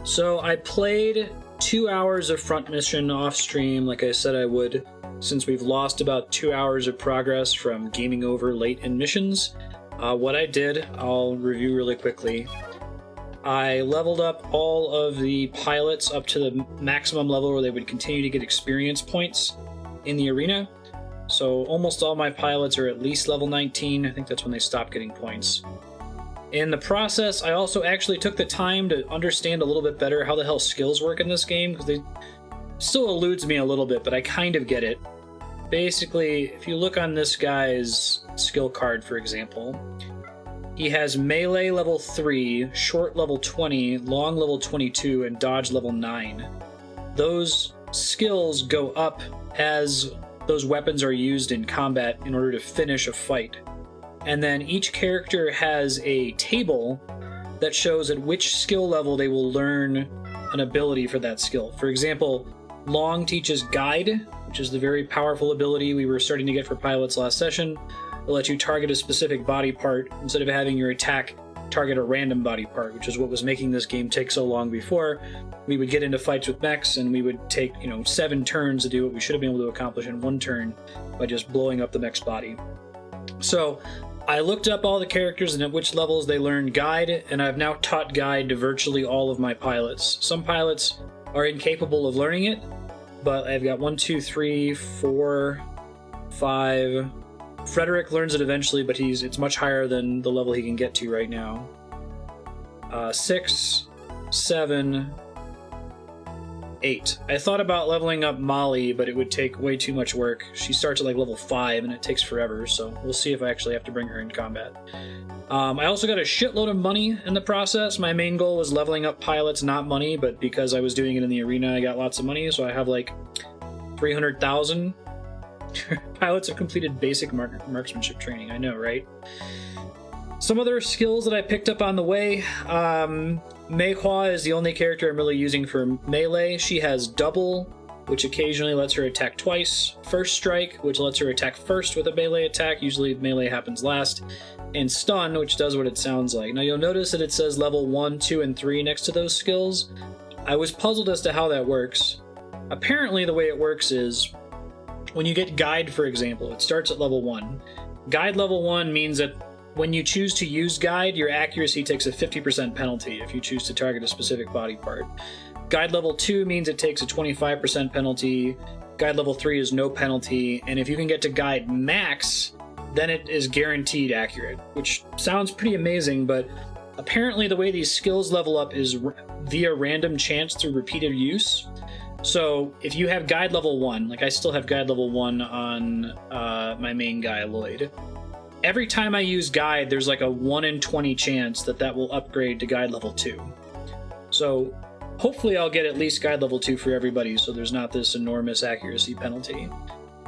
So I played 2 hours of front mission off stream, like I said I would, since we've lost about 2 hours of progress from gaming over late in missions. What I did, I'll review really quickly. I leveled up all of the pilots up to the maximum level where they would continue to get experience points in the arena. So almost all my pilots are at least level 19. I think that's when they stop getting points. In the process, I also actually took the time to understand a little bit better how the hell skills work in this game, because they still eludes me a little bit, but I kind of get it. Basically, if you look on this guy's skill card, for example, he has melee level 3, short level 20, long level 22, and dodge level 9. Those skills go up as those weapons are used in combat in order to finish a fight. And then each character has a table that shows at which skill level they will learn an ability for that skill. For example, Long teaches Guide, which is the very powerful ability we were starting to get for pilots last session. It'll let you target a specific body part instead of having your attack target a random body part, which is what was making this game take so long before. We would get into fights with mechs and we would take, 7 turns to do what we should have been able to accomplish in 1 turn by just blowing up the mech's body. So I looked up all the characters and at which levels they learn Guide, and I've now taught Guide to virtually all of my pilots. Some pilots are incapable of learning it, but I've got 1, 2, 3, 4, 5. Frederick learns it eventually, but it's much higher than the level he can get to right now. 6, 7, 8. I thought about leveling up Molly, but it would take way too much work. She starts at like level 5 and it takes forever, so we'll see if I actually have to bring her in combat. I also got a shitload of money in the process. My main goal was leveling up pilots, not money, but because I was doing it in the arena, I got lots of money, so I have like 300,000. Pilots have completed basic marksmanship training, I know, right? Some other skills that I picked up on the way. Mei Hua is the only character I'm really using for melee. She has Double, which occasionally lets her attack twice. First Strike, which lets her attack first with a melee attack. Usually melee happens last. And Stun, which does what it sounds like. Now you'll notice that it says level 1, 2, and 3 next to those skills. I was puzzled as to how that works. Apparently the way it works is, when you get Guide, for example, it starts at level 1. Guide level 1 means that when you choose to use Guide, your accuracy takes a 50% penalty if you choose to target a specific body part. Guide level 2 means it takes a 25% penalty. Guide level 3 is no penalty. And if you can get to Guide Max, then it is guaranteed accurate, which sounds pretty amazing, but apparently the way these skills level up is via random chance through repeated use. So if you have Guide level 1, like I still have Guide level 1 on my main guy, Lloyd, every time I use Guide, there's like a 1 in 20 chance that will upgrade to Guide level 2. So hopefully I'll get at least Guide level 2 for everybody, so there's not this enormous accuracy penalty.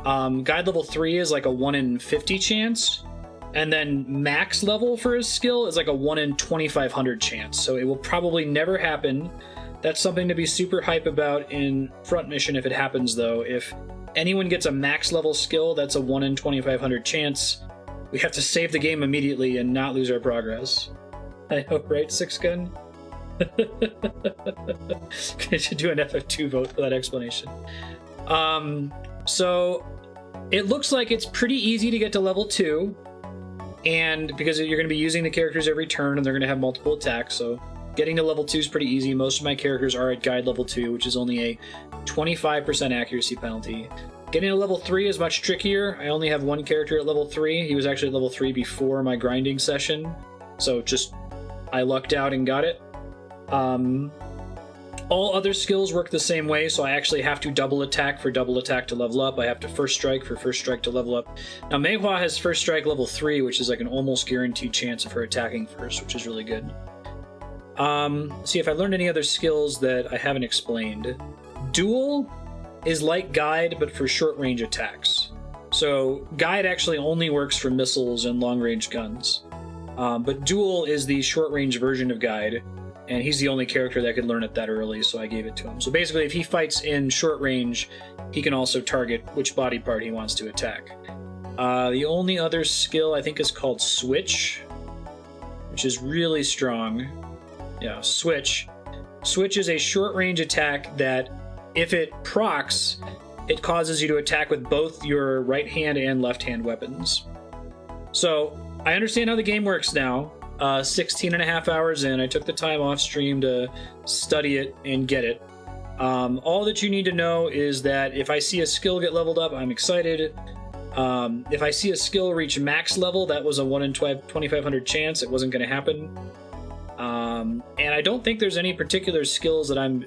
Guide level 3 is like a 1 in 50 chance, and then max level for his skill is like a 1 in 2,500 chance, so it will probably never happen. That's something to be super hype about in front mission if it happens, though. If anyone gets a max level skill, that's a 1 in 2,500 chance. We have to save the game immediately and not lose our progress. I hope, right, Six Gun? I should do an FF2 vote for that explanation. So it looks like it's pretty easy to get to level 2, and because you're going to be using the characters every turn and they're going to have multiple attacks, so getting to level 2 is pretty easy. Most of my characters are at Guide level 2, which is only a 25% accuracy penalty. Getting to level 3 is much trickier. I only have one character at level 3. He was actually at level 3 before my grinding session, so I lucked out and got it. All other skills work the same way, so I actually have to double attack for double attack to level up. I have to first strike for first strike to level up. Now, Mei Hua has first strike level 3, which is like an almost guaranteed chance of her attacking first, which is really good. See if I learned any other skills that I haven't explained. Duel is like Guide, but for short-range attacks. So Guide actually only works for missiles and long-range guns. But Duel is the short-range version of Guide, and he's the only character that could learn it that early, so I gave it to him. So basically, if he fights in short range, he can also target which body part he wants to attack. The only other skill I think is called Switch, which is really strong. Yeah, Switch. Switch is a short-range attack that, if it procs, it causes you to attack with both your right hand and left hand weapons. So, I understand how the game works now. 16 and a half hours in, I took the time off stream to study it and get it. All that you need to know is that if I see a skill get leveled up, I'm excited. If I see a skill reach max level, that was a 1 in 2,500 chance. It wasn't going to happen. And I don't think there's any particular skills that I'm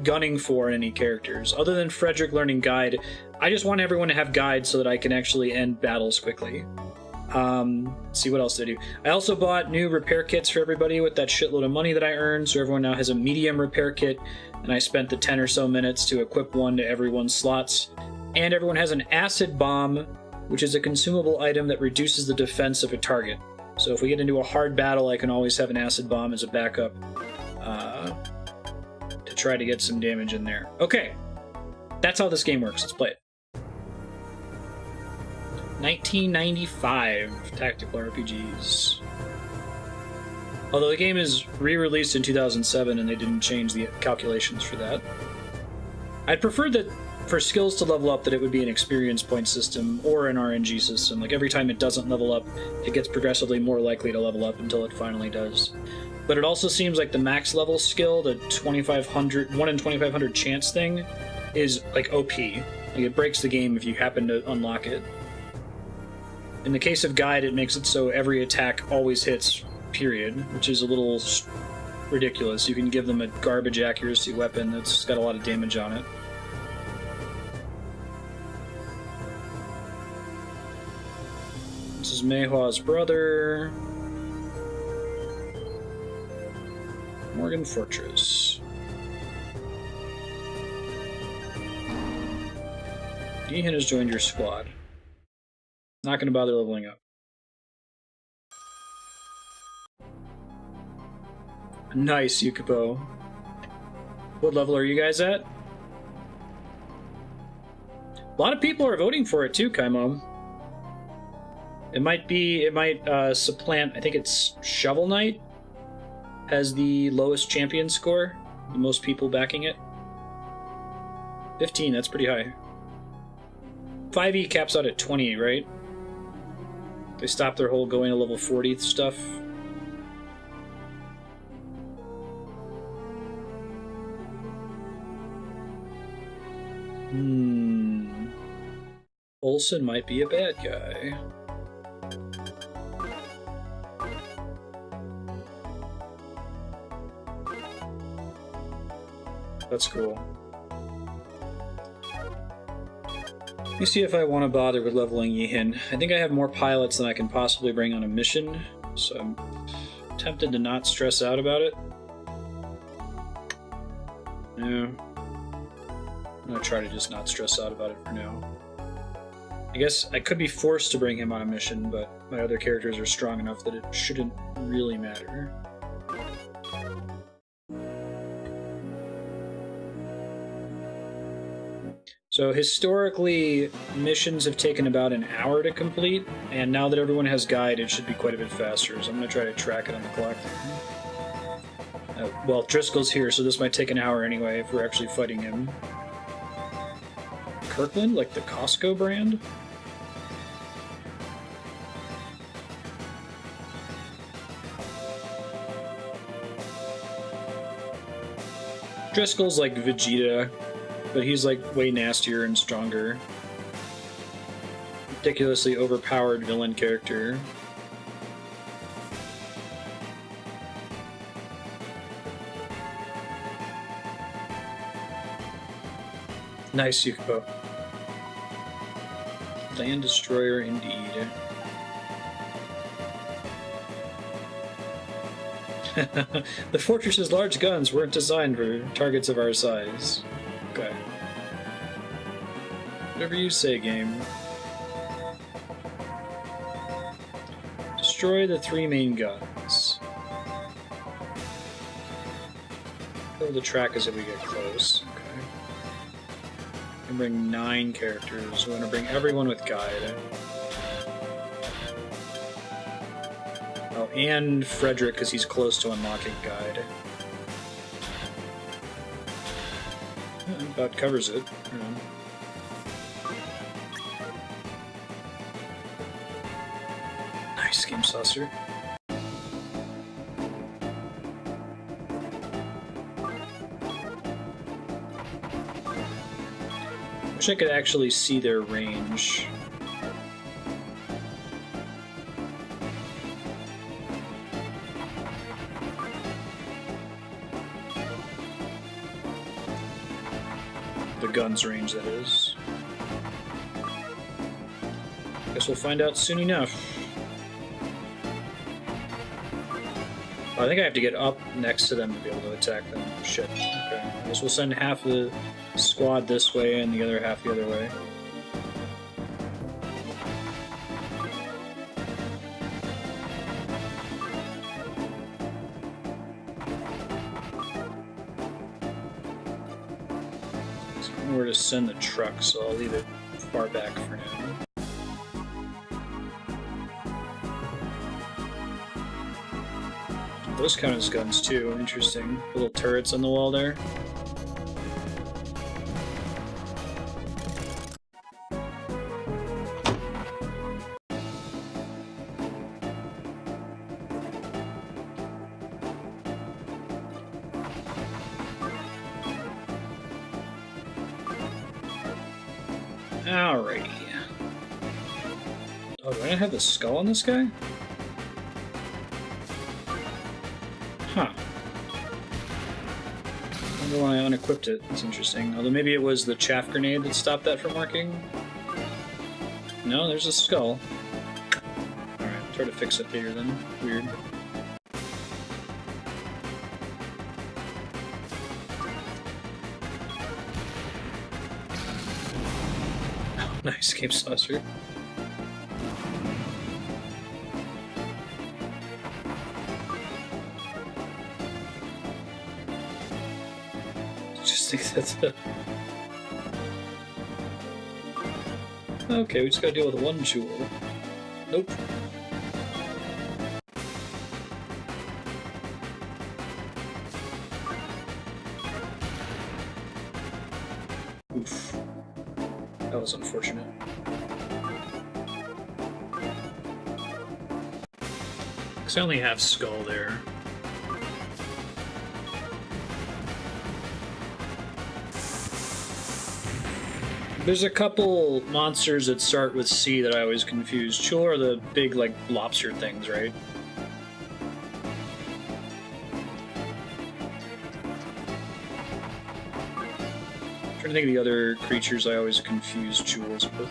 gunning for in any characters. Other than Frederick learning Guide, I just want everyone to have Guide so that I can actually end battles quickly. Let's see, what else did I do? I also bought new repair kits for everybody with that shitload of money that I earned, so everyone now has a medium repair kit, and I spent the 10 or so minutes to equip one to everyone's slots. And everyone has an acid bomb, which is a consumable item that reduces the defense of a target. So if we get into a hard battle, I can always have an acid bomb as a backup to try to get some damage in there. Okay, that's how this game works. Let's play it. 1995 tactical RPGs. Although the game is re-released in 2007 and they didn't change the calculations for that. I'd prefer that for skills to level up that it would be an experience point system or an RNG system. Like every time it doesn't level up, it gets progressively more likely to level up until it finally does. But it also seems like the max level skill, the 2,500, 1 in 2,500 chance thing, is like OP. Like it breaks the game if you happen to unlock it. In the case of Guide, it makes it so every attack always hits, period, which is a little ridiculous. You can give them a garbage accuracy weapon that's got a lot of damage on it. This is Meihua's brother. Morgan Fortress. Yihin has joined your squad. Not going to bother leveling up. Nice, Yukipo. What level are you guys at? A lot of people are voting for it too, Kaimo. It might supplant, I think it's Shovel Knight has the lowest champion score, the most people backing it. 15, that's pretty high. 5e caps out at 20, right? They stopped their whole going to level 40 stuff. Olsen might be a bad guy. That's cool. Let me see if I want to bother with leveling Yihin. I think I have more pilots than I can possibly bring on a mission, so I'm tempted to not stress out about it. No. I'm gonna try to just not stress out about it for now. I guess I could be forced to bring him on a mission, but my other characters are strong enough that it shouldn't really matter. So historically, missions have taken about an hour to complete, and now that everyone has Guide, it should be quite a bit faster, so I'm going to try to track it on the clock. Well, Driscoll's here, so this might take an hour anyway if we're actually fighting him. Kirkland, like the Costco brand? Driscoll's like Vegeta, but he's like way nastier and stronger. Ridiculously overpowered villain character. Nice, Yukipo. Land Destroyer indeed. The fortress's large guns weren't designed for targets of our size. Okay. Whatever you say, game. Destroy the 3 main guns. Kill the track as if we get close. Okay. And bring 9 characters. We're gonna bring everyone with Guide. Oh, and Frederick, because he's close to unlocking Guide. Yeah, about covers it. Nice game saucer. Wish I could actually see their range. The gun's range, that is. Guess we'll find out soon enough. Oh, I think I have to get up next to them to be able to attack them. Shit. Okay. I guess we'll send half the squad this way and the other half the other way. So I don't know where to send the truck, so I'll leave it far back for now. Those count as guns too. Interesting. Little turrets on the wall there. Alrighty. Oh, do I not have the skull on this guy? Huh. I wonder why I unequipped it. That's interesting. Although maybe it was the chaff grenade that stopped that from working? No, there's a skull. Alright, try to fix it later then. Weird. Oh, nice game saucer. Think that's a... Okay, we just gotta deal with one jewel. Nope. Oof. That was unfortunate. Because I only have skull there. There's a couple monsters that start with C that I always confuse. Chul are the big, like, lobster things, right? I'm trying to think of the other creatures I always confuse Chuls with.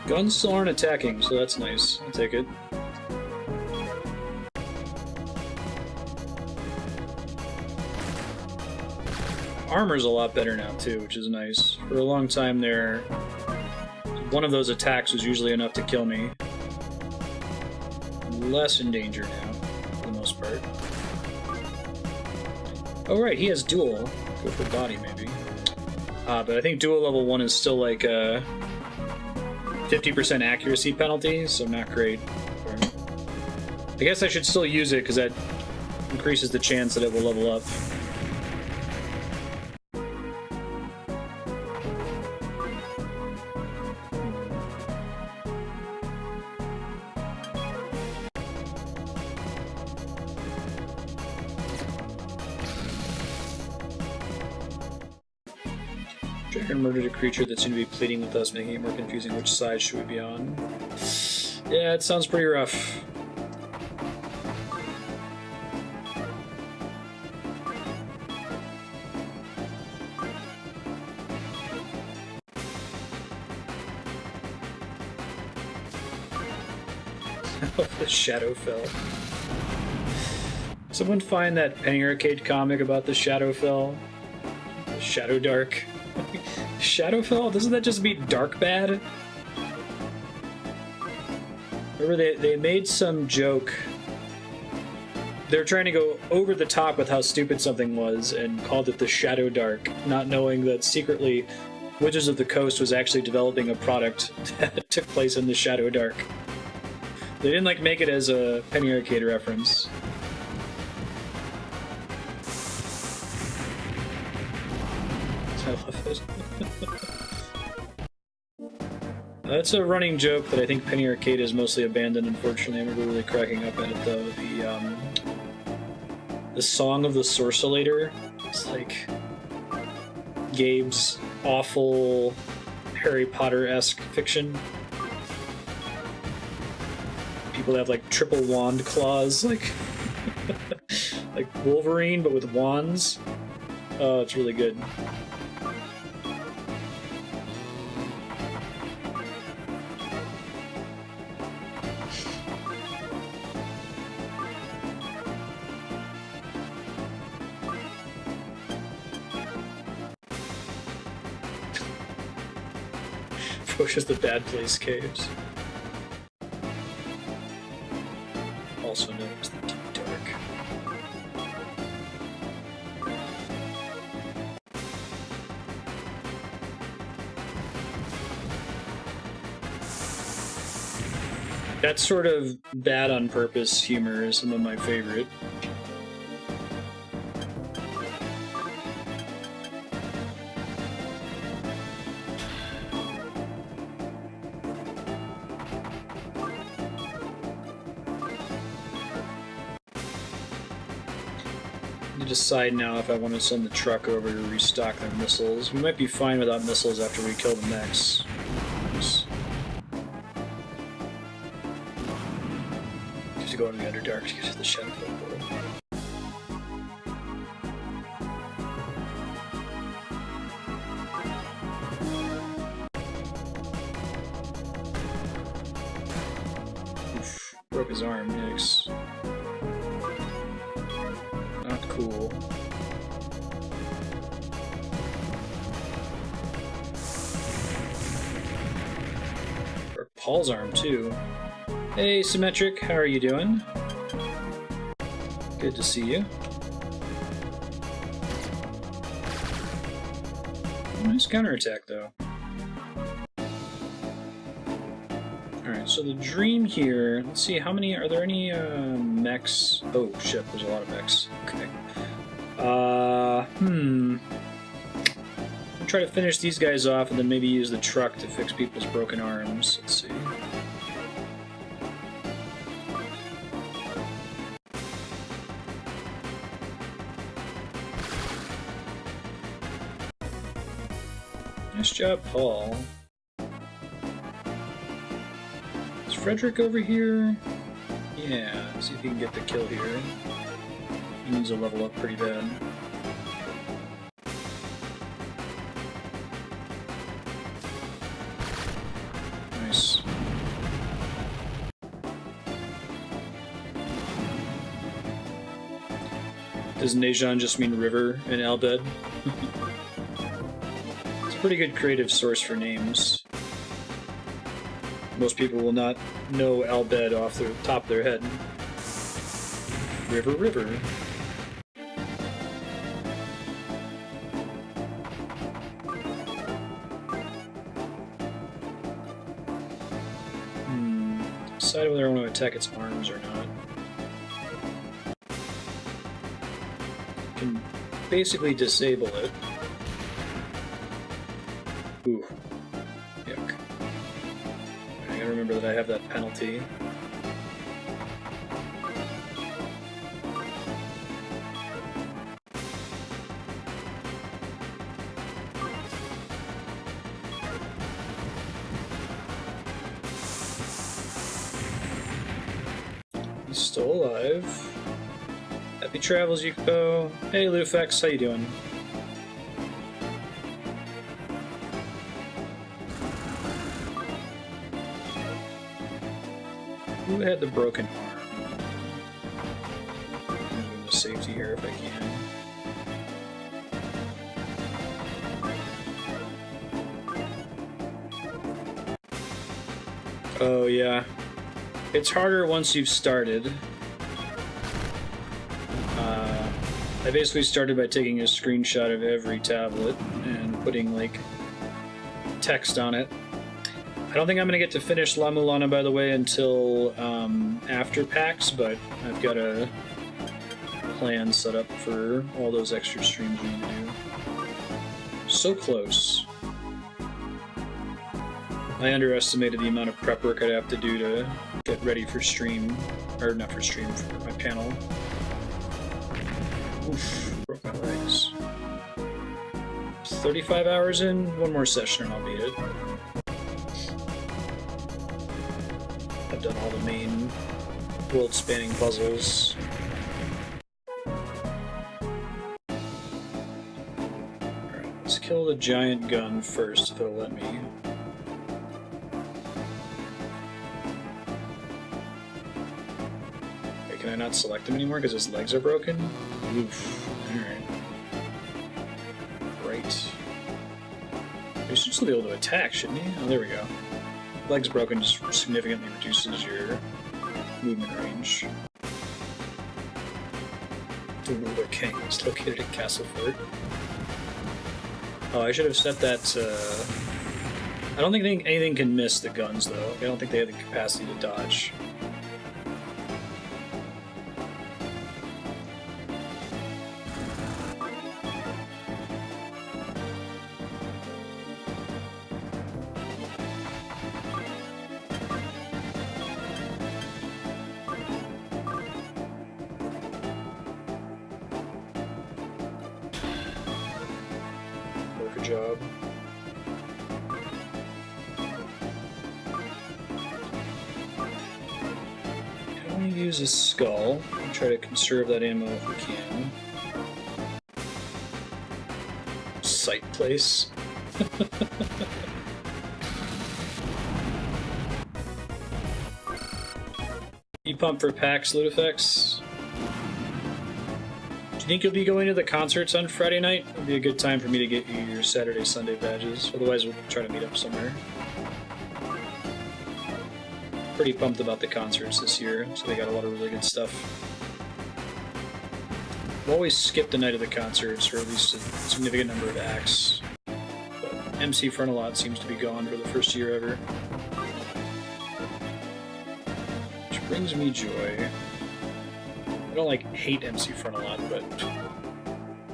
Guns still aren't attacking, so that's nice. I'll take it. Armor's a lot better now, too, which is nice. For a long time there, one of those attacks was usually enough to kill me. I'm less in danger now, for the most part. Oh right, he has dual. Go for body, maybe. But I think dual level 1 is still like 50% accuracy penalty, so not great. I guess I should still use it because that increases the chance that it will level up. Dragon murdered a creature that seemed to be pleading with us, making it more confusing. Which side should we be on? Yeah, it sounds pretty rough. The shadow fell. Someone find that Penny Arcade comic about the shadow fell? The Shadow Dark. Shadowfell? Doesn't that just mean dark bad? Remember they made some joke They're trying to go over the top with how stupid something was and called it the Shadow Dark, not knowing that secretly Wizards of the Coast was actually developing a product that took place in the Shadow Dark. They didn't like make it as a Penny Arcade reference. I love it. That's a running joke that I think Penny Arcade has mostly abandoned, unfortunately. I remember really cracking up at it, though. The Song of the Sorcellator. It's like Gabe's awful Harry Potter-esque fiction. People have like triple wand claws, like like Wolverine, but with wands. Oh, it's really good. Pushes the bad place caves. Also known as the Deep Dark. That sort of bad on purpose humor is some of my favorite. Decide now if I want to send the truck over to restock their missiles. We might be fine without missiles after we kill the mechs. Just to go into the Underdark to get to the Shadow portal. Oof, broke his arm, yikes. Cool. Or Paul's arm too. Hey, Symmetric, how are you doing? Good to see you. Nice counterattack though. Alright, so the dream here, let's see, how many, are there any mechs? Oh shit, there's a lot of mechs. Okay. I'll try to finish these guys off and then maybe use the truck to fix people's broken arms. Let's see. Nice job, Paul. Is Frederick over here? Yeah, see if he can get the kill here. He needs to level up pretty bad. Nice. Does Nejan just mean river in Albed? It's a pretty good creative source for names. Most people will not know Albed off the top of their head. River, river. Decide whether I want to attack its arms or not. Can basically disable it. Ooh. Yuck. I gotta remember that I have that penalty. He's still alive. Happy travels, Yuko. Hey, Lufex, how you doing? Who had the broken arm? I'm gonna move to safety here if I can. Oh, yeah. It's harder once you've started. I basically started by taking a screenshot of every tablet and putting like text on it. I don't think I'm gonna get to finish La Mulana, by the way, until after PAX, but I've got a plan set up for all those extra streams we need to do. So close. I underestimated the amount of prep work I'd have to do to get ready for stream, or not for stream, for my panel. Oof, broke my legs. 35 hours in, one more session and I'll beat it. I've done all the main world-spanning puzzles. Alright, let's kill the giant gun first if it'll let me. Wait, can I not select him anymore because his legs are broken? Oof. Alright. Right. He should still be able to attack, shouldn't he? Oh, there we go. Legs broken just significantly reduces your movement range. The Ruler King is located at Castlefort. Oh, I should have set that. I don't think anything can miss the guns, though. I don't think they have the capacity to dodge. Job. Can only use a skull. I'll try to conserve that ammo if we can. Sight place. You pump for PAX loot effects? Do you think you'll be going to the concerts on Friday night? It'll be a good time for me to get you your Saturday, Sunday badges. Otherwise, we'll try to meet up somewhere. Pretty pumped about the concerts this year, so they got a lot of really good stuff. I've always skipped the night of the concerts, or at least a significant number of acts. But MC Frontalot seems to be gone for the first year ever. Which brings me joy. I don't like hate MC Frontalot, but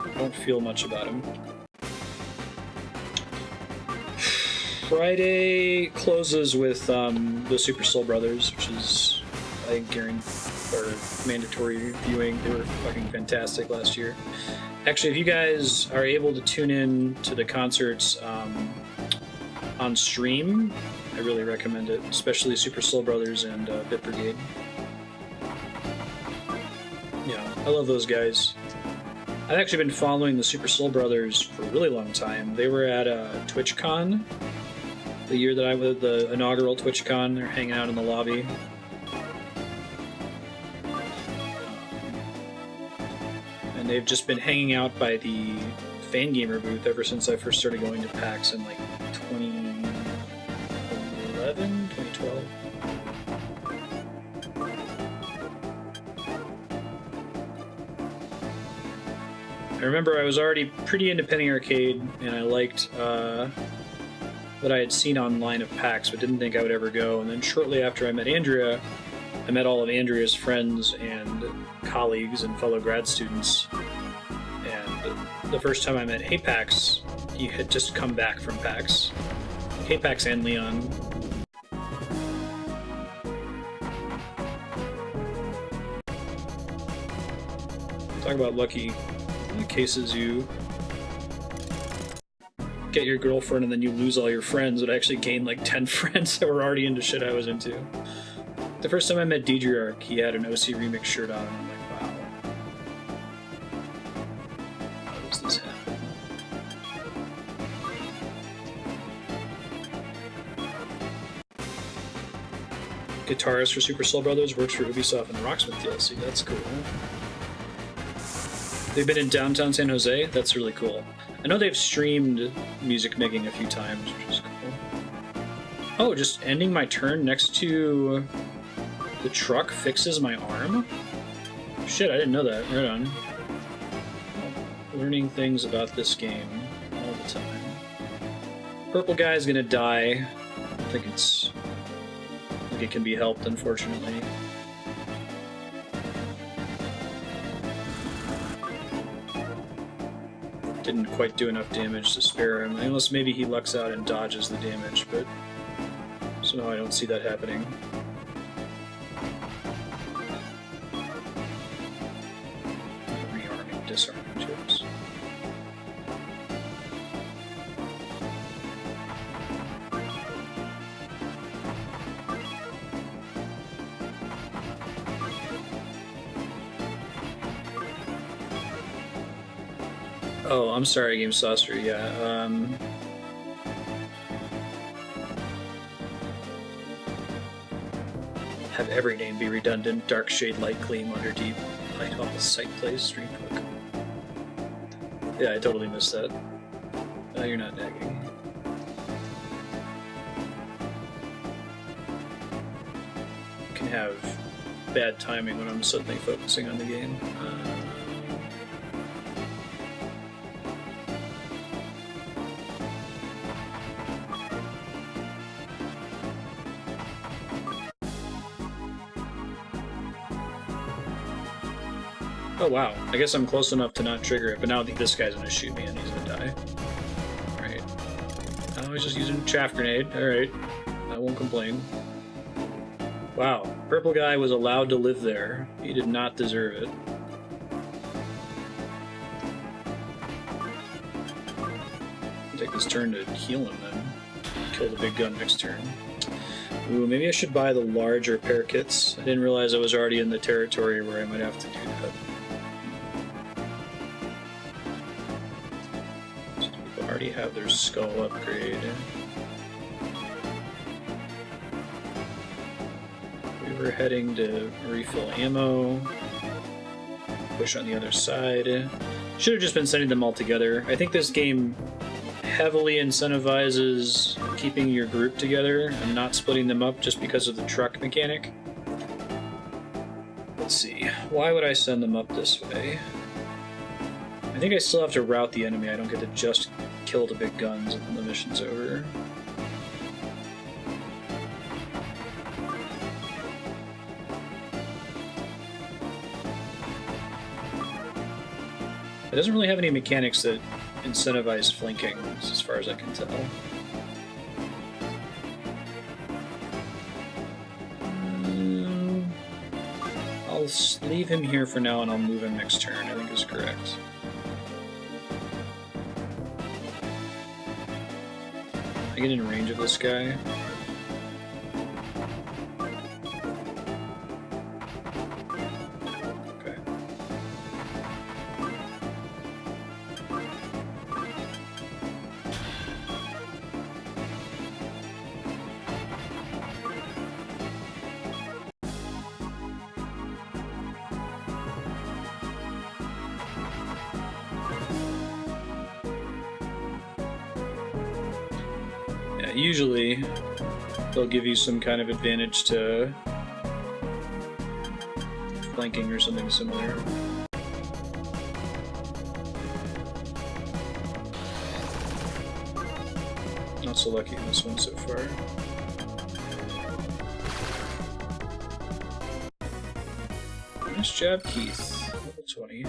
I don't feel much about him. Friday closes with the Super Soul Brothers, which is, I think, mandatory viewing. They were fucking fantastic last year. Actually, if you guys are able to tune in to the concerts on stream, I really recommend it, especially Super Soul Brothers and Bit Brigade. Yeah, I love those guys. I've actually been following the Super Soul Brothers for a really long time. They were at TwitchCon the year that I was the inaugural TwitchCon. They're hanging out in the lobby. And they've just been hanging out by the Fangamer booth ever since I first started going to PAX in like 2011, 2012. I remember I was already pretty into Penny Arcade, and I liked what I had seen online of PAX, but didn't think I would ever go. And then shortly after I met Andrea, I met all of Andrea's friends and colleagues and fellow grad students. And the first time I met HeyPax, he had just come back from PAX. HeyPax and Leon. Talk about lucky. In the cases you get your girlfriend and then you lose all your friends, but I actually gained like 10 friends that were already into shit I was into. The first time I met Deidre, he had an OC Remix shirt on, and I'm like, wow. How does this happen? Guitarist for Super Soul Brothers, works for Ubisoft and the Rocksmith DLC. That's cool. They've been in downtown San Jose? That's really cool. I know they've streamed music making a few times, which is cool. Oh, just ending my turn next to the truck fixes my arm? Shit, I didn't know that. Right on. Learning things about this game all the time. Purple guy's gonna die. I don't think it can be helped, unfortunately. Didn't quite do enough damage to spare him, unless maybe he lucks out and dodges the damage, but somehow I don't see that happening. Rearming, disarming chips. Oh, I'm sorry, Game Saucer. Yeah. Have every name be redundant. Dark shade, light gleam, underdeep, light all sight plays, stream hook. Yeah, I totally missed that. You're not nagging. Can have bad timing when I'm suddenly focusing on the game. Oh wow, I guess I'm close enough to not trigger it, but now this guy's gonna shoot me and he's gonna die. Alright. Oh, he's just using chaff grenade. Alright. I won't complain. Wow, purple guy was allowed to live there. He did not deserve it. I'll take this turn to heal him then. Kill the big gun next turn. Ooh, maybe I should buy the large repair kits. I didn't realize I was already in the territory where I might have to do that. Already have their skull upgrade. We were heading to refill ammo. Push on the other side. Should have just been sending them all together. I think this game heavily incentivizes keeping your group together and not splitting them up just because of the truck mechanic. Let's see. Why would I send them up this way? I think I still have to rout the enemy. I don't get to just kill the big guns and then the mission's over. It doesn't really have any mechanics that incentivize flanking, as far as I can tell. I'll leave him here for now and I'll move him next turn, I think is correct. I get in range of this guy. Okay. Usually, they'll give you some kind of advantage to flanking or something similar. Not so lucky in this one so far. Nice job, Keith. Level 20.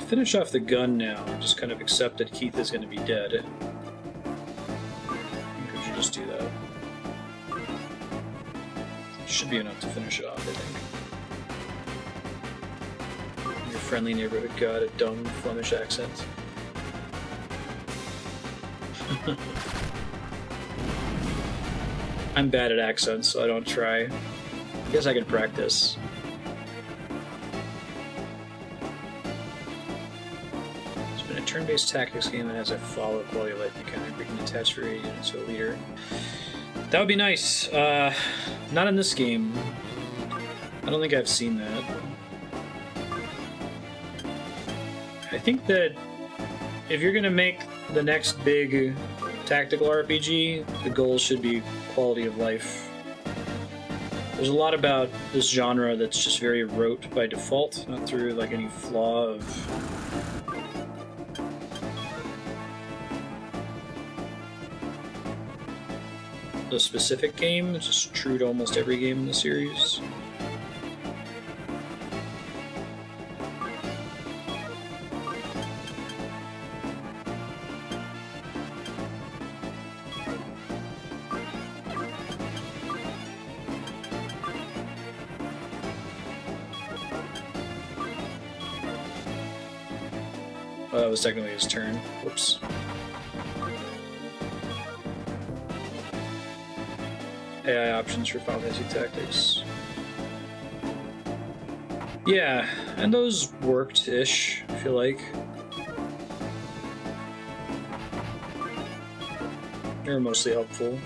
Finish off the gun now and just kind of accept that Keith is going to be dead. I think we should just do that. Should be enough to finish it off, I think. Your friendly neighborhood god, a dumb Flemish accent. I'm bad at accents, so I don't try. I guess I can practice. Turn-based tactics game that has a follow quality of life mechanic. We can attach for a unit to a leader. That would be nice. Not in this game. I don't think I've seen that. I think that if you're gonna make the next big tactical RPG, the goal should be quality of life. There's a lot about this genre that's just very rote by default, not through like any flaw of the specific game. It's just true to almost every game in the series. Oh, that was technically his turn. Whoops. AI options for Final Fantasy Tactics. Yeah, and those worked-ish, I feel like. They were mostly helpful.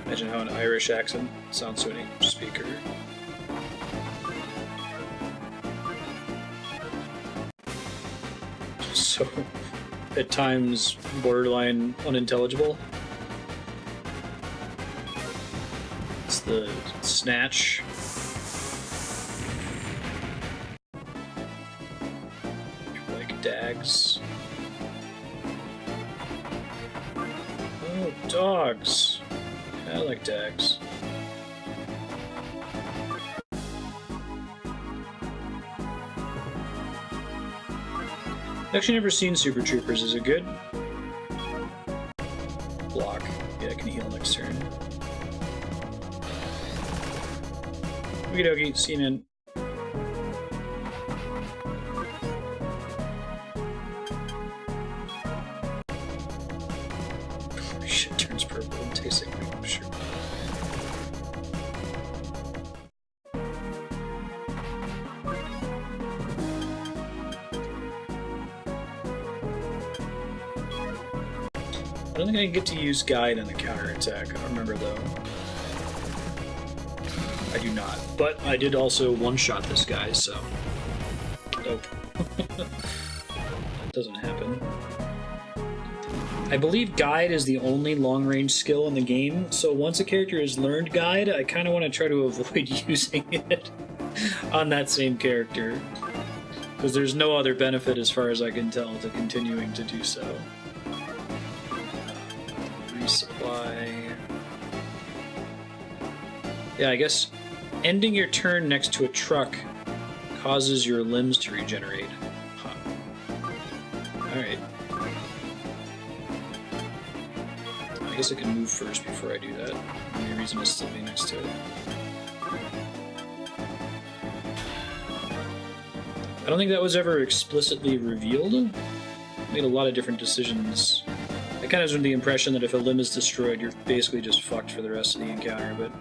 Imagine how an Irish accent sounds to an English speaker. So, at times, borderline unintelligible. It's the snatch. Like dags. Oh, dogs. I like dags. I've actually never seen Super Troopers. Is it good? Block. Yeah, I can heal next turn. Okie dokie, see you, man. Shit turns purple and tastes like grape. Sure. I don't think I can get to use Guide on the counterattack. I don't remember though. I do not. But I did also one-shot this guy, so... Nope. That doesn't happen. I believe Guide is the only long-range skill in the game, so once a character has learned Guide, I kind of want to try to avoid using it on that same character. Because there's no other benefit, as far as I can tell, to continuing to do so. Resupply... Yeah, I guess ending your turn next to a truck causes your limbs to regenerate. Huh. Alright. I guess I can move first before I do that. Any reason to still be next to it. I don't think that was ever explicitly revealed. Made a lot of different decisions. I kind of was under the impression that if a limb is destroyed, you're basically just fucked for the rest of the encounter, but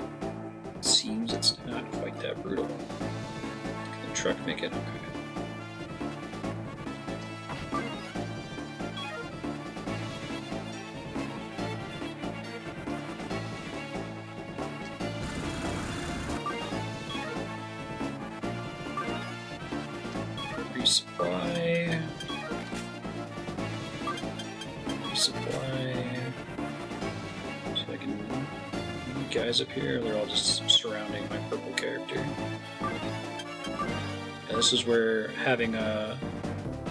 it seems it's not quite that brutal. Can the truck make it? Okay. Resupply. Resupply. So I can move guys up here. They're all just surrounding my purple character. Yeah, this is where having a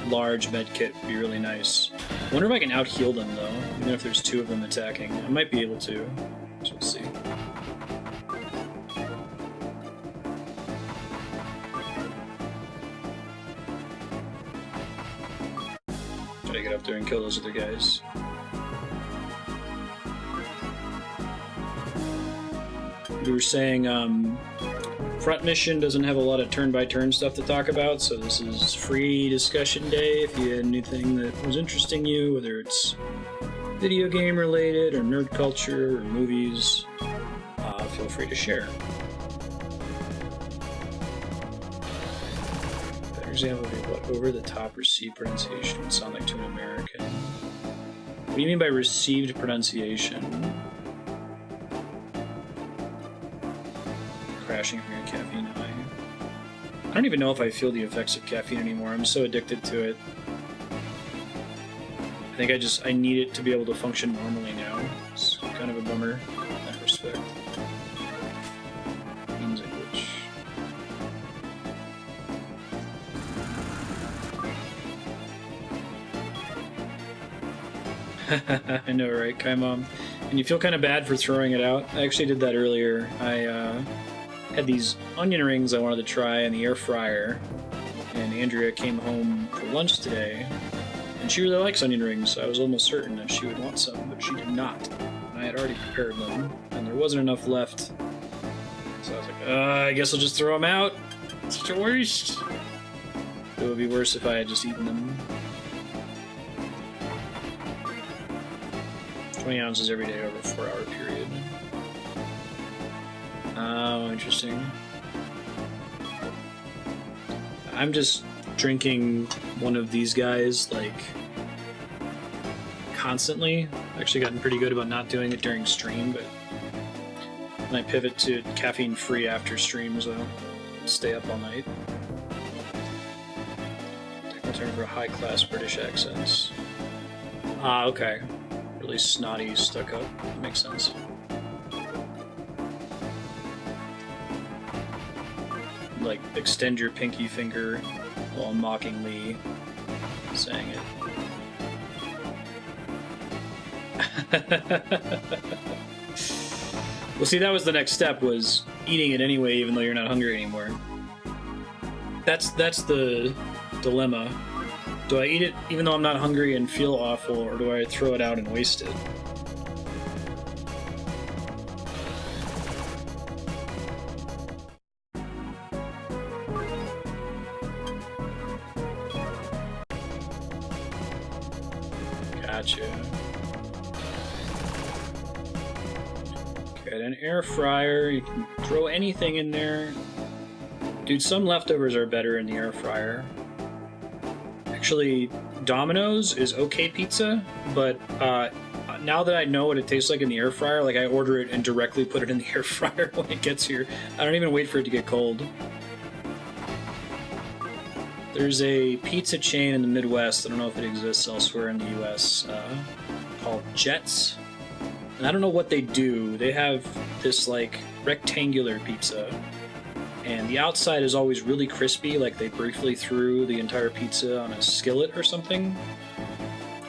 large med kit would be really nice. I wonder if I can out heal them though, even if there's two of them attacking. I might be able to. So we'll see. Try to get up there and kill those other guys. We were saying front mission doesn't have a lot of turn-by-turn stuff to talk about, so this is free discussion day. If you had anything that was interesting you, whether it's video game related or nerd culture or movies, feel free to share. Better example of what over-the-top received pronunciation would sound like to an American. What do you mean by received pronunciation? Crashing from your caffeine high. I don't even know if I feel the effects of caffeine anymore. I'm so addicted to it. I think I need it to be able to function normally now. It's kind of a bummer in that respect. Means English. I know, right, Kai Mom? And you feel kind of bad for throwing it out. I actually did that earlier. I had these onion rings I wanted to try in the air fryer, and Andrea came home for lunch today, and she really likes onion rings, so I was almost certain that she would want some, but she did not. And I had already prepared them, and there wasn't enough left. So I was like, I guess I'll just throw them out. It's the worst. It would be worse if I had just eaten them. 20 ounces every day over a 4-hour period. Oh, interesting. I'm just drinking one of these guys, like, constantly. I've actually gotten pretty good about not doing it during stream, but when I pivot to caffeine-free after streams, I'll stay up all night. Technical term for high-class British accents. Ah, okay. Really snotty, stuck up. That makes sense. Like, extend your pinky finger while mockingly saying it. Well, see, that was the next step, was eating it anyway, even though you're not hungry anymore. That's the dilemma. Do I eat it even though I'm not hungry and feel awful, or do I throw it out and waste it? Gotcha. Okay, an air fryer, you can throw anything in there. Dude, some leftovers are better in the air fryer. Actually, Domino's is okay pizza, but now that I know what it tastes like in the air fryer, like, I order it and directly put it in the air fryer when it gets here. I don't even wait for it to get cold. There's a pizza chain in the Midwest, I don't know if it exists elsewhere in the US, called Jets. And I don't know what they do. They have this, like, rectangular pizza, and the outside is always really crispy, like they briefly threw the entire pizza on a skillet or something.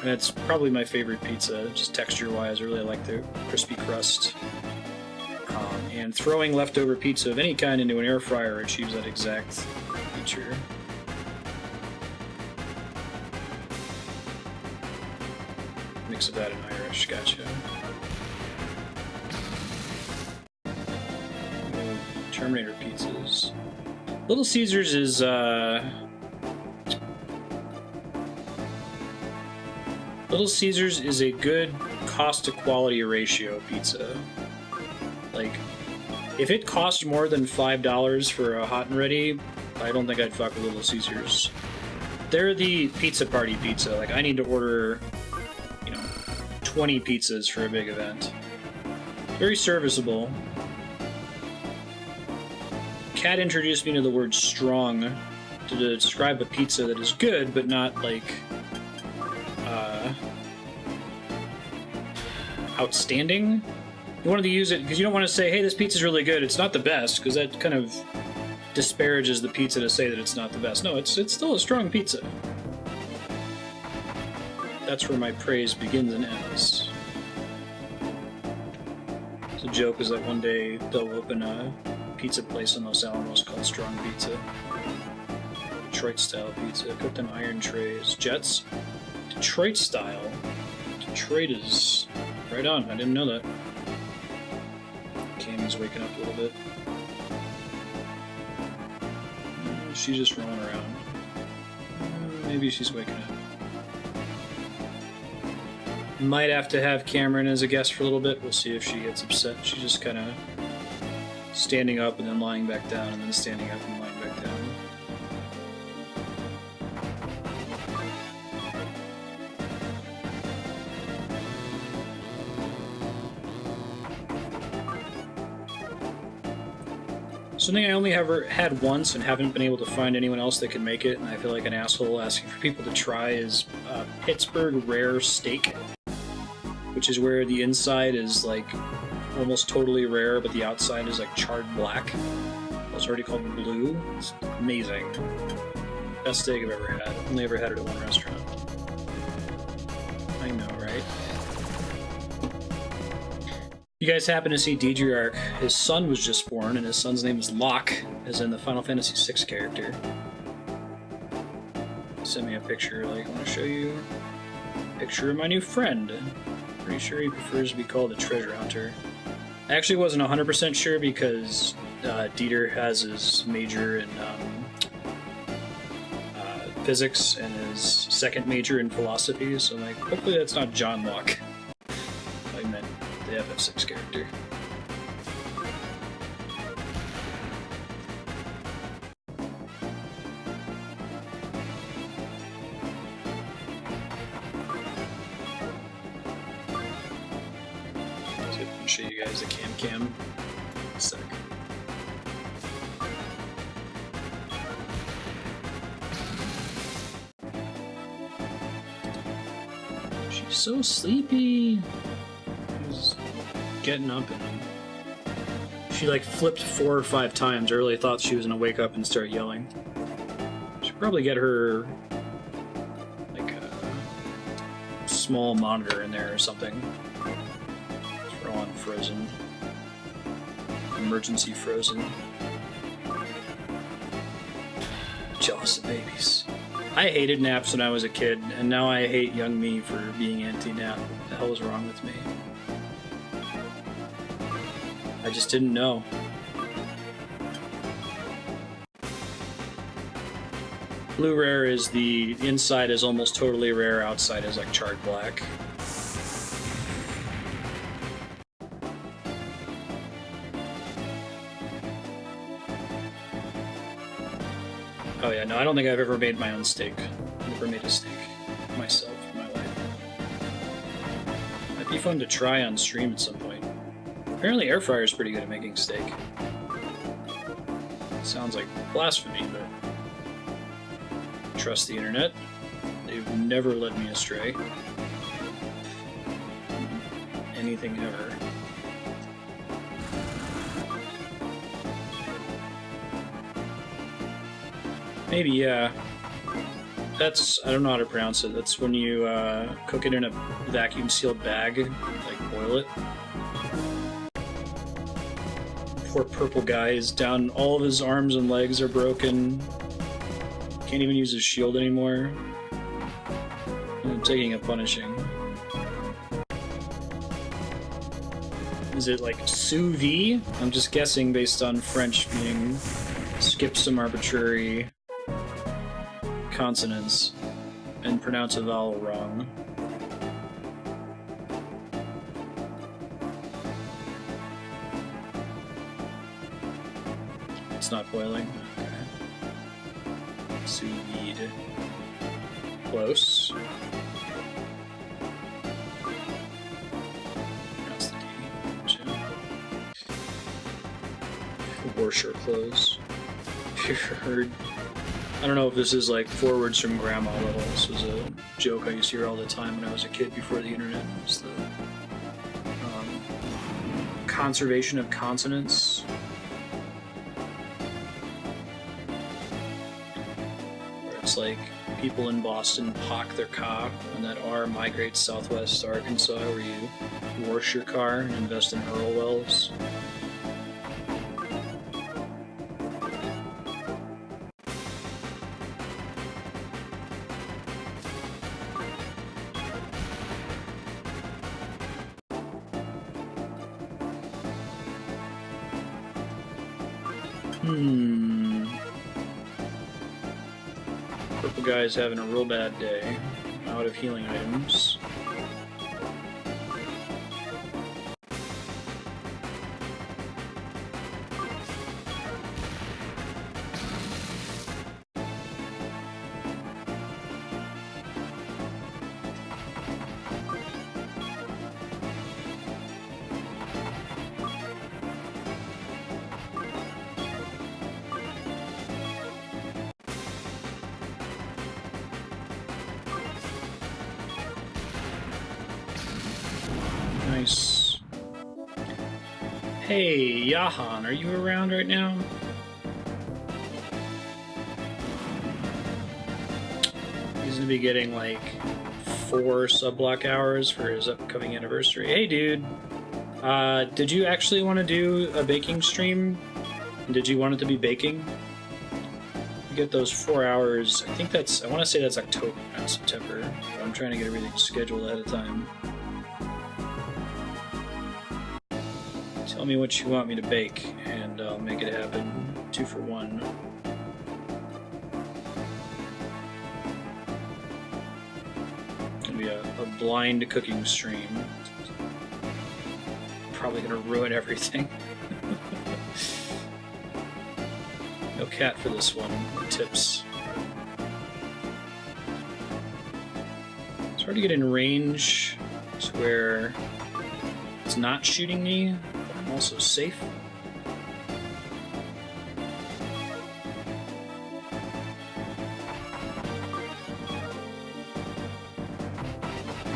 And it's probably my favorite pizza, just texture-wise. I really like the crispy crust. And throwing leftover pizza of any kind into an air fryer achieves that exact feature. Mix of that in Irish, gotcha. Terminator pizzas. Little Caesars is Little Caesars is a good cost to quality ratio pizza. Like, if it cost more than $5 for a hot and ready, I don't think I'd fuck with Little Caesars. They're the pizza party pizza. Like, I need to order, 20 pizzas for a big event. Very serviceable. Kat introduced me to the word strong to describe a pizza that is good, but not, like, outstanding. You wanted to use it because you don't want to say, hey, this pizza's really good. It's not the best, because that kind of disparages the pizza to say that it's not the best. No, it's still a strong pizza. That's where my praise begins and ends. The joke is that one day they'll open a pizza place in Los Alamos called Strong Pizza. Detroit-style pizza, cooked on iron trays. Jets? Detroit-style? Detroit is... right on, I didn't know that. Cammy's waking up a little bit. She's just rolling around. Maybe she's waking up. Might have to have Cameron as a guest for a little bit. We'll see if she gets upset. She's just kind of standing up and then lying back down, and then standing up and lying back down. Something I only ever had once and haven't been able to find anyone else that can make it, and I feel like an asshole asking for people to try, is Pittsburgh rare steak, which is where the inside is like almost totally rare, but the outside is like charred black. It's already called blue. It's amazing. Best steak I've ever had. Only ever had it at one restaurant. I know, right? You guys happen to see Deidre? His son was just born, and his son's name is Locke, as in the Final Fantasy VI character. Send me a picture, like, I want to show you a picture of my new friend. Pretty sure he prefers to be called a treasure hunter. I actually wasn't 100% sure because Dieter has his major in physics and his second major in philosophy, so like, hopefully that's not John Locke. I meant the FF6 character. I'll show you guys the cam in a sec. She's so sleepy. She's getting up and she like flipped 4 or 5 times. I really thought she was gonna wake up and start yelling. Should probably get her like a small monitor in there or something. Throw on Frozen. Emergency Frozen. Jealous of babies. I hated naps when I was a kid, and now I hate young me for being anti-nap. What the hell is wrong with me? I just didn't know. Blue rare is the inside is almost totally rare, outside is like charred black. Oh yeah, no, I don't think I've ever made my own steak. I've never made a steak myself in my life. Might be fun to try on stream at some point. Apparently air fryer is pretty good at making steak. Sounds like blasphemy, but trust the internet. They've never led me astray. Anything ever. Maybe, yeah. That's, I don't know how to pronounce it. That's when you cook it in a vacuum sealed bag, like boil it. Poor purple guy is down, all of his arms and legs are broken. Can't even use his shield anymore. I'm taking a punishing. Is it like sous vide? I'm just guessing based on French meaning skip some arbitrary consonants and pronounce a vowel wrong. It's not boiling. Okay. Sous vide. Close. Pronounce the D. Wash your clothes. You heard. I don't know if this is like forwards from grandma level. This was a joke I used to hear all the time when I was a kid before the internet. It was the conservation of consonants. Where it's like people in Boston park their car and that R migrates southwest to Arkansas, where you wash your car and invest in Earl wells. Purple guy's having a real bad day. Out of healing items. Nice. Hey, Yahan, are you around right now? He's gonna be getting like 4 sub-block hours for his upcoming anniversary. Hey, dude. Did you actually want to do a baking stream? Did you want it to be baking? You get those 4 hours. I think that's, I want to say that's October, not September. But I'm trying to get everything scheduled ahead of time. Tell me what you want me to bake, and I'll make it happen. 2 for 1. Gonna be a blind cooking stream. Probably gonna ruin everything. No cat for this one. Tips. It's hard to get in range to where it's not shooting me, but I'm also safe.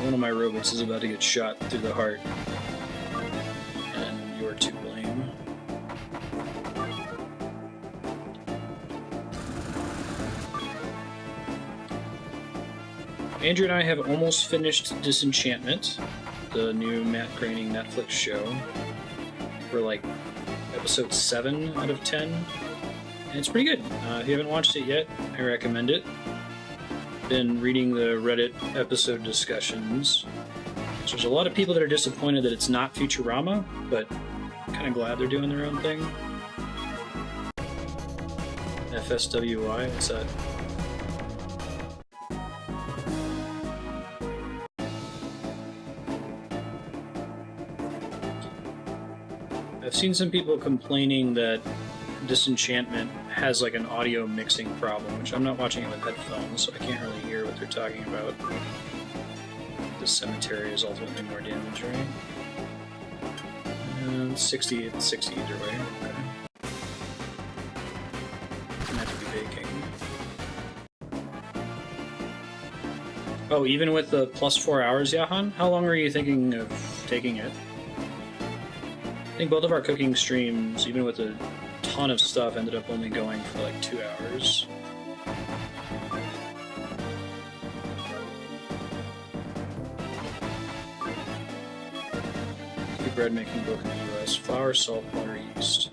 One of my robots is about to get shot through the heart. And you're to blame. Andrew and I have almost finished Disenchantment, the new Matt Groening Netflix show. We're like episode 7 out of 10. And it's pretty good. If you haven't watched it yet, I recommend it. Been reading the Reddit episode discussions. So there's a lot of people that are disappointed that it's not Futurama, but kind of glad they're doing their own thing. FSWI, what's that? I've seen some people complaining that Disenchantment has like an audio mixing problem, which I'm not watching it with headphones, so I can't really hear what they're talking about. The cemetery is ultimately more damage, right? And 60 either way. Okay. Gonna have to be baking. Oh, even with the plus 4 hours, Yahan? How long were you thinking of taking it? I think both of our cooking streams, even with a ton of stuff, ended up only going for like 2 hours. Bread making book in the US. Flour, salt, water, yeast.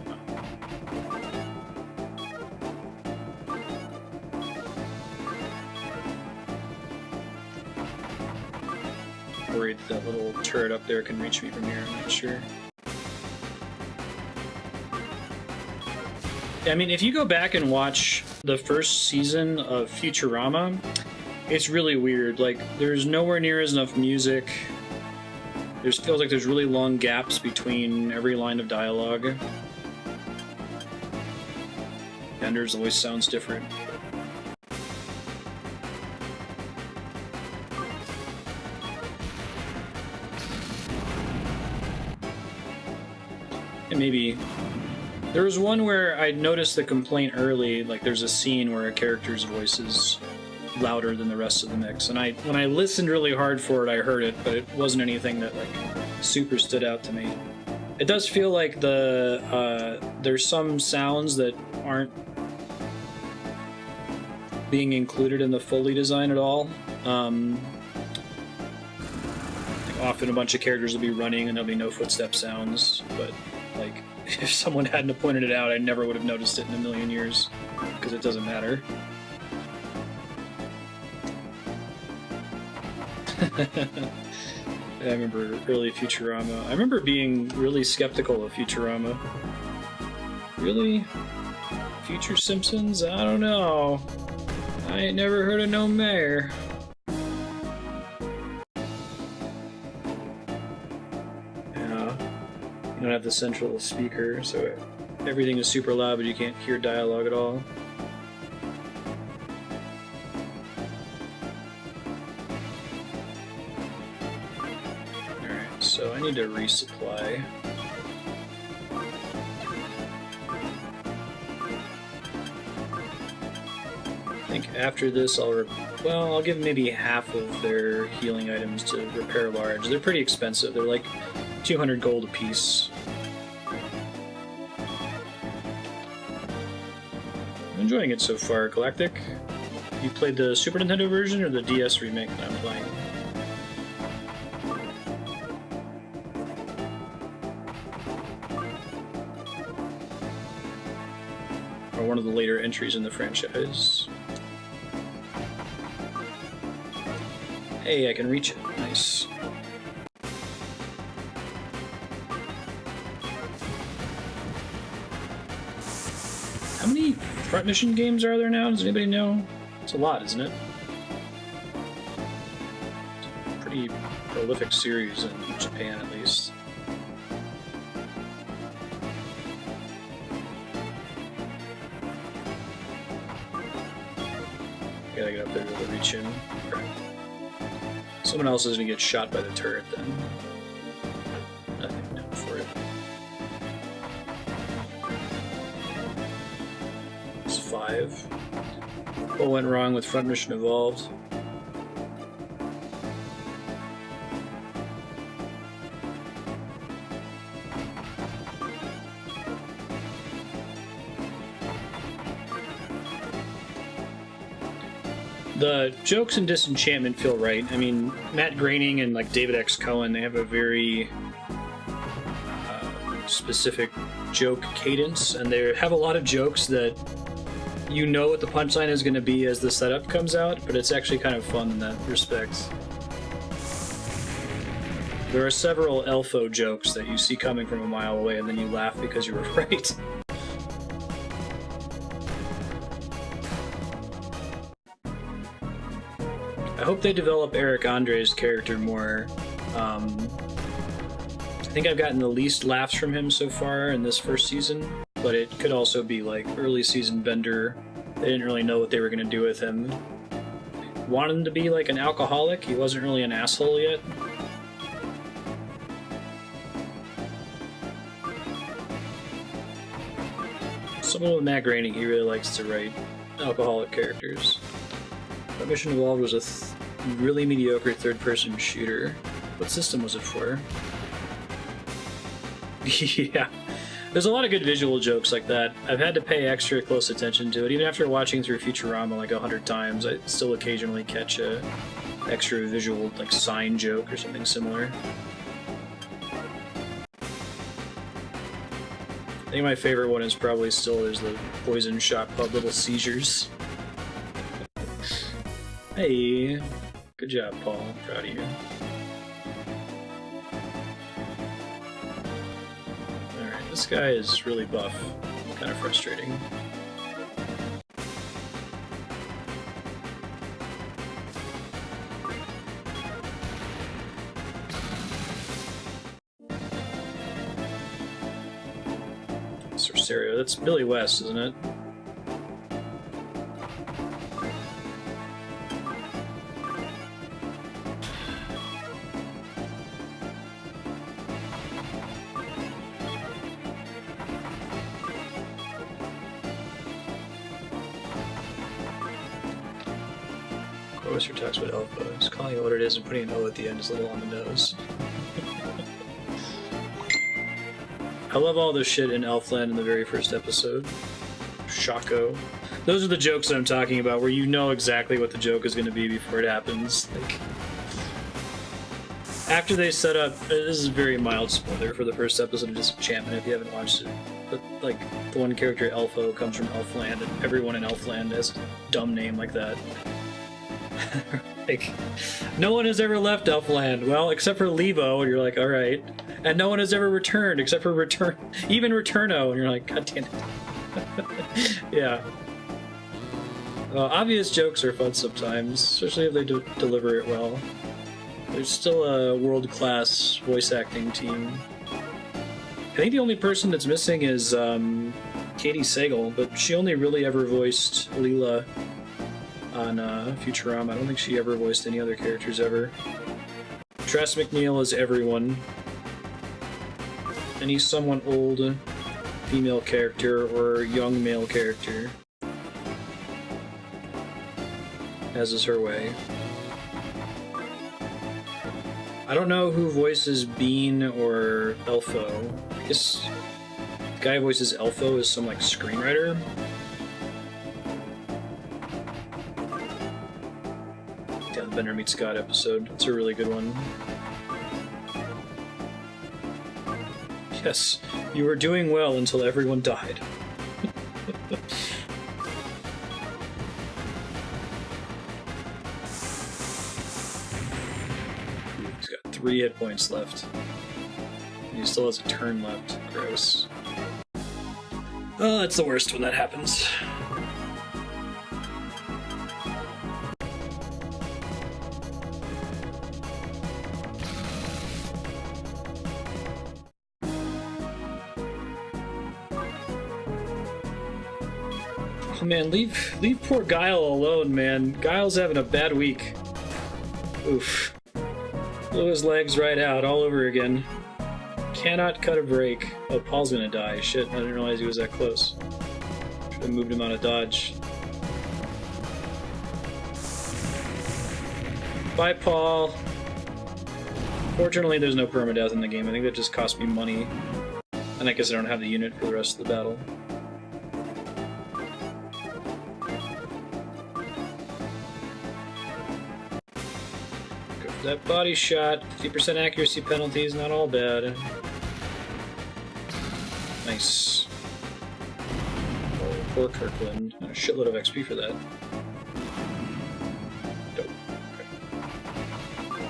Worried that little turret up there can reach me from here, I'm not sure. I mean, if you go back and watch the first season of Futurama, it's really weird. Like, there's nowhere near enough music. It feels like there's really long gaps between every line of dialogue. Bender's voice sounds different. And maybe... There was one where I noticed the complaint early, like there's a scene where a character's voice is louder than the rest of the mix, and when I listened really hard for it, I heard it, but it wasn't anything that like super stood out to me. It does feel like there's some sounds that aren't being included in the Foley design at all. Often a bunch of characters will be running and there'll be no footstep sounds, but like if someone hadn't pointed it out, I never would have noticed it in a million years, because it doesn't matter. I remember early Futurama. I remember being really skeptical of Futurama. Really? Future Simpsons? I don't know. I ain't never heard of no mayor. Yeah. You don't have the central speaker, so everything is super loud, but you can't hear dialogue at all. So I need to resupply. I think after this I'll give maybe half of their healing items to repair large. They're pretty expensive. They're like 200 gold a piece. I'm enjoying it so far, Galactic. You played the Super Nintendo version or the DS remake that I'm playing? Or one of the later entries in the franchise. Hey, I can reach it. Nice. How many front mission games are there now? Does anybody know? It's a lot, isn't it? It's a pretty prolific series in Japan, at least. Gotta get up there to be able to reach him. Someone else is gonna get shot by the turret then. Nothing down for it. It's 5. What went wrong with Front Mission Evolved? The jokes in Disenchantment feel right. I mean, Matt Groening and like David X. Cohen, they have a very specific joke cadence, and they have a lot of jokes that you know what the punchline is going to be as the setup comes out, but it's actually kind of fun in that respect. There are several Elfo jokes that you see coming from a mile away, and then you laugh because you were right. I hope they develop Eric Andre's character more. I think I've gotten the least laughs from him so far in this first season, but it could also be like early season Bender. They didn't really know what they were going to do with him. Wanted him to be like an alcoholic. He wasn't really an asshole yet. Someone with Matt Groening, he really likes to write alcoholic characters. But Mission Evolved was a really mediocre third-person shooter. What system was it for? Yeah. There's a lot of good visual jokes like that. I've had to pay extra close attention to it. Even after watching through Futurama like 100 times, I still occasionally catch a extra visual like sign joke or something similar. I think my favorite one is probably still is the Poison Shop Pub Little Seizures. Hey, good job, Paul. Proud of you. Alright, this guy is really buff. Kind of frustrating. Sorcerio, that's Billy West, isn't it? Quoster talks about elbows. Calling it what it is and putting an O at the end is a little on the nose. I love all this shit in Elfland in the very first episode. Shako. Those are the jokes that I'm talking about, where you know exactly what the joke is going to be before it happens. Like, after they set up, this is a very mild spoiler for the first episode of Disenchantment if you haven't watched it, but like the one character Elfo comes from Elfland, and everyone in Elfland has a dumb name like that. Like, no one has ever left Elfland, well, except for Levo, and you're like, alright. And no one has ever returned, except for even Returno, and you're like, god damn it. Yeah. Obvious jokes are fun sometimes, especially if they deliver it well. There's still a world-class voice acting team. I think the only person that's missing is Katie Sagal, but she only really ever voiced Leela on Futurama. I don't think she ever voiced any other characters ever. Tress MacNeille is everyone. Any somewhat old female character or young male character. as is her way. I don't know who voices Bean or Elfo. I guess the guy who voices Elfo is some, like, screenwriter. Yeah, the Bender Meets God episode. It's a really good one. Yes, you were doing well until everyone died. He's got 3 hit points left. He still has a turn left. Gross. Oh, that's the worst when that happens. Oh man, leave poor Guile alone, man. Guile's having a bad week. Oof. Blew his legs right out all over again. Cannot cut a break. Oh, Paul's gonna die. Shit, I didn't realize he was that close. Should have moved him out of dodge. Bye, Paul. Fortunately, there's no permadeath in the game. I think that just cost me money. And I guess I don't have the unit for the rest of the battle. That body shot, 50% accuracy penalty is not all bad. Nice. Oh, poor Kirkland. A shitload of XP for that. Dope. Okay.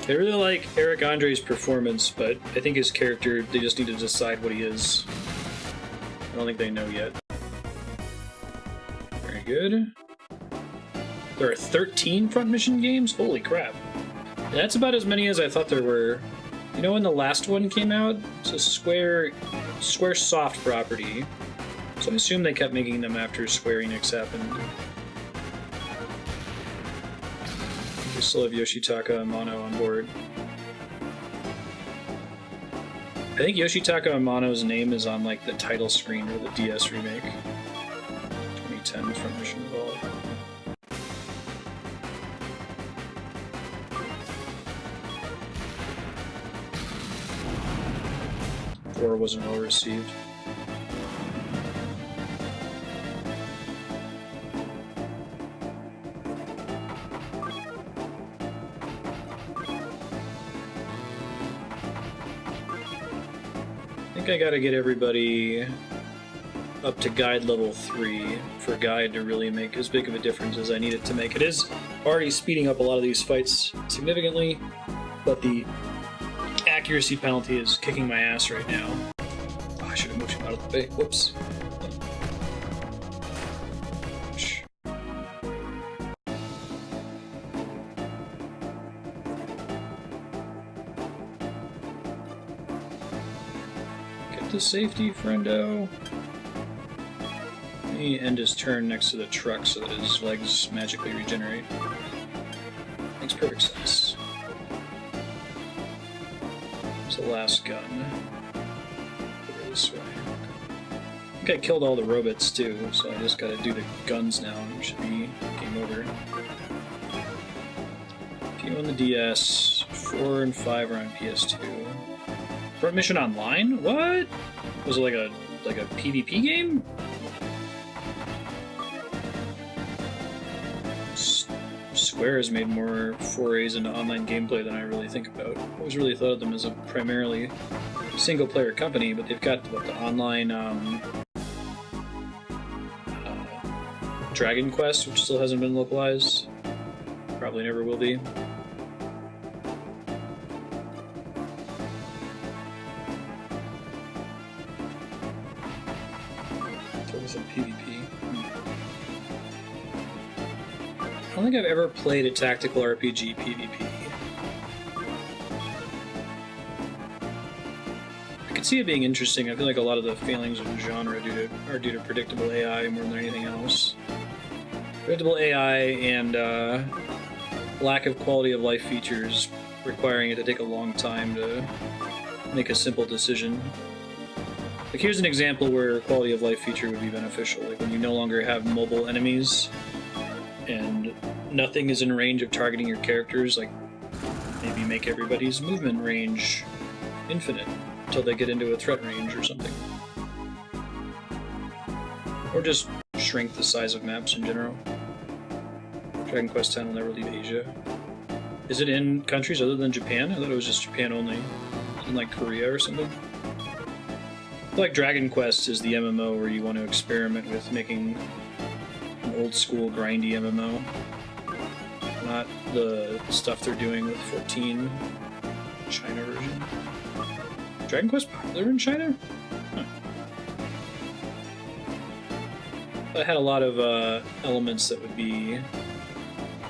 I really like Eric Andre's performance, but I think his character, they just need to decide what he is. I don't think they know yet. Very good. There are 13 front mission games? Holy crap. That's about as many as I thought there were. You know when the last one came out? It's a Square Soft property. So I assume they kept making them after Square Enix happened. We still have Yoshitaka Amano on board. I think Yoshitaka Amano's name is on like the title screen or the DS remake. 2010 front mission involved. Or wasn't well received. I think I gotta get everybody up to guide level 3 for guide to really make as big of a difference as I need it to make. It is already speeding up a lot of these fights significantly, but the accuracy penalty is kicking my ass right now. Oh, I should have moved him out of the way. Whoops. Get to safety, friendo. He end his turn next to the truck so that his legs magically regenerate. Makes perfect sense. The last gun. Over this way. I think I killed all the robots too, so I just gotta do the guns now and it should be game over. Few on the DS, 4 and 5 are on PS2. Front mission online? What? Was it like a PvP game? Square has made more forays into online gameplay than I really think about. I always really thought of them as a primarily single-player company, but they've got the online Dragon Quest, which still hasn't been localized. Probably never will be. Focus on PvP. I don't think I've ever played a tactical RPG PvP. I could see it being interesting. I feel like a lot of the failings of the genre are due to predictable AI more than anything else. Predictable AI and lack of quality of life features, requiring it to take a long time to make a simple decision. Like, here's an example where a quality of life feature would be beneficial. Like, when you no longer have mobile enemies and nothing is in range of targeting your characters, like, maybe make everybody's movement range infinite until they get into a threat range or something. Or just shrink the size of maps in general. Dragon Quest X will never leave Asia. Is it in countries other than Japan? I thought it was just Japan only. In like Korea or something? I feel like Dragon Quest is the MMO where you want to experiment with making an old school grindy MMO. Not the stuff they're doing with 14 China version. Dragon Quest popular in China? Huh. It had a lot of elements that would be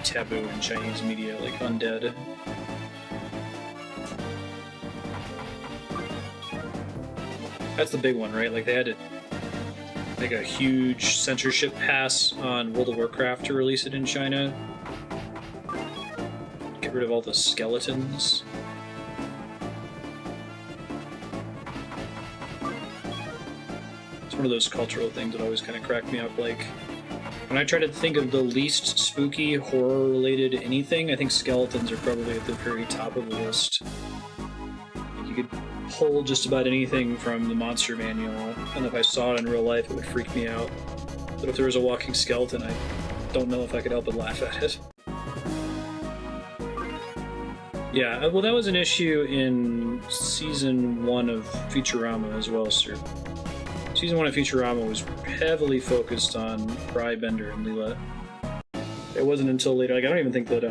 taboo in Chinese media, like undead. That's the big one, right? Like, they had to make a huge censorship pass on World of Warcraft to release it in China. Get rid of all the skeletons. It's one of those cultural things that always kind of crack me up. Like, when I try to think of the least spooky, horror-related anything, I think skeletons are probably at the very top of the list. Like, you could pull just about anything from the monster manual, and if I saw it in real life, it would freak me out. But if there was a walking skeleton, I don't know if I could help but laugh at it. Yeah, well, that was an issue in Season 1 of Futurama as well, sir. Season 1 of Futurama was heavily focused on Fry, Bender, and Leela. It wasn't until later, like, I don't even think that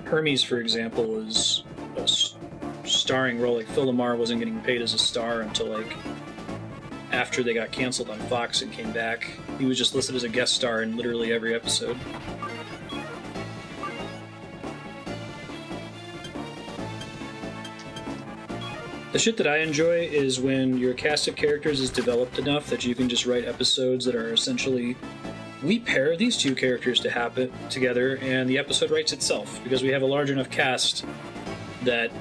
Hermes, for example, was a starring role. Like, Phil Lamar wasn't getting paid as a star until, like, after they got canceled on Fox and came back. He was just listed as a guest star in literally every episode. The shit that I enjoy is when your cast of characters is developed enough that you can just write episodes that are essentially, we pair these two characters to happen together, and the episode writes itself, because we have a large enough cast that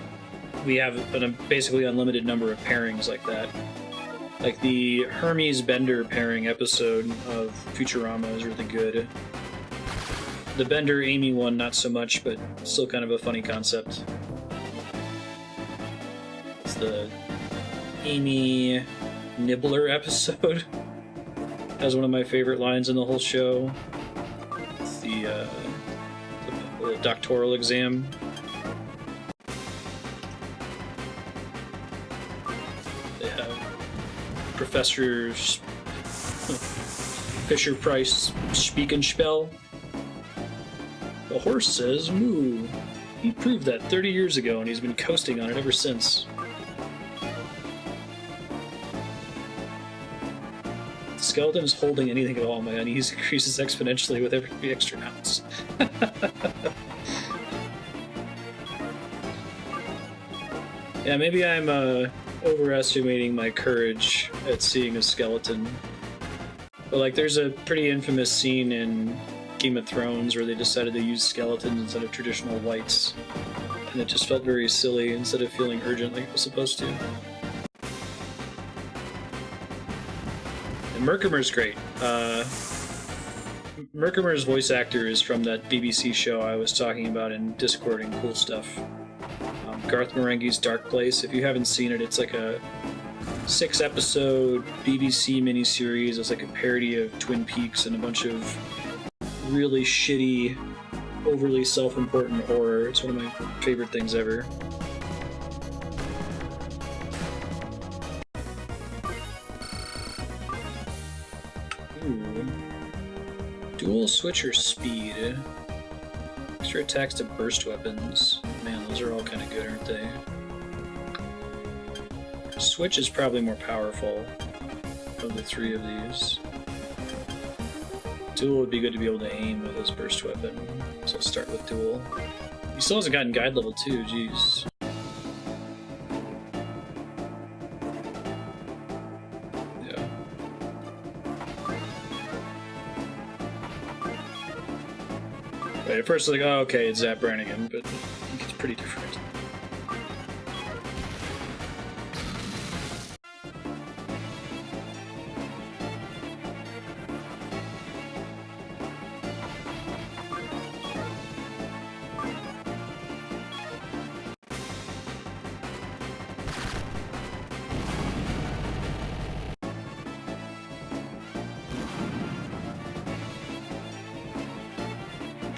we have a basically unlimited number of pairings like that. Like, the Hermes Bender pairing episode of Futurama is really good. The Bender Amy one, not so much, but still kind of a funny concept. The Amy Nibbler episode has one of my favorite lines in the whole show. It's the doctoral exam. They have Professor Fisher-Price Spiekenspell. The horse says moo. He proved that 30 years ago, and he's been coasting on it ever since. Skeletons holding anything at all, my unease increases exponentially with every extra ounce. Yeah, maybe I'm overestimating my courage at seeing a skeleton. But, like, there's a pretty infamous scene in Game of Thrones where they decided to use skeletons instead of traditional whites. And it just felt very silly instead of feeling urgent like it was supposed to. Merkimer's great. Merkimer's voice actor is from that BBC show I was talking about in Discord and Cool Stuff. Garth Marenghi's Dark Place. If you haven't seen it, it's like a 6-episode BBC miniseries. It's like a parody of Twin Peaks and a bunch of really shitty, overly self-important horror. It's one of my favorite things ever. Dual switcher speed. Extra attacks to burst weapons. Man, those are all kind of good, aren't they? Switch is probably more powerful of the three of these. Dual would be good to be able to aim with his burst weapon, so let's start with dual. He still hasn't gotten guide level 2, jeez. Right, at first, like, oh, okay, it's Zap Brannigan, but I think it's pretty different.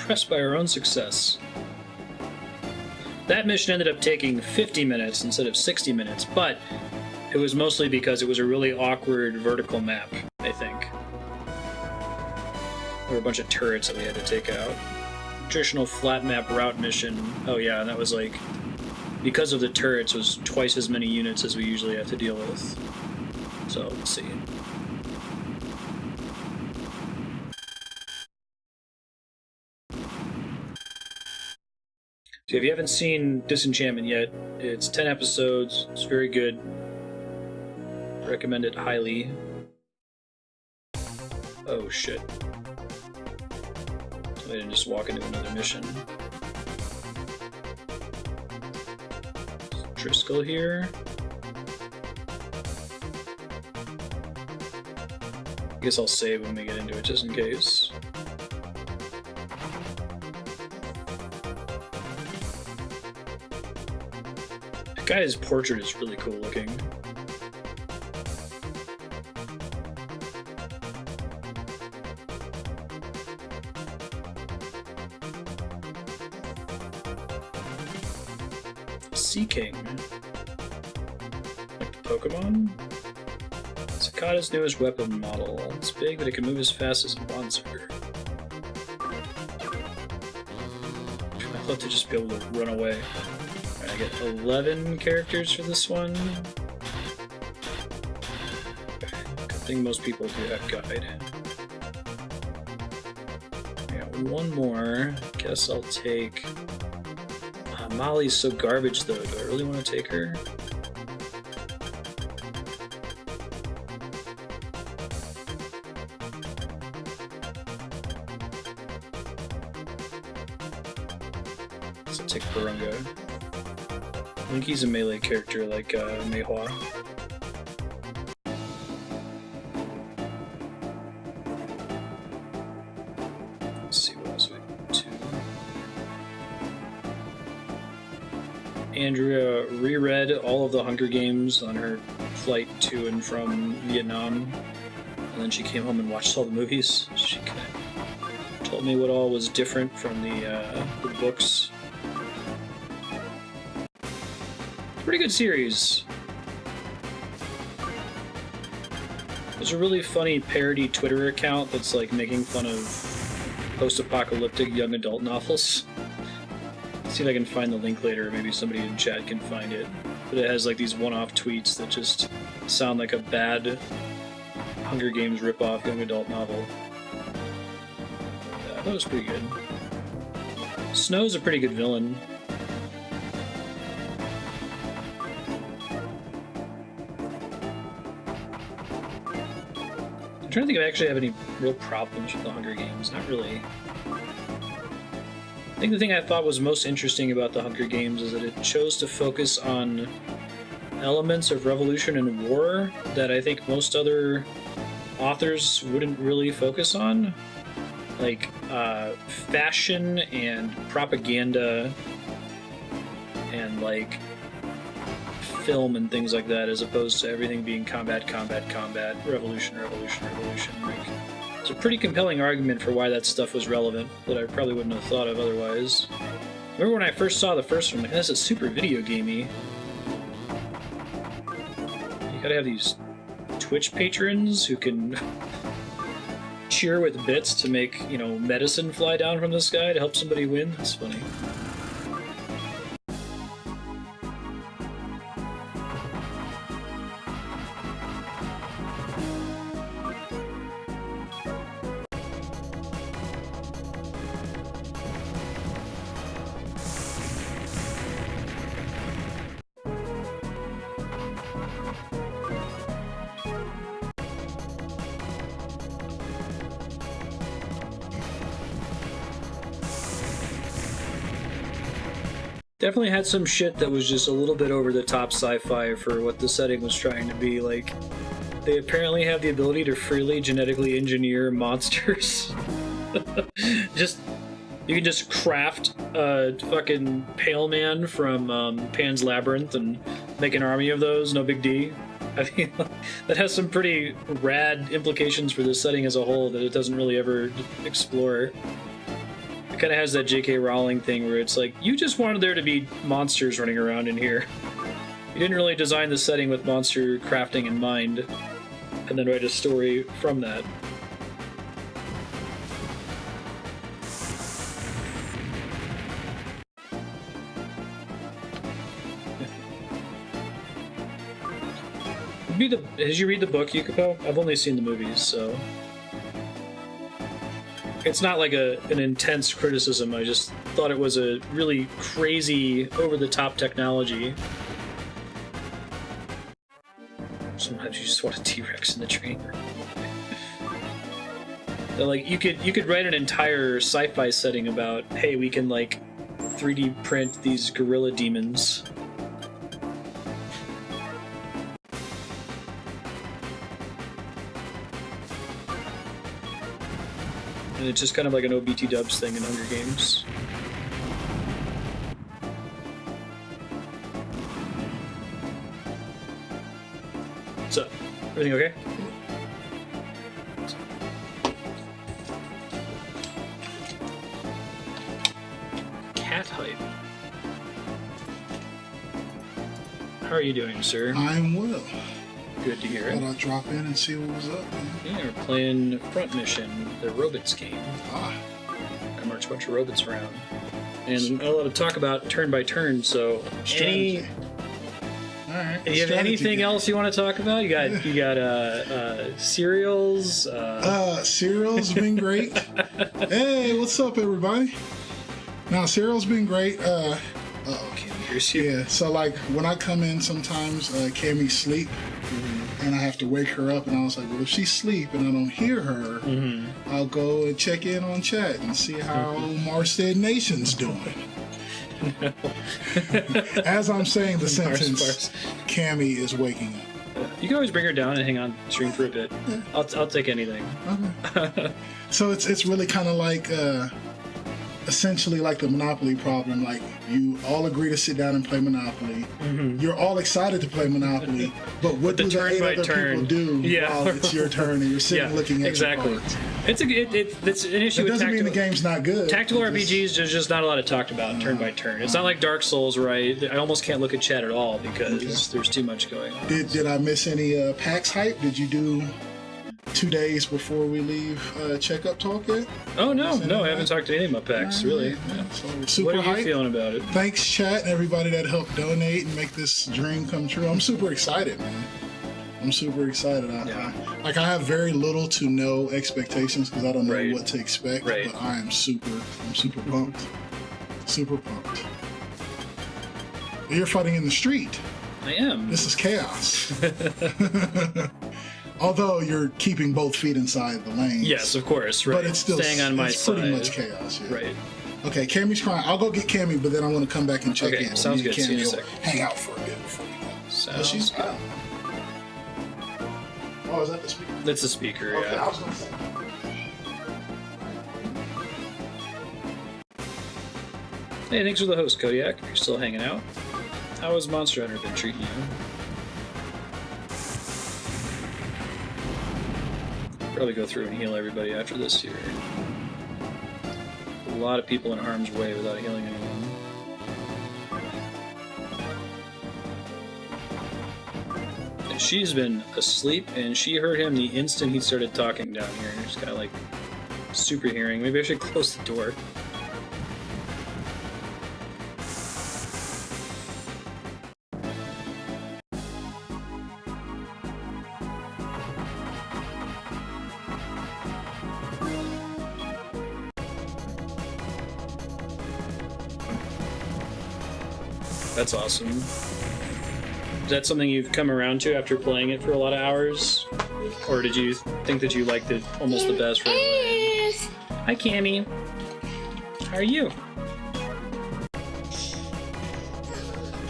impressed by our own success. That mission ended up taking 50 minutes instead of 60 minutes, but it was mostly because it was a really awkward vertical map, I think. There were a bunch of turrets that we had to take out. Traditional flat map route mission. Oh yeah, and that was like, because of the turrets, was twice as many units as we usually have to deal with. So, let's see. So if you haven't seen Disenchantment yet, it's 10 episodes, it's very good. Recommend it highly. Oh shit. I didn't just walk into another mission. Driscoll here. I guess I'll save when we get into it just in case. That guy's portrait is really cool looking. Sea King. Like the Pokemon? Sakata's newest weapon model. It's big, but it can move as fast as a monster. I'd love to just be able to run away. Right, I get 11 characters for this one. Okay. Good thing most people do have guide. I got one more. Guess I'll take... Molly's so garbage though. Do I really want to take her? So I'll take Barunga. I think he's a melee character like Meihua. Let's see what else we have to. Andrea reread all of the Hunger Games on her flight to and from Vietnam, and then she came home and watched all the movies. She kind of told me what all was different from the books. Pretty good series. There's a really funny parody Twitter account that's like making fun of post-apocalyptic young adult novels. See if I can find the link later, maybe somebody in chat can find it. But it has like these one-off tweets that just sound like a bad Hunger Games rip-off young adult novel. Yeah, that was pretty good. Snow's a pretty good villain. I'm trying to think if I actually have any real problems with the Hunger Games. Not really. I think the thing I thought was most interesting about the Hunger Games is that it chose to focus on elements of revolution and war that I think most other authors wouldn't really focus on. Like fashion and propaganda and like film and things like that, as opposed to everything being combat, combat, combat, revolution, revolution, revolution. Like, it's a pretty compelling argument for why that stuff was relevant that I probably wouldn't have thought of otherwise. Remember when I first saw the first one, like, that's a super video gamey. You gotta have these Twitch patrons who can cheer with bits to make, you know, medicine fly down from the sky to help somebody win. That's funny. Definitely had some shit that was just a little bit over the top sci-fi for what the setting was trying to be. Like, they apparently have the ability to freely genetically engineer monsters. You can just craft a fucking Pale Man from Pan's Labyrinth and make an army of those, no big D. I mean, that has some pretty rad implications for this setting as a whole that it doesn't really ever explore. I kind of has that J.K. Rowling thing where it's like, you just wanted there to be monsters running around in here. You didn't really design the setting with monster crafting in mind, and then write a story from that. Did you read the book, Yukiko? I've only seen the movies, so... It's not like an intense criticism, I just thought it was a really crazy, over-the-top technology. Sometimes you just want a T-Rex in the training room. Like, you could write an entire sci-fi setting about, hey, we can, like, 3D print these gorilla demons. And it's just kind of like an OBT dubs thing in Hunger Games. What's up? Everything okay? Cat hype. How are you doing, sir? I'm well. Good to hear it. Thought I'd drop in and see what was up, man. Yeah, we're playing Front Mission, the robots game. Ah, I march a bunch of robots around. And not a lot of talk about turn by turn, so strategy. All right. Do you have anything else you want to talk about? You got cereals. Cereal's been great. Hey, what's up, everybody? Now, cereal's been great. Cammy hears you. Yeah. So like when I come in, sometimes Cammy sleep, and I have to wake her up. And I was like, well, if she's asleep and I don't hear her, I'll go and check in on chat and see how Marstead Nation's doing. No. As I'm saying the sentence, Cammy is waking up. You can always bring her down and hang on stream for a bit. Yeah. I'll take anything. Okay. So it's really kind of like essentially like the Monopoly problem. Like you all agree to sit down and play Monopoly. You're all excited to play Monopoly, but what do the 8 other people do while it's your turn and you're sitting looking at your cards? It's an issue. It doesn't mean the game's not good. Tactical RPGs, there's just not a lot of talked about turn by turn. It's not like Dark Souls where I almost can't look at chat at all because there's too much going on. Did I miss any PAX hype? Did you do 2 days before we leave checkup talk yet? Oh no, I haven't talked to anything about PAX really. Yeah. So super what are you hype. feeling about it? Thanks, chat, and everybody that helped donate and make this dream come true. I'm super excited, man. I'm super excited. I have very little to no expectations because I don't know what to expect. Right. But I'm super pumped. Super pumped. You're fighting in the street. I am. This is chaos. Although you're keeping both feet inside the lanes. Yes, of course. Right. But it's still staying on my side. Pretty much chaos. Yeah. Right. Okay, Cammy's crying. I'll go get Cammy, but then I want to come back and check in. Sounds good. See you in a sec. Hang out for a bit before you go. Sounds She's good. Oh, is that the speaker? That's the speaker, Okay, yeah. I was gonna say. Hey, thanks for the host, Kodiak. You're still hanging out. How has Monster Hunter been treating you? Probably go through and heal everybody after this here. A lot of people in harm's way without healing anyone. And she's been asleep, and she heard him the instant he started talking down here. Just kind of like super hearing. Maybe I should close the door. That's awesome. Is that something you've come around to after playing it for a lot of hours? Or did you think that you liked it almost the best right away? Hi, Cammy. How are you?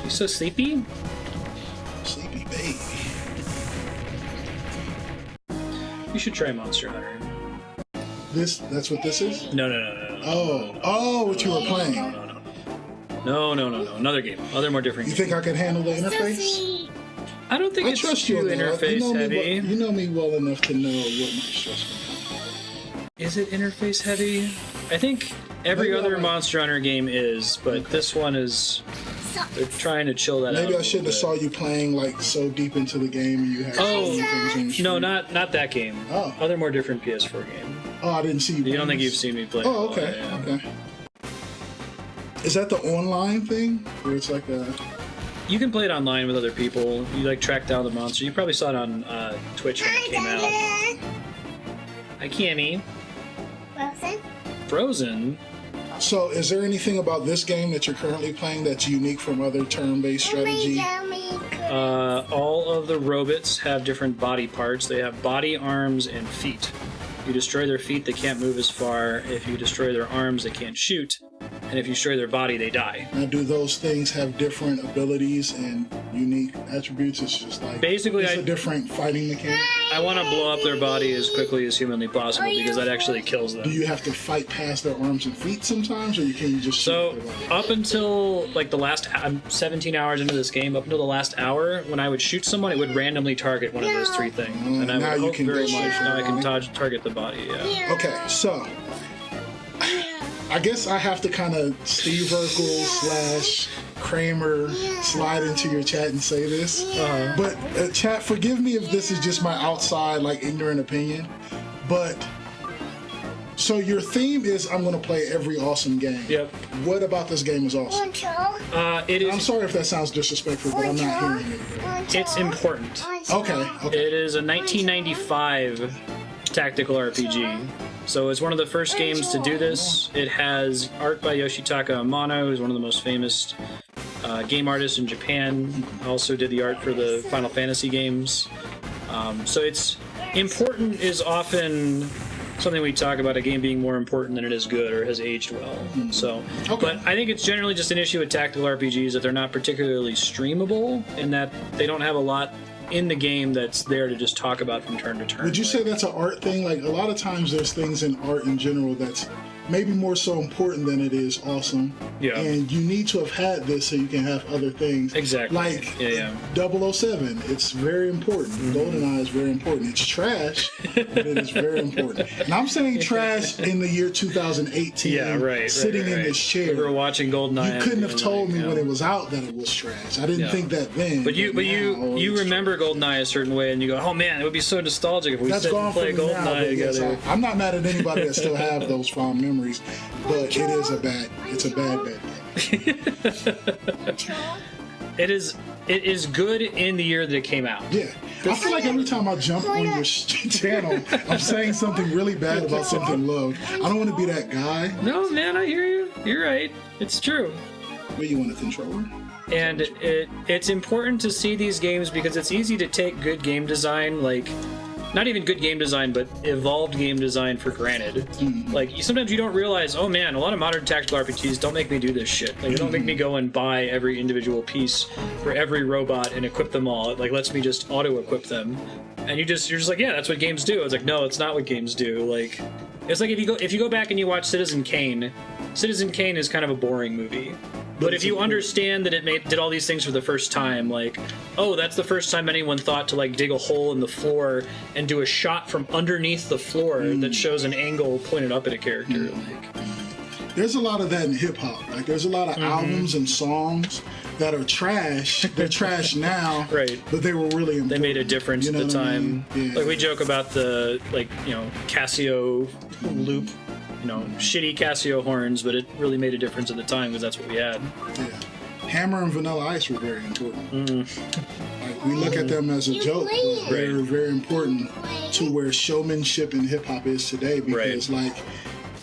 You so sleepy? Sleepy baby. You should try Monster Hunter. That's what this is? No. What you were playing. No. Another game. Other more different You game. think I can handle the interface? I don't think I it's trust too you interface heavy. You know me well enough to know what my stress is. Is it interface heavy? I think Every Maybe other Monster Hunter game is, but this one is. They're trying to chill that out. Maybe I shouldn't have saw you playing like so deep into the game and you had so many things on your No, screen. not that game. Oh. Other more different PS4 game. Oh, I didn't see you. You don't think this. you've seen me play? Oh, okay. Yeah. Okay. Is that the online thing where it's like a? You can play it online with other people. You like track down the monster. You probably saw it on Twitch when it came out. Hi, Cammy. Frozen? So, is there anything about this game that you're currently playing that's unique from other turn-based strategy? All of the robots have different body parts. They have body, arms, and feet. If you destroy their feet, they can't move as far. If you destroy their arms, they can't shoot. And if you destroy their body, they die. Now, do those things have different abilities and unique attributes? It's just like Basically, it's a different fighting mechanic. I want to blow up their body as quickly as humanly possible because that actually kills them. Do you have to fight past their arms and feet sometimes, or can you just shoot So their body? up until like I'm 17 hours into this game. Up until the last hour, when I would shoot someone, it would randomly target one of those three things, and I now would you hope can very just much. shoot Now I can the target the body. Yeah. Okay, so I guess I have to kind of Steve Urkel / Kramer slide into your chat and say this. But chat, forgive me if this is just my outside, like ignorant opinion. But so your theme is I'm going to play every awesome game. Yep. What about this game is awesome? It I'm is. sorry if that sounds disrespectful, but I'm not hearing it. It's important. Okay. It is a 1995 tactical RPG. So it's one of the first games to do this. It has art by Yoshitaka Amano, who's one of the most famous game artists in Japan. Also did the art for the Final Fantasy games. So it's important is often something we talk about, a game being more important than it is good or has aged well. So, but I think it's generally just an issue with tactical RPGs that they're not particularly streamable in that they don't have a lot in the game that's there to just talk about from turn to turn. Would you say that's an art thing? Like a lot of times there's things in art in general that's maybe more so important than it is awesome. Yeah. And you need to have had this so you can have other things. Exactly. Like 007, it's very important. GoldenEye is very important. It's trash, but it is very important. And I'm saying trash in the year 2018. Yeah, right. Sitting in this chair. We were watching GoldenEye. You couldn't have told me when it was out that it was trash. I didn't think that then. But you remember GoldenEye a certain way, and you go, "Oh man, it would be so nostalgic if we sit and play GoldenEye together." Yes, I'm not mad at anybody that still have those fond memories, but it's a bad game. It is good in the year that it came out. Yeah. I feel like every time I jump on your channel, I'm saying something really bad about something loved. I don't want to be that guy. No, man, I hear you. You're right. It's true. What, you want a controller? And it's important to see these games because it's easy to take good game design, like not even good game design, but evolved game design for granted. Like sometimes you don't realize, oh man, a lot of modern tactical RPGs don't make me do this shit. Like they don't make me go and buy every individual piece for every robot and equip them all. It like lets me just auto-equip them. And you're just like, yeah, that's what games do. It's like, no, it's not what games do. Like it's like if you go back and you watch Citizen Kane is kind of a boring movie. But if you understand that it did all these things for the first time, like, oh, that's the first time anyone thought to like dig a hole in the floor and do a shot from underneath the floor that shows an angle pointed up at a character. Like, there's a lot of that in hip hop. Like, there's a lot of albums and songs that are trash. They're trash now, right? But they were really important. They made a difference at the time. I mean? Yeah. Like we joke about the Casio loop. Shitty Casio horns, but it really made a difference at the time because that's what we had. Yeah. Hammer and Vanilla Ice were very important. Like, we look at them as a joke, but they're very important to where showmanship in hip hop is today because, like,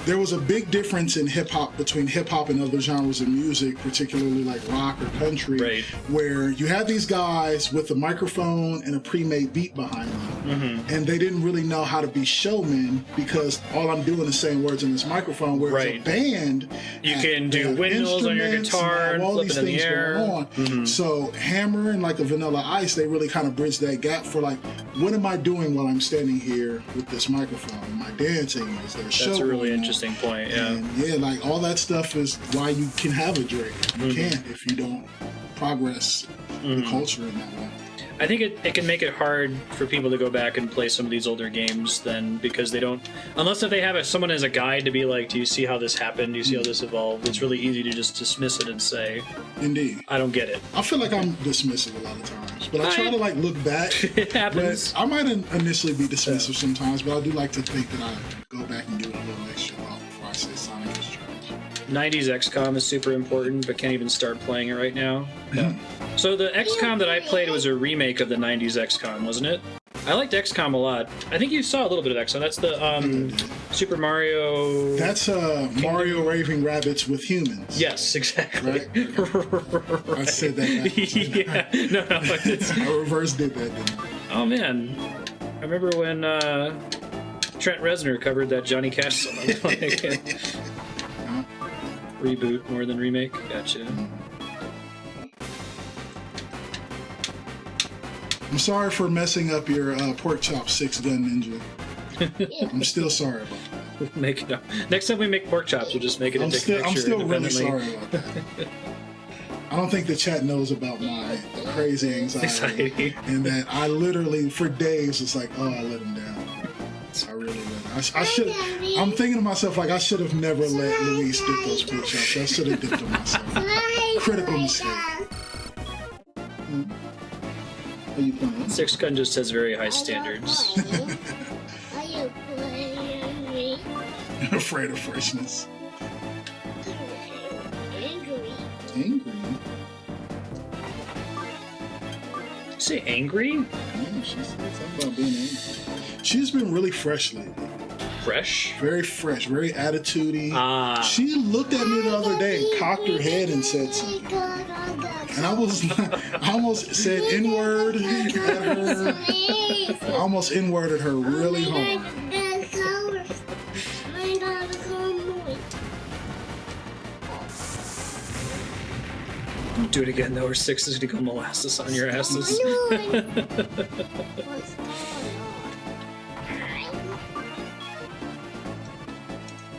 there was a big difference in hip-hop between hip-hop and other genres of music, particularly like rock or country, where you had these guys with a microphone and a pre-made beat behind them, and they didn't really know how to be showmen because all I'm doing is saying words in this microphone, whereas a band, you can do windmills on your guitar and flip it in the air. So Hammer and like a Vanilla Ice, they really kind of bridged that gap for like, what am I doing while I'm standing here with this microphone? Am I dancing? Is there a show? That's a really interesting point. Yeah. And like all that stuff is why you can have a Drake. You can't if you don't progress the culture in that way. I think it can make it hard for people to go back and play some of these older games then, because they don't, unless if they have someone as a guide to be like, do you see how this happened? Do you see how this evolved? It's really easy to just dismiss it and say, Indeed. I don't get it. I feel like I'm dismissive a lot of times, but I try to like look back. It happens. I might initially be dismissive sometimes, but I do like to think that I go back and give it a little extra thought before I say Sonic is trash. 90s XCOM is super important, but can't even start playing it right now. Yeah. So the XCOM that I played was a remake of the 90s XCOM, wasn't it? I liked XCOM a lot. I think you saw a little bit of XCOM. That's the Super Mario... That's Mario Raving Rabbits with humans. Yes, exactly. Right? I said that. Yeah. No, it's... I reverse did that, didn't I? Oh, man. I remember when Trent Reznor covered that Johnny Cash song. Reboot more than remake. Gotcha. I'm sorry for messing up your pork chop 6-gun ninja. I'm still sorry about that. We'll make it up. Next time we make pork chops, we'll just make it a picture. I'm still really sorry about that. I don't think the chat knows about my crazy anxiety. And that I literally, for days, was like, oh, I let him down. I really let I should. I'm thinking to myself, like, I should have never let Luis dip those pork chops. I should have dipped them myself. Critical mistake. Are you playing? 6-gun just has very high standards. Are you playing? You're afraid of freshness. Angry. Angry? Say angry? Yeah, she said something about being angry. She's been really fresh lately. Fresh? Very fresh, very attitudey. Ah. She looked at me the other day and cocked her head and said something. And I almost said N-word at her. I almost N-worded her really hard. Do it again though, or 6 is gonna go molasses on your asses.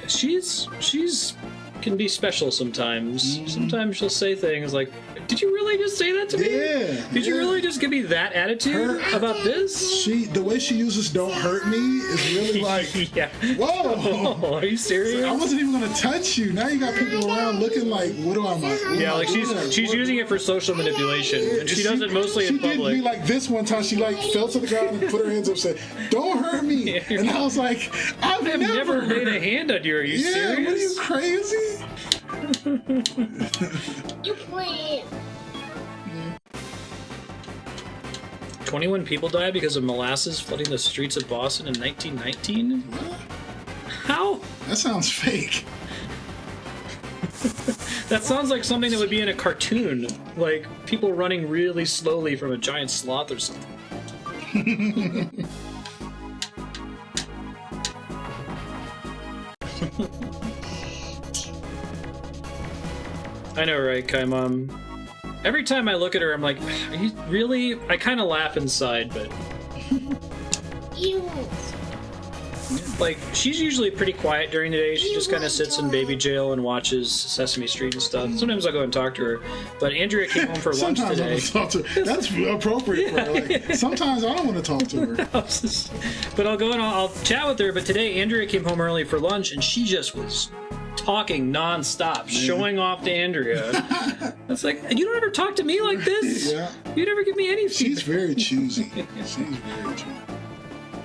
She's can be special sometimes. Sometimes she'll say things like, "Did you really just say that to me? Yeah. Did you really just give me that attitude about this?" The way she uses "don't hurt me" is really like, Yeah. whoa. Oh, are you serious? I wasn't even gonna touch you. Now you got people around looking like, what am I? Yeah, like she's using it for social manipulation, and she does it mostly in public. She did me like this one time. She like fell to the ground and put her hands up and said, "Don't hurt me." And I was like, I've never laid a hand on you. Are you serious? What are you crazy? You play. 21 people died because of molasses flooding the streets of Boston in 1919? What? How? That sounds fake. That sounds like something that would be in a cartoon. Like people running really slowly from a giant sloth or something. I know, right, Kai Mom? Every time I look at her, I'm like, are you really? I kind of laugh inside, but... You. Like, she's usually pretty quiet during the day. She just kind of sits in baby jail and watches Sesame Street and stuff. Sometimes I'll go and talk to her. But Andrea came home for lunch Sometimes today. I talk to her. That's appropriate for her. Like, sometimes I don't want to talk to her. But I'll go and I'll chat with her. But today, Andrea came home early for lunch, and she just was talking nonstop, showing off to Andrea. It's like, you don't ever talk to me like this? Yeah. You never give me any feedback. She's very choosy. She's very choosy.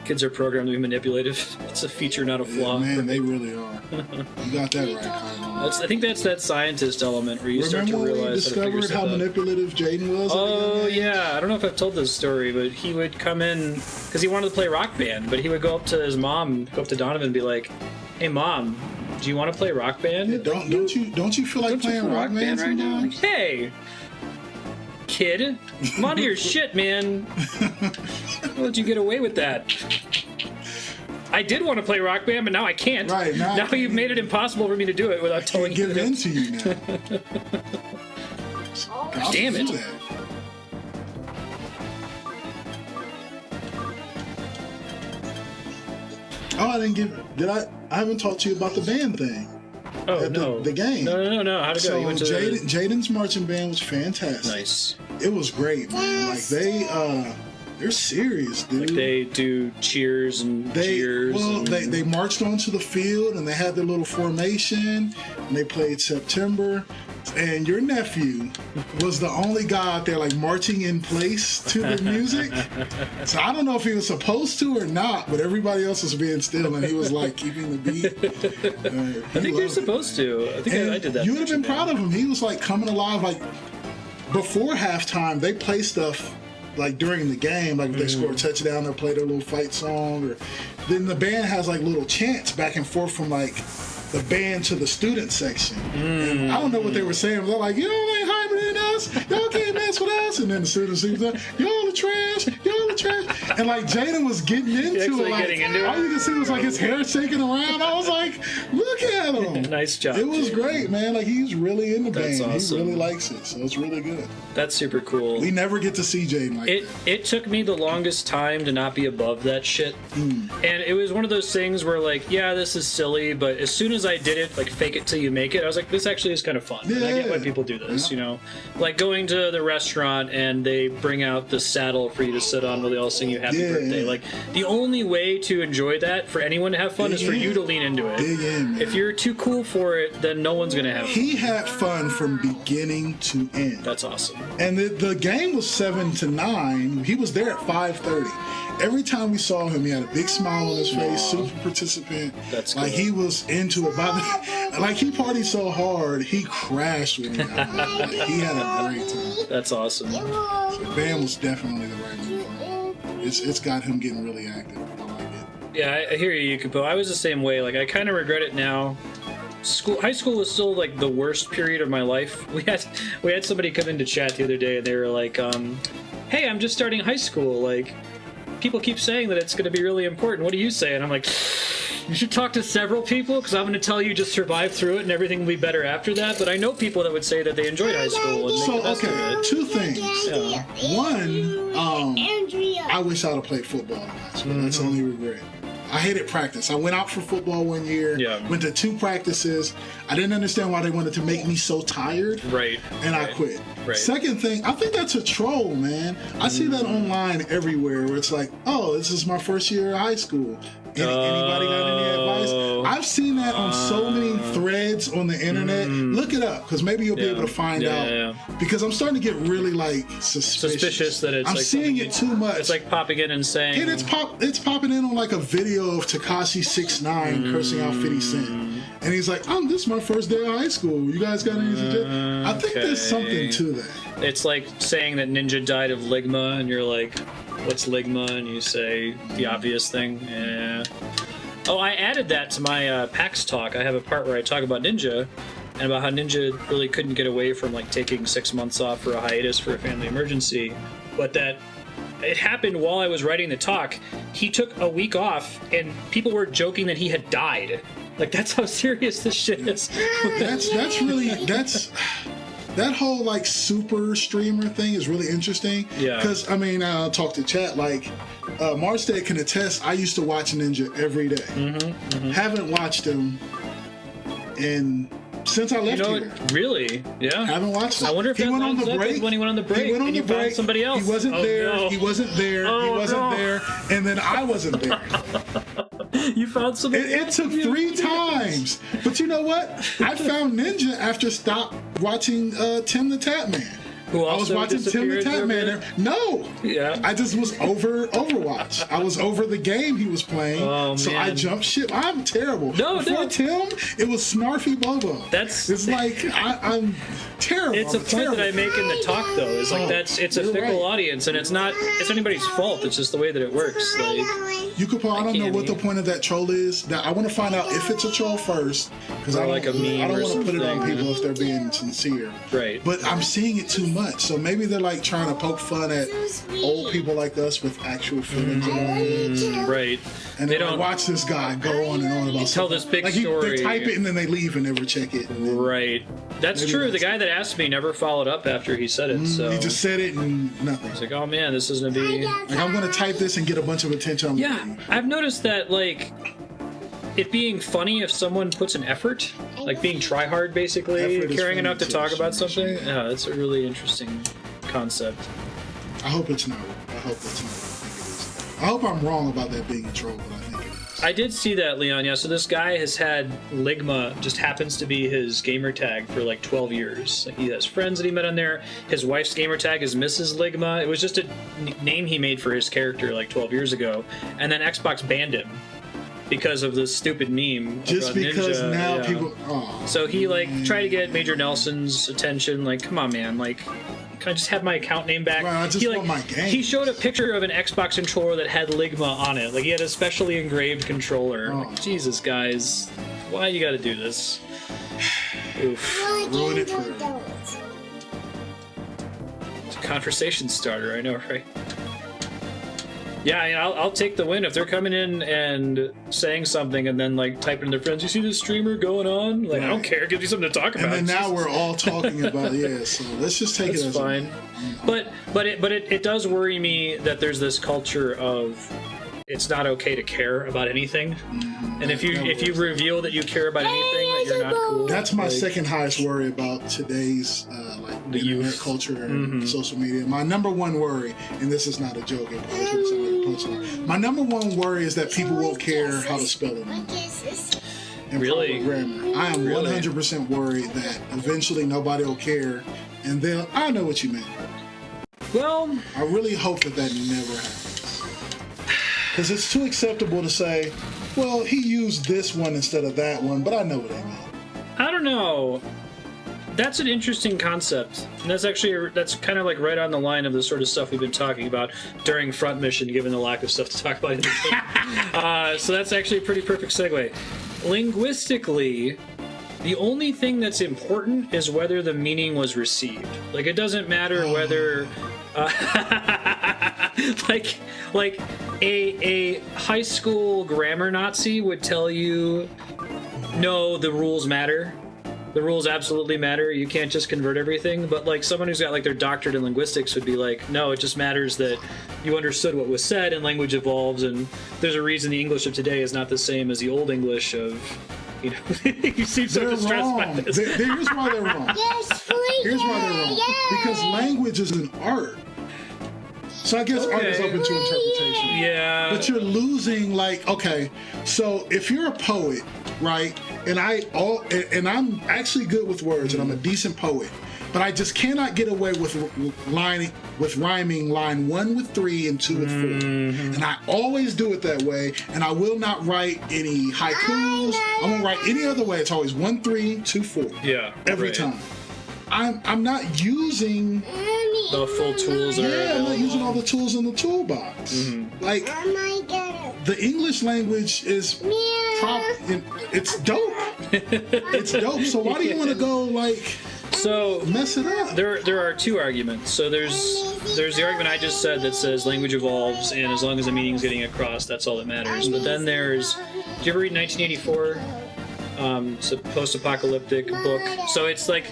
Kids are programmed to be manipulative. It's a feature, not a flaw. Yeah, man, they really are. You got that right, Kyle. I think that's that scientist element where you start to Remember when we realize how to figure discovered stuff how out. manipulative Jaden was? Oh, yeah. I don't know if I've told this story, but he would come in because he wanted to play Rock Band, but he would go up to his mom, go up to Donovan and be like, "Hey, Mom, do you want to play Rock Band?" Yeah, don't you feel like playing Rock Band right now? Like, sometimes? hey, kid, I'm onto your shit, man. How did you get away with that? I did want to play Rock Band, but now I can't. Right, now you've made it impossible for me to do it without telling you. Give in to you now. God, Damn it. do that. Oh, I didn't give. Did I? I haven't talked to you about the band thing. Oh, at no. the game. No. How'd it go? So You went to Jaden's marching band was fantastic. Nice. It was great, man. Like they're serious, dude. Like they do cheers and cheers. Well, and... they marched onto the field and they had their little formation and they played September. And your nephew was the only guy out there like marching in place to the music. So I don't know if he was supposed to or not, but everybody else was being still and he was like keeping the beat. I think you're supposed to. I think I did that. You would have been proud of him. He was like coming alive. Like before halftime, they play stuff like during the game. Like if they score a touchdown, they'll play their little fight song. Or then the band has like little chants back and forth from like the band to the student section. And I don't know what they were saying. They're like, y'all ain't hyping than us. Y'all can't mess with us. And then the students seems like, y'all the trash. Y'all the trash. And like Jaden was getting into it. Like, all you can see was like his hair shaking around. I was like, look at him. Nice job. It was great, man. Like he's really in the band. Awesome. He really likes it. So it's really good. That's super cool. We never get to see Jaden like that. It took me the longest time to not be above that shit. And it was one of those things where like, yeah, this is silly, but as soon as I did it, like fake it till you make it, I was like, this actually is kind of fun. And I get why people do this, you know? Like going to the restaurant and they bring out the saddle for you to sit on while they all sing you happy birthday. Like the only way to enjoy that for anyone to have fun is for you to lean into it. Dig in, man. If you're too cool for it, then no one's gonna have fun. He had fun from beginning to end. That's awesome. And the game was 7-9. He was there at 5:30. Every time we saw him, he had a big smile on his face, super participant. That's like cool. he was into it. Like he partied so hard, he crashed when he got home. Like, he had a great time. That's awesome. The band was definitely the right move for him. It's got him getting really active. I like it. Yeah, I hear you, Yukipo. I was the same way. Like, I kind of regret it now. High school was still like the worst period of my life. We had somebody come into chat the other day, and they were like, "Hey, I'm just starting high school. Like, people keep saying that it's going to be really important. What do you say?" And I'm like, you should talk to several people because I'm going to tell you just survive through it and everything will be better after that. But I know people that would say that they enjoyed high school and make the best of it. Two things. Yeah. One, I wish I'd have played football in high school. That's the only regret. I hated practice. I went out for football one year, went to 2 practices. I didn't understand why they wanted to make me so tired. Right. And I quit. Right. Second thing, I think that's a troll, man. I see that online everywhere where it's like, oh, this is my first year of high school. Anybody got any advice? I've seen that on so many threads on the internet. Look it up, because maybe you'll be able to find out. Because I'm starting to get really like suspicious that it's I'm like seeing it too much. It's like popping in and saying, and it's popping in on like a video of Tekashi 6ix9ine cursing out 50 Cent, and he's like, this is my first day of high school. You guys got any suggestions? I think there's something to that. It's like saying that Ninja died of ligma, and you're like, what's ligma? And you say the obvious thing. Yeah. Oh, I added that to my PAX talk. I have a part where I talk about Ninja and about how Ninja really couldn't get away from like taking 6 months off for a hiatus for a family emergency, but that it happened while I was writing the talk. He took a week off, and people were joking that he had died. Like, that's how serious this shit is. That whole like super streamer thing is really interesting. Yeah. Because I mean, I'll talk to chat. Like, Marstead can attest. I used to watch Ninja every day. Haven't watched him since I left here. Really? Yeah. Haven't watched him. I wonder if he went on the break. When he went on the break, he went on and the you break. found somebody else. He wasn't there. No. He wasn't there. He wasn't there. And then I wasn't there. You found somebody. It took 3 times. But you know what? I found Ninja after stop watching Tim the Tap Man. Who also I was watching Tim the Tap Man. No. Yeah. I just was over Overwatch. I was over the game he was playing. Oh, so man. I jumped ship. I'm terrible. No. Tim, it was Snarfy Bobo. It's like I'm terrible. It's a point that I make in the talk, though. It's like it's a fickle audience, and it's not anybody's fault. It's just the way that it works. Like, Yukipo, I don't know what the point of that troll is. That I want to find out if it's a troll first, because I like a meme I don't or want to put it on something. people if they're being sincere. Right. But I'm seeing it too much, so maybe they're like trying to poke fun at old people like us with actual feelings. Right. And they don't watch this guy go on and on about tell something. this big like story. They type it and then they leave and never check it. Right. That's Maybe true. that's The guy that asked me never followed up after he said it. So He just said it and nothing. it's like, oh man, this is gonna be. Like, I'm gonna type this and get a bunch of attention on Yeah, I've noticed that, like, it being funny if someone puts an effort, like being try hard, basically, Effort is caring funny enough to too, talk about sure, something. sure. Yeah, that's a really interesting concept. I hope it's not. I hope it's not. I think it is. I hope I'm wrong about that being a troll, but I think it is. I did see that, Leon. Yeah, so this guy has had Ligma, just happens to be his gamer tag for like 12 years. Like, he has friends that he met on there. His wife's gamer tag is Mrs. Ligma. It was just a name he made for his character like 12 years ago. And then Xbox banned him because of this stupid meme. Just about because Ninja. now Yeah. people. Oh, So he like tried to get Major Nelson's attention. Like, come on, man. Like, can I just have my account name back? Right, I just he, want my game. He showed a picture of an Xbox controller that had Ligma on it. Like, he had a specially engraved controller. Oh. Like, Jesus, guys, why you got to do this? Oof. Ruin it for- It's a conversation starter. I know, right? Yeah, I mean, I'll take the win if they're coming in and saying something and then like typing to their friends. You see this streamer going on? Like, I don't Right. care. It gives you something to talk about. And then now Jesus. we're all talking about so let's just take That's it as fine. But it does worry me that there's this culture of it's not okay to care about anything. And if you reveal that you care about anything, that you're not cool. That's my like, second highest worry about today's The internet youth. Mm-hmm. culture and social media. My number one worry, and this is not a joke, it probably should sound like a punchline. My number one worry is that people won't care how to spell it in Really? proper grammar. I am Really? 100% worried that eventually nobody will care, and I know what you meant. Well, I really hope that never happens. Because it's too acceptable to say, well, he used this one instead of that one, but I know what I meant. I don't know. That's an interesting concept, and that's kind of like right on the line of the sort of stuff we've been talking about during Front Mission, given the lack of stuff to talk about in the game. So that's actually a pretty perfect segue. Linguistically, the only thing that's important is whether the meaning was received. Like, it doesn't matter whether, like a high school grammar Nazi would tell you, no, the rules matter. The rules absolutely matter. You can't just convert everything. But like someone who's got like their doctorate in linguistics would be like, no, it just matters that you understood what was said and language evolves. And there's a reason the English of today is not the same as the old English of, you know, you seem so They're distressed by wrong. this. Here's why they're wrong. Yes, please. Here's why they're wrong. Because language is an art. So I guess art is Okay. open to interpretation. Yeah. But you're losing, like, okay, so if you're a poet, right, and I'm actually good with words and I'm a decent poet, but I just cannot get away with rhyming line 1 with 3 and 2 with 4. And I always do it that way, and I will not write any haikus. I won't write any other way. It's always 1 3 2 4. Yeah. Every right. time. I'm not using The full tools are I'm not available. using all the tools in the toolbox. Like Oh my god. the English language is it's dope. It's dope. So why do you want to go like So mess it up? there are two arguments. So there's the argument I just said that says language evolves, and as long as the meaning's getting across, that's all that matters. But then there's, did you ever read 1984? It's a post-apocalyptic book. So it's like,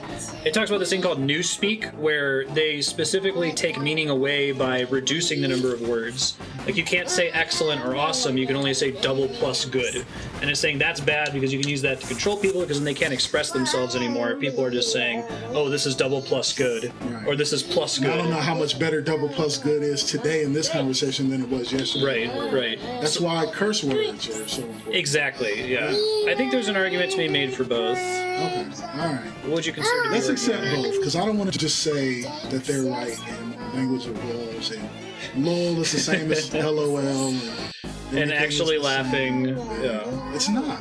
it talks about this thing called newspeak, where they specifically take meaning away by reducing the number of words. Like, you can't say excellent or awesome, you can only say double plus good. And it's saying that's bad because you can use that to control people, because then they can't express themselves anymore. People are just saying, oh, this is double plus good, Right. or this is plus I don't good. know how much better double plus good is today in this conversation than it was yesterday. Right. That's why curse words are so important. Exactly, yeah. I think there's an argument to be made for both. Okay, all right. What would you consider to be Let's your accept argument? both, because I don't want to just say that they're right and language evolves and LOL is the same as LOL. And And everything actually is the same. laughing. Yeah. It's not.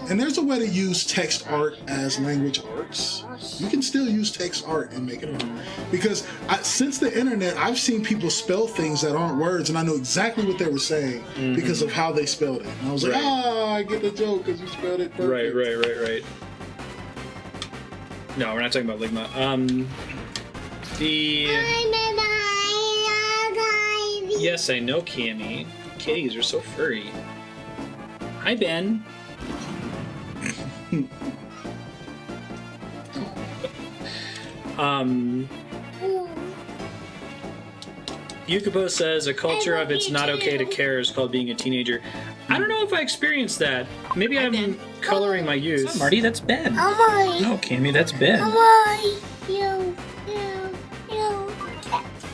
And there's a way to use text art as language arts. You can still use text art and make it art. Because since the internet, I've seen people spell things that aren't words, and I know exactly what they were saying because of how they spelled it. And I was like, Right. I get the joke because you spelled it perfect. Right. No, we're not talking about Ligma. Yes, I know, Cammy. Kitties are so furry. Hi, Ben. Yukipo says a culture of it's not okay to care is called being a teenager. I don't know if I experienced that. Maybe I'm coloring my youth. Marty, that's Ben. Amai. No, Cammy, that's Ben. Amai. You.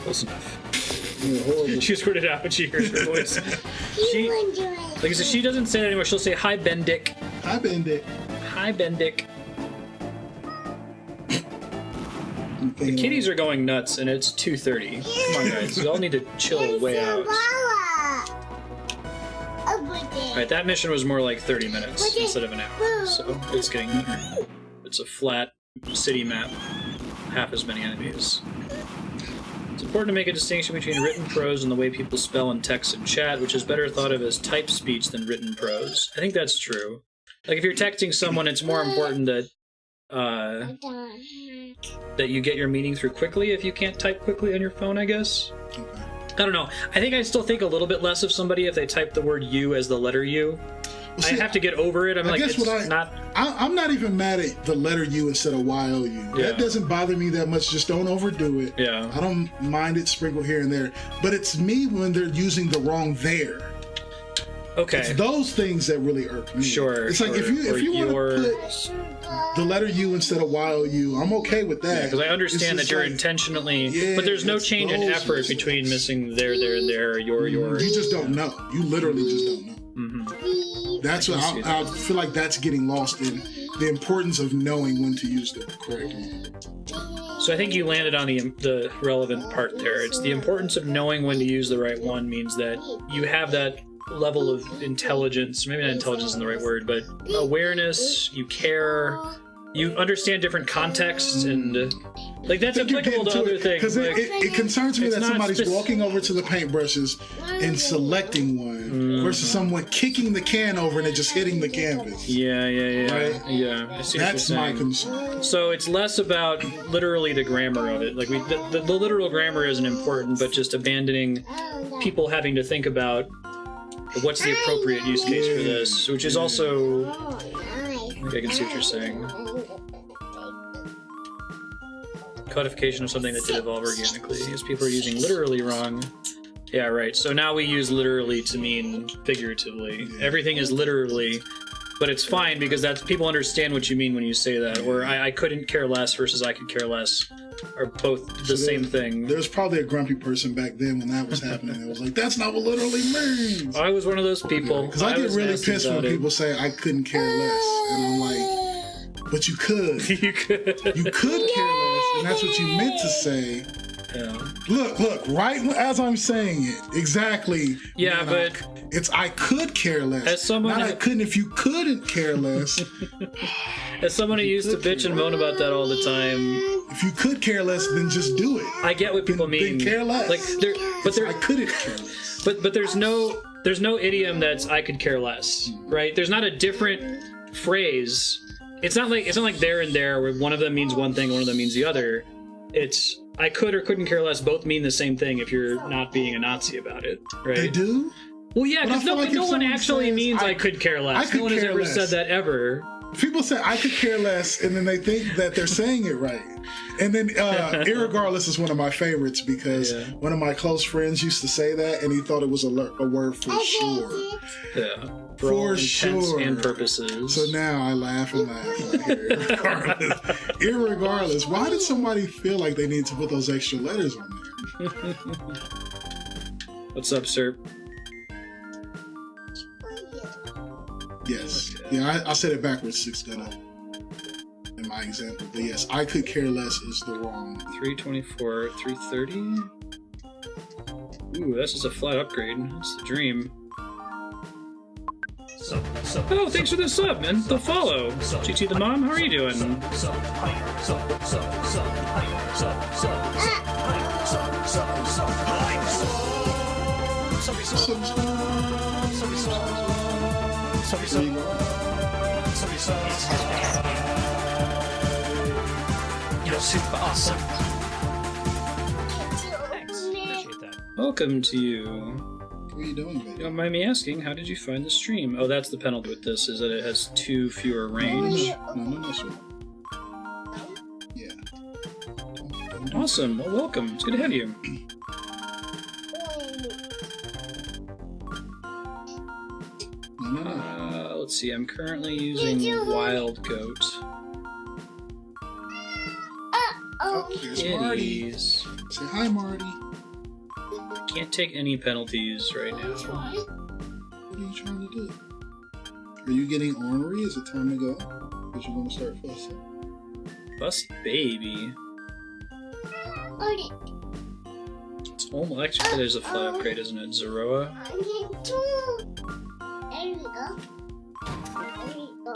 Close enough. She just it out when she hears her voice. She, like I said, she doesn't say that anymore. She'll say, "Hi, Bendick." Hi, Bendick. Hi, Bendick. The kitties are going nuts, and it's 2:30. Come on, guys. We all need to chill way out. Alright, that mission was more like 30 minutes instead of an hour, so it's getting better. It's a flat city map, half as many enemies. It's important to make a distinction between written prose and the way people spell and text in chat, which is better thought of as typed speech than written prose. I think that's true. Like, if you're texting someone, it's more important that that you get your meaning through quickly if you can't type quickly on your phone, I guess. Okay. I don't know. I think I still think a little bit less of somebody if they type the word "you" as the letter "U." Well, see, I have to get over it. I'm like, it's not. I'm not even mad at the letter U instead of YOU. Yeah. That doesn't bother me that much. Just don't overdo it. Yeah. I don't mind it sprinkled here and there. But it's me when they're using the wrong there. Okay. It's those things that really irk me. Sure. It's like if you want to put the letter U instead of YOU, I'm okay with that. Because I understand that you're intentionally, but there's no change in effort between missing there, and there, your. You just don't know. You literally just don't know. Mm-hmm. That's what I feel like that's getting lost in the importance of knowing when to use the correct one. So I think you landed on the relevant part there. It's the importance of knowing when to use the right one means that you have that level of intelligence, maybe not intelligence isn't the right word, but awareness, you care, you understand different contexts, and like that's applicable to other things. Because like, it concerns me that somebody's walking over to the paintbrushes and selecting one versus someone kicking the can over and it just hitting the canvas. Yeah. Right? Yeah. I see That's what you're my saying. concern. So it's less about literally the grammar of it. Like the literal grammar isn't important, but just abandoning people having to think about what's the appropriate use case for this, which is also. I can see what you're saying. Codification of something that did evolve organically, as people are using literally wrong. Yeah, right. So now we use literally to mean figuratively. Everything is literally, but it's fine because that's people understand what you mean when you say that. Or I couldn't care less versus I could care less are both the same thing. There's probably a grumpy person back then when that was happening. It was like, that's not what literally means. I was one of those people. Because I get really pissed when people say I couldn't care less, and I'm like, but you could. You could. You could care less, and that's what you meant to say. Yeah. Look, right as I'm saying it, exactly. Yeah, but it's I could care less. As someone not I couldn't if you couldn't care less. As someone who used to bitch and moan about that all the time, if you could care less, then just do it. I get what people mean. Then care less. Like I couldn't care less. But there's no idiom that's I could care less, right? There's not a different phrase. It's not like there and there where one of them means one thing, one of them means the other. It's I could or couldn't care less both mean the same thing if you're not being a Nazi about it, right? They do? Well, yeah, because no one actually means I could care less. No one has ever said that ever. People say I could care less, and then they think that they're saying it right. And then irregardless is one of my favorites because one of my close friends used to say that, and he thought it was a word for sure. Yeah, for all intents and purposes. So now I laugh and laugh when I hear irregardless. Irregardless, why did somebody feel like they need to put those extra letters on there? What's up, sir? Yes. Okay. Yeah, I said it backwards, in my example. But yes, I could care less is the wrong. 324, 330? Ooh, that's just a flat upgrade. That's the dream. Oh, thanks for the sub, man. The follow. GT the mom, how are you doing? You're super awesome. Thanks. Appreciate that. Welcome to you. What are you doing, baby? You don't mind me asking, how did you find the stream? Oh, that's the penalty with this, is that it has 2 fewer range. No, sir. Yeah. Awesome. Well, welcome. It's good to have you. No. let's see. I'm currently using Wild Goat. Oh, here's Marty. Kitties. Say hi, Marty. Can't take any penalties right now. What are you trying to do? Are you getting ornery? Is it time to go? Because you're going to start fussing. Fussy baby. It's almost actually there's a flat upgrade, isn't it? Zeroa. There we go.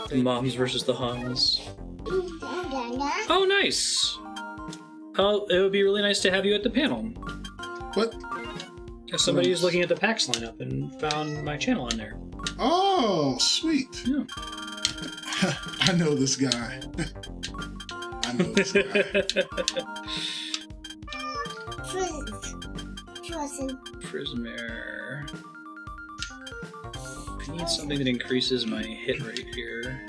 The moms versus the Huns. Oh, nice. Oh, it would be really nice to have you at the panel. What? If somebody is looking at the PAX lineup and found my channel on there. Oh, sweet. Yeah. I know this guy. I know this guy. Prismare. I need something that increases my hit rate here.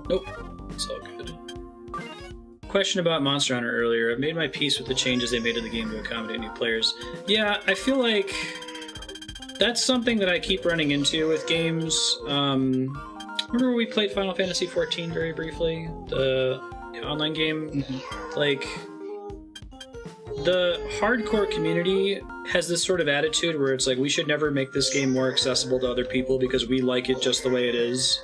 Nope. It's all good. Question about Monster Hunter earlier. I've made my peace with the changes they made to the game to accommodate new players. Yeah, I feel like that's something that I keep running into with games. Remember we played Final Fantasy XIV very briefly? The online game? Mm-hmm. Like, the hardcore community has this sort of attitude where it's like, we should never make this game more accessible to other people because we like it just the way it is.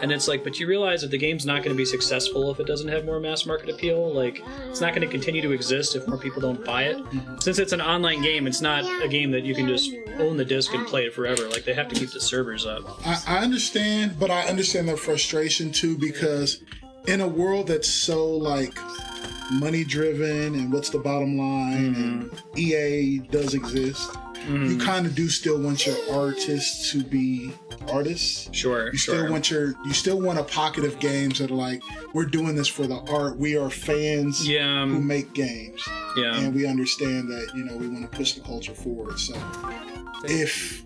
And it's like, but you realize that the game's not going to be successful if it doesn't have more mass market appeal. Like, it's not going to continue to exist if more people don't buy it. Since it's an online game, it's not a game that you can just own the disc and play it forever. Like, they have to keep the servers up. I understand, but I understand their frustration too, because in a world that's so like money driven and what's the bottom line, and EA does exist, you kind of do still want your artists to be artists. Sure, You still want a pocket of games that are like, we're doing this for the art. We are fans who make games. Yeah. And we understand that, you know, we want to push the culture forward. So if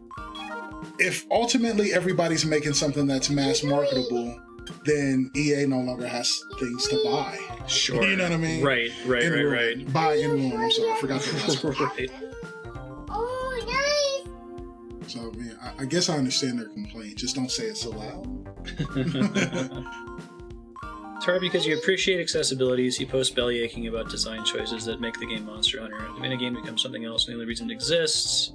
ultimately everybody's making something that's mass marketable, then EA no longer has things to buy. Sure. You know what I mean? Right. Buy and ruin. I'm sorry, I forgot the last one. Right. So, I mean, I guess I understand their complaint. Just don't say it so loud. It's hard because you appreciate accessibility, you see posts belly aching about design choices that make the game Monster Hunter. The main game becomes something else, and the only reason it exists.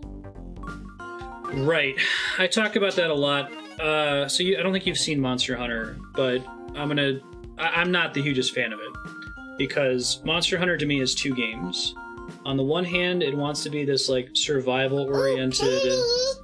Right. I talk about that a lot. I don't think you've seen Monster Hunter, but I'm not the hugest fan of it. Because Monster Hunter to me is two games. On the one hand, it wants to be this like survival-oriented,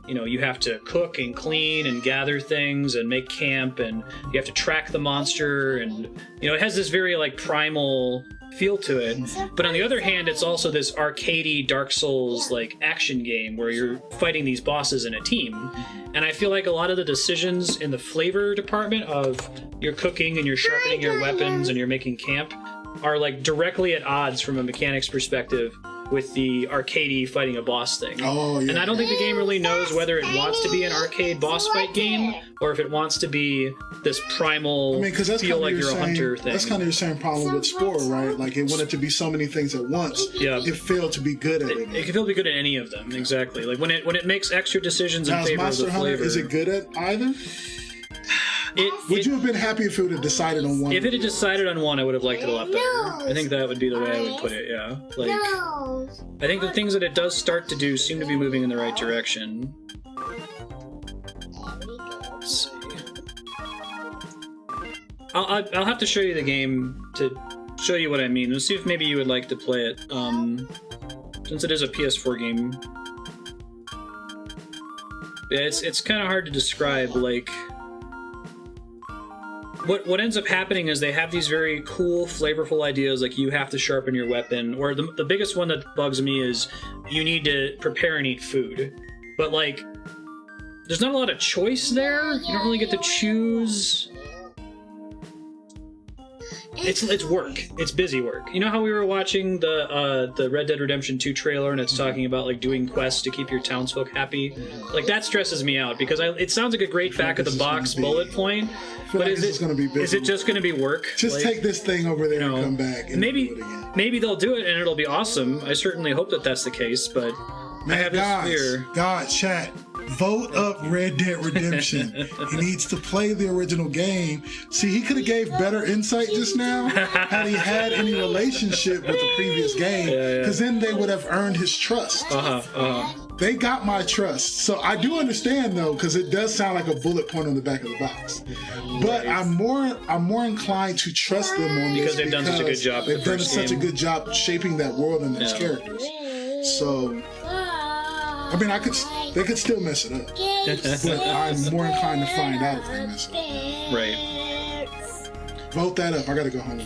you know, you have to cook and clean and gather things and make camp, and you have to track the monster, and, you know, it has this very like primal feel to it. But on the other hand, it's also this arcadey Dark Souls like action game where you're fighting these bosses in a team. And I feel like a lot of the decisions in the flavor department of you're cooking and you're sharpening your weapons and you're making camp are like directly at odds from a mechanics perspective with the arcadey fighting a boss thing. Oh, yeah. And I don't think the game really knows whether it wants to be an arcade boss fight game or if it wants to be this primal, because that's feel like you're a hunter thing. That's kind of your same problem with Spore, right? Like, it wanted to be so many things at once. Yeah. It failed to be good at it. It can feel to be good at any of them, exactly. Like when it makes extra decisions in Now, favor of Monster the Hunter, flavor. is it good at either? Would you have been happy if it would have decided on one? If it had decided on one, I would have liked it a lot better. I think that would be the way I would put it, yeah. Like, I think the things that it does start to do seem to be moving in the right direction. Let's see. I'll have to show you the game to show you what I mean. Let's see if maybe you would like to play it. Since it is a PS4 game. Yeah, it's kind of hard to describe, like... What ends up happening is they have these very cool, flavorful ideas, like you have to sharpen your weapon, or the biggest one that bugs me is you need to prepare and eat food. But, like, there's not a lot of choice there. You don't really get to choose. It's work. It's busy work. You know how we were watching the Red Dead Redemption 2 trailer and it's talking about like doing quests to keep your townsfolk happy? Like that stresses me out because it sounds like a great back of the box bullet point, but is it just going to be work? Just take this thing over there and come back. And maybe do it again. Maybe they'll do it and it'll be awesome. I certainly hope that that's the case, but Man, I have this fear. God, chat. Vote up Red Dead Redemption. He needs to play the original game. See, he could have gave better insight just now had he had any relationship with the previous game, because then they would have earned his trust. They got my trust. So I do understand though, because it does sound like a bullet point on the back of the box. But I'm more inclined to trust them on because this they've done such a good job. They've done such a good job shaping that world and those characters. So I mean, they could still mess it up, but I'm more inclined to find out if they mess it up. Right. Vote that up. I gotta go home.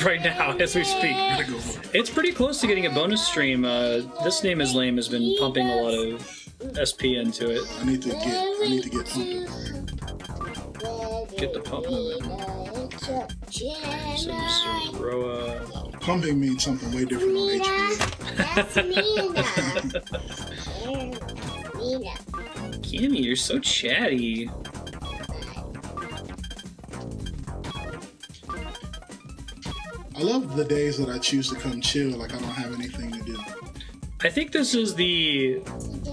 Right now, as we speak. It's pretty close to getting a bonus stream. This Name Is Lame has been pumping a lot of SP into it. I need to get pumped. Get the pump moving. Some Zoroa. Pumping means something way different on HBO. That's Mina. Kimmy, you're so chatty. I love the days that I choose to come chill, like I don't have anything to do. I think this is the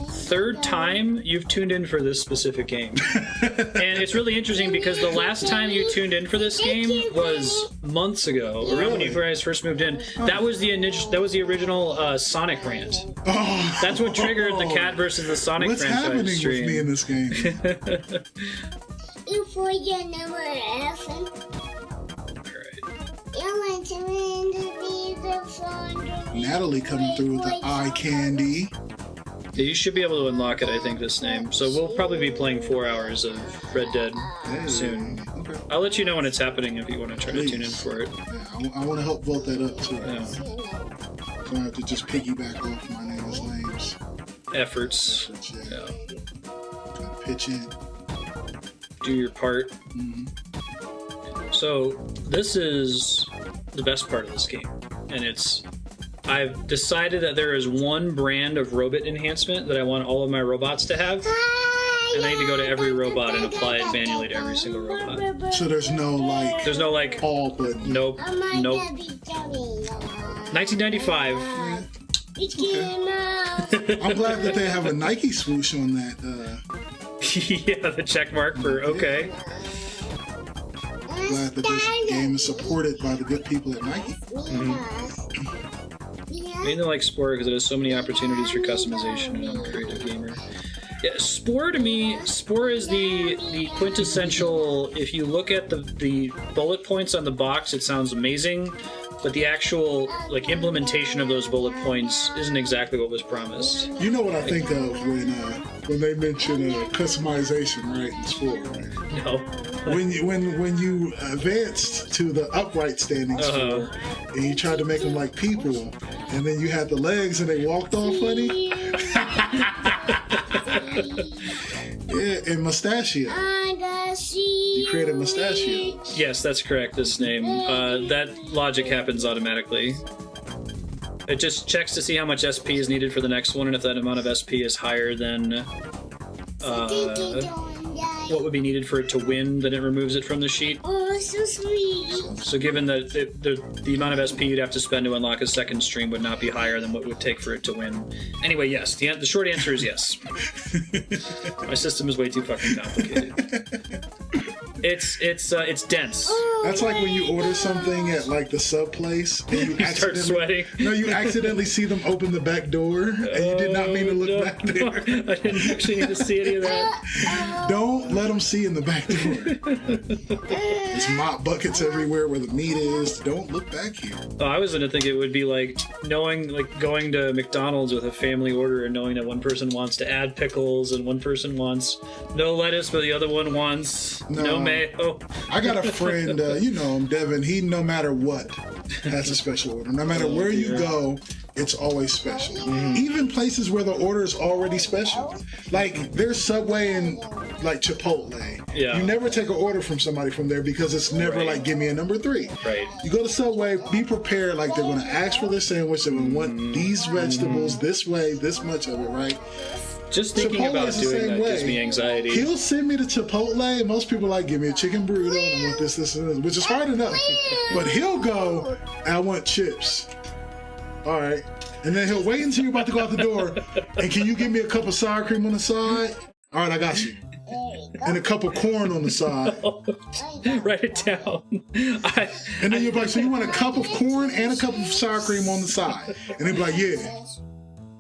third time you've tuned in for this specific game. And it's really interesting because the last time you tuned in for this game was months ago, around when you guys first moved in. That was the original Sonic rant. Oh, That's what triggered the Cat versus the Sonic what's franchise happening stream. with me in this game? You for your number F. You want to be the fun. Natalie coming through with the eye candy. Yeah, you should be able to unlock it, I think, this name. So we'll probably be playing 4 hours of Red Dead soon. Okay. I'll let you know when it's happening if you want to try to tune in for it. Yeah, I want to help vote that up too. Yeah. So I have to just piggyback off My Name Is Lame's Efforts. yeah. Pitch in. Do your part. So this is the best part of this game, and I've decided that there is one brand of robot enhancement that I want all of my robots to have, and I need to go to every robot and apply it manually to every single robot. So there's no like all button. Nope. 1995. I'm glad that they have a Nike swoosh on that. Yeah, the check mark for okay. Glad that this game is supported by the good people at Nike. I mean, I like Spore because it has so many opportunities for customization, and I'm a creative gamer. Yeah, Spore to me, Spore is the quintessential. If you look at the bullet points on the box, it sounds amazing, but the actual implementation of those bullet points isn't exactly what was promised. You know what I think of when they mention customization, right? In Spore, right? No. When you advanced to the upright standing Spore, and you tried to make them like people, and then you had the legs and they walked all funny. Yeah, and Mustachio. You created Mustachio. Yes, that's correct. This name. That logic happens automatically. It just checks to see how much SP is needed for the next one, and if that amount of SP is higher than what would be needed for it to win, then it removes it from the sheet. Oh, so sweet. So given that the amount of SP you'd have to spend to unlock a second stream would not be higher than what it would take for it to win. Anyway, yes. The short answer is yes. My system is way too fucking complicated. It's dense. That's like when you order something at like the sub place and you Start sweating. No, you accidentally see them open the back door and you did not mean to look back there. No, I didn't actually need to see any of that. Don't let them see in the back door. There's mop buckets everywhere where the meat is. Don't look back here. Oh, I was gonna think it would be like going to McDonald's with a family order and knowing that one person wants to add pickles and one person wants no lettuce, but the other one wants no mayo. I got a friend, you know him, Devin. He, no matter what, has a special order. No matter where you go, it's always special. Even places where the order is already special. Like, there's Subway and, like, Chipotle. Yeah. You never take an order from somebody from there because it's never like, give me a number 3. Right. You go to Subway, be prepared, like, they're going to ask for their sandwich, they're going to want these vegetables this way, this much of it, right? Just thinking Chipotle about is the doing same that gives way. me anxiety. He'll send me to Chipotle, and most people are like, give me a chicken burrito, and I want this, and this, which is hard enough. But he'll go, I want chips. all right. And then he'll wait until you're about to go out the door. And can you give me a cup of sour cream on the side? All right, I got you. There you go. And a cup of corn on the side. Write it down. And then you're like, so you want a cup of corn and a cup of sour cream on the side? And they'll be like, yeah.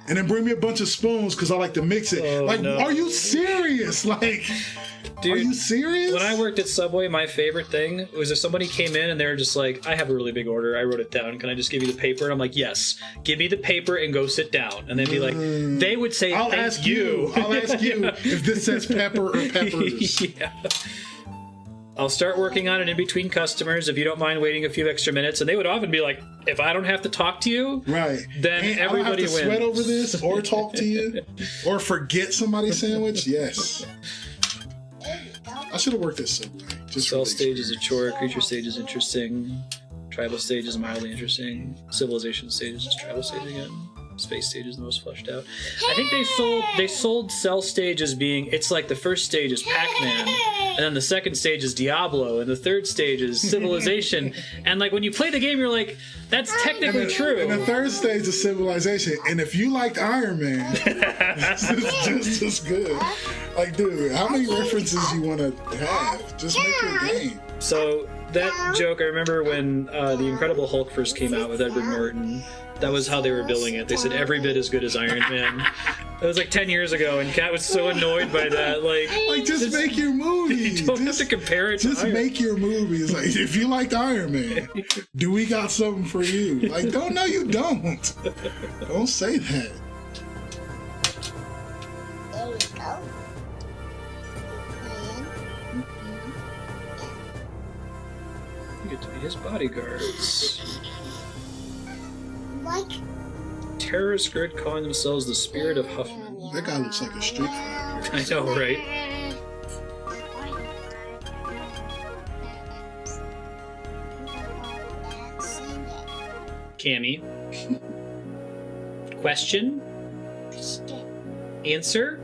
And then bring me a bunch of spoons because I like to mix it. Oh, like, no. are you serious? Like, Dude, are you serious? when I worked at Subway, my favorite thing was if somebody came in and they were just like, I have a really big order, I wrote it down, can I just give you the paper? And I'm like, yes, give me the paper and go sit down. And they'd be like, they would say, I'll thank ask you. I'll ask you if this says pepper or peppers. Yeah. I'll start working on it in between customers if you don't mind waiting a few extra minutes. And they would often be like, if I don't have to talk to you, Right. then And everybody I don't have to wins. sweat over this or talk to you or forget somebody's sandwich. Yes. I should have worked at Subway. Just Cell for the stage is a chore, experience. creature stage is interesting, tribal stage is mildly interesting, civilization stage is just tribal stage again, space stage is the most fleshed out. I think they sold cell stage as being, it's like the first stage is Pac-Man, and then the second stage is Diablo, and the third stage is civilization. And like when you play the game, you're like, that's technically true. And the third stage is civilization. And if you liked Iron Man, this is just as good. Like, dude, how many references you want to have? Just make your game. So that joke, I remember when The Incredible Hulk first came out with Edward Norton. That was how they were billing it. They said every bit as good as Iron Man. That was like 10 years ago, and Kat was so annoyed by that. Like, just make your movie. You don't have to compare it to Just Iron make your movies. Like, if you liked Iron Man, do we got something for you? Like, no, you don't. Don't say that. There you go. You get to be his bodyguards. Like Terrorist grid calling themselves the Spirit of Huffman. That guy looks like a street fighter. I know, right? Cammy. Question? Answer?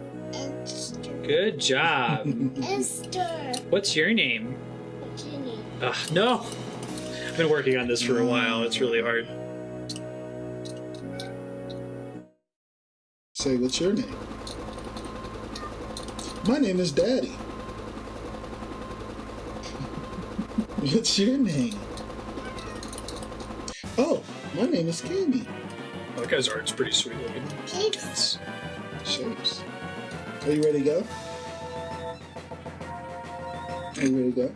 Good job. Esther. What's your name? Jenny. No. I've been working on this for a while. It's really hard. Say, what's your name? My name is Daddy. What's your name? Oh, my name is Cammy. Oh, that guy's art's pretty sweet looking. Shapes. Shapes. Are you ready to go? Are you ready to go?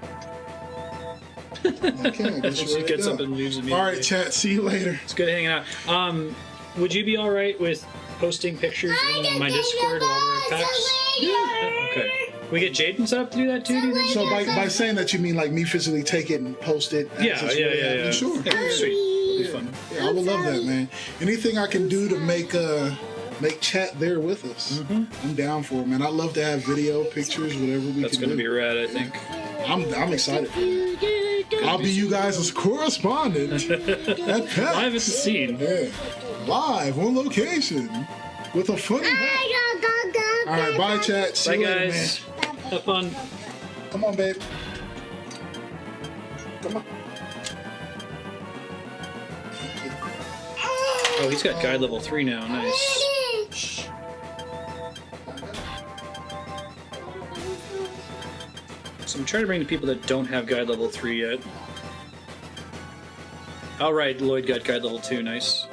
Okay, I guess She you're ready gets to up go. and leaves immediately. All right, chat. See you later. It's good hanging out. Would you be all right with posting pictures in my Discord while we're at PAX? Okay. We get Jaden set up to do that too, do you think? So by saying that, you mean like me physically take it and post it? as Yeah. it's really happening? Sure. Yeah, sweet. It'll be fun. Yeah, I would love that, man. Anything I can do to make chat there with us, I'm down for it, man. I'd love to have video, pictures, whatever we That's can going to do. be rad, I think. I'm excited. I'll be you guys' correspondent at PAX. Live at the scene. Yeah, live on location with a funny hat. All right, bye, chat. See Bye, you later, guys. man. Have fun. Come on, babe. Come on. Oh, he's got guide level 3 now. Nice. So I'm trying to bring the people that don't have guide level 3 yet. All right, Lloyd got guide level 2. Nice.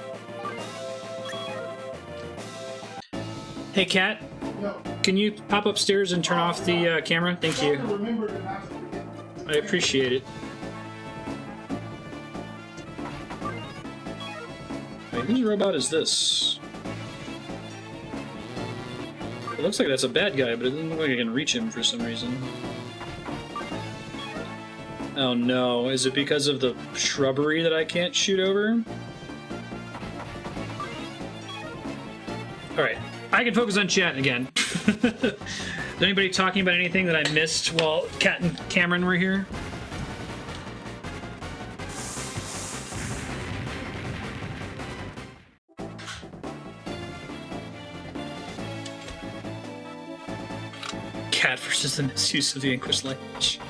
Hey, Kat, No, can you pop upstairs and turn off the camera? Thank you. remember to not forget. I appreciate it. Wait, whose robot is this? It looks like that's a bad guy, but it doesn't look like I can reach him for some reason. Oh no, is it because of the shrubbery that I can't shoot over? Alright, I can focus on chat again. Is anybody talking about anything that I missed while Kat and Cameron were here? Cat versus the misuse of the English language.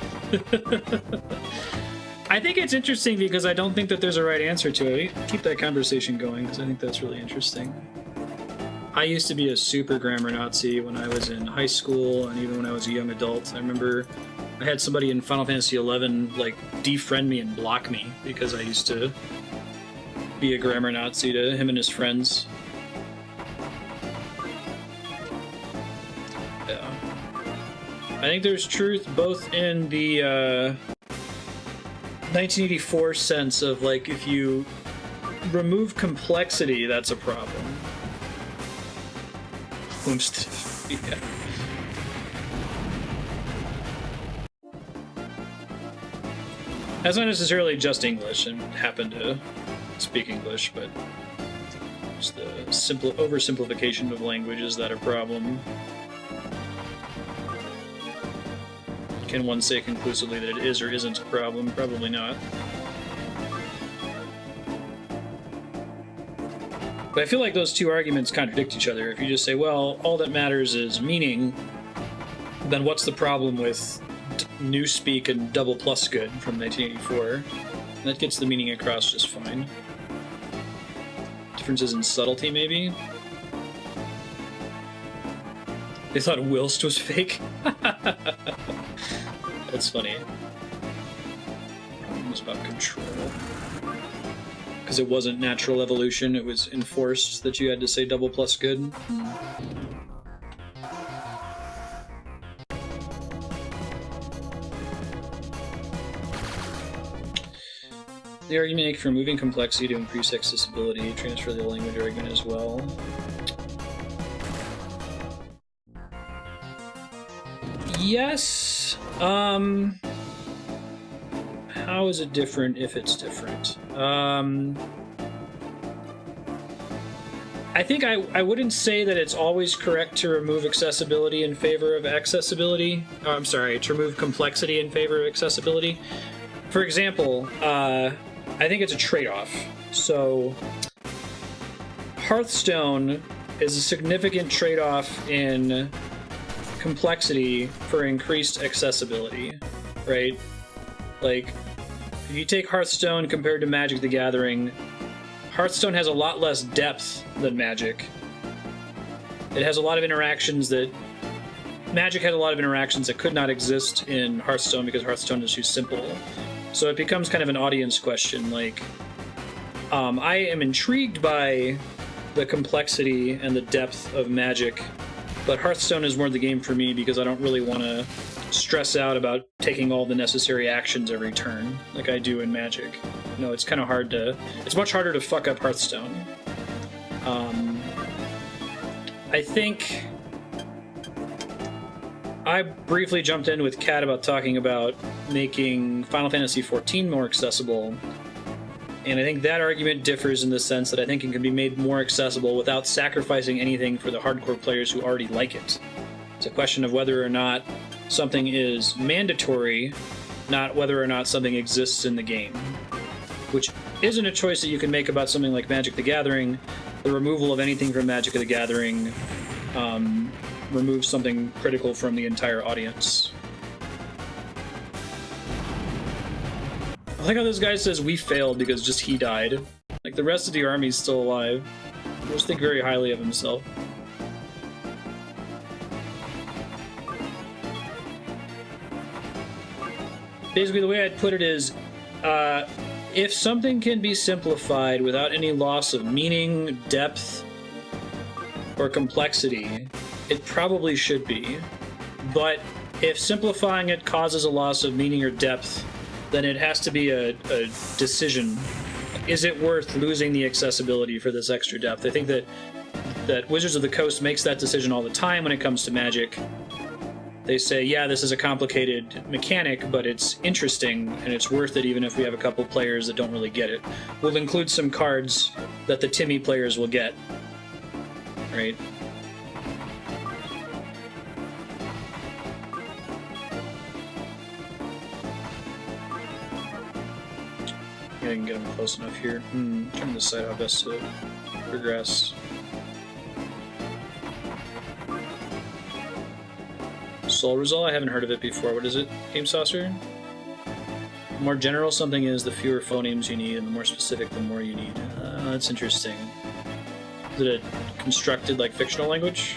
I think it's interesting because I don't think that there's a right answer to it. Keep that conversation going because I think that's really interesting. I used to be a super grammar Nazi when I was in high school and even when I was a young adult. I remember I had somebody in Final Fantasy XI like defriend me and block me because I used to be a grammar Nazi to him and his friends. Yeah. I think there's truth both in the 1984 sense of like if you remove complexity, that's a problem. Yeah. That's not necessarily just English and happen to speak English, but just the oversimplification of language is that a problem? Can one say conclusively that it is or isn't a problem? Probably not. But I feel like those two arguments contradict each other. If you just say, well, all that matters is meaning, then what's the problem with Newspeak and Double Plus Good from 1984? That gets the meaning across just fine. Differences in subtlety, maybe? They thought whilst was fake? That's funny. Problem was about control. Because it wasn't natural evolution, it was enforced that you had to say double plus good. The argument make for removing complexity to increase accessibility, transfer the language argument as well. Yes. How is it different if it's different? I think I wouldn't say that it's always correct to remove accessibility in favor of accessibility. Oh, I'm sorry, to remove complexity in favor of accessibility. For example, I think it's a trade-off. So, Hearthstone is a significant trade-off in complexity for increased accessibility, right? Like, if you take Hearthstone compared to Magic the Gathering, Hearthstone has a lot less depth than Magic. It has a lot of interactions that... Magic had a lot of interactions that could not exist in Hearthstone because Hearthstone is too simple. So it becomes kind of an audience question, like... I am intrigued by the complexity and the depth of Magic, but Hearthstone is more the game for me because I don't really want to stress out about taking all the necessary actions every turn, like I do in Magic. You know, it's kind of hard to... It's much harder to fuck up Hearthstone. I think... I briefly jumped in with Kat about talking about making Final Fantasy XIV more accessible, and I think that argument differs in the sense that I think it can be made more accessible without sacrificing anything for the hardcore players who already like it. It's a question of whether or not something is mandatory, not whether or not something exists in the game, which isn't a choice that you can make about something like Magic the Gathering. The removal of anything from Magic the Gathering removes something critical from the entire audience. I like how this guy says we failed because just he died. Like, the rest of the army's still alive. He must think very highly of himself. Basically, the way I'd put it is, if something can be simplified without any loss of meaning, depth, or complexity, it probably should be. But if simplifying it causes a loss of meaning or depth, then it has to be a decision. Is it worth losing the accessibility for this extra depth? I think that Wizards of the Coast makes that decision all the time when it comes to Magic. They say, yeah, this is a complicated mechanic, but it's interesting, and it's worth it even if we have a couple players that don't really get it. We'll include some cards that the Timmy players will get. Right? I can get them close enough here. Trying to decide how best to progress. Soul Result? I haven't heard of it before. What is it? Game Saucer? The more general something is, the fewer phonemes you need, and the more specific, the more you need. That's interesting. Is it a constructed, like, fictional language?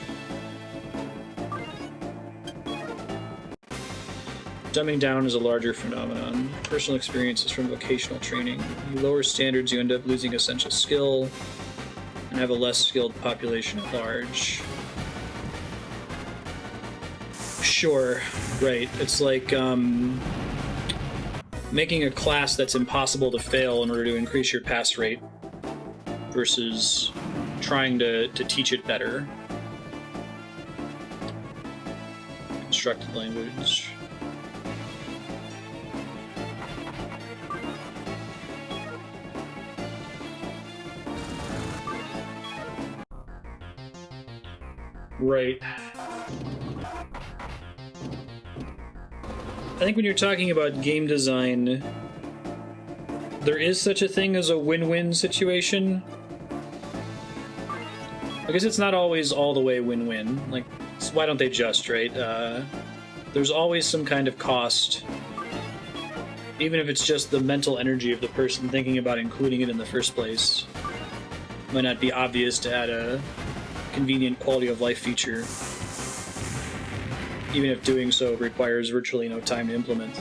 Dumbing down is a larger phenomenon. Personal experiences from vocational training. You lower standards, you end up losing essential skill, and have a less skilled population at large. Sure, right. It's like, making a class that's impossible to fail in order to increase your pass rate versus trying to teach it better. Constructed language. Right. I think when you're talking about game design, there is such a thing as a win-win situation. I guess it's not always all the way win-win. Like, so why don't they just, right? There's always some kind of cost, even if it's just the mental energy of the person thinking about including it in the first place. It might not be obvious to add a convenient quality of life feature, even if doing so requires virtually no time to implement.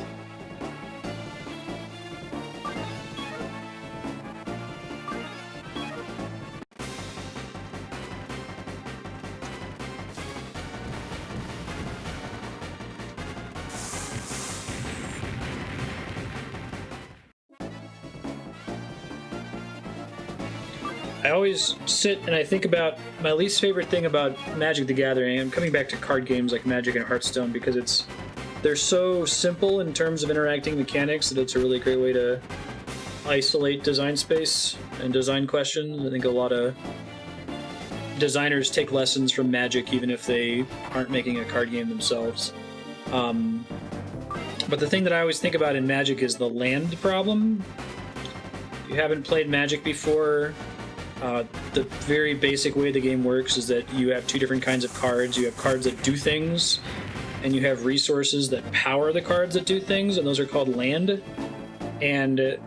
I always sit and I think about my least favorite thing about Magic the Gathering. I'm coming back to card games like Magic and Hearthstone because they're so simple in terms of interacting mechanics that it's a really great way to isolate design space and design questions. I think a lot of designers take lessons from Magic even if they aren't making a card game themselves. But the thing that I always think about in Magic is the land problem. If you haven't played Magic before, the very basic way the game works is that you have two different kinds of cards. You have cards that do things, and you have resources that power the cards that do things, and those are called land. And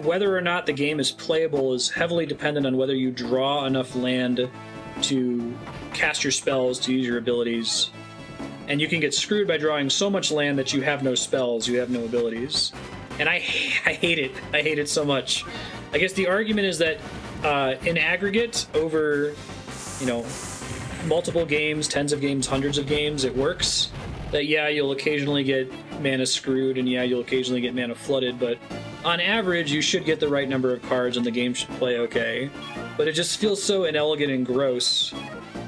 whether or not the game is playable is heavily dependent on whether you draw enough land to cast your spells, to use your abilities. And you can get screwed by drawing so much land that you have no spells, you have no abilities. And I hate it. I hate it so much. I guess the argument is that in aggregate, over, multiple games, tens of games, hundreds of games, it works. That, yeah, you'll occasionally get mana screwed, and yeah, you'll occasionally get mana flooded, but on average, you should get the right number of cards, and the game should play okay. But it just feels so inelegant and gross.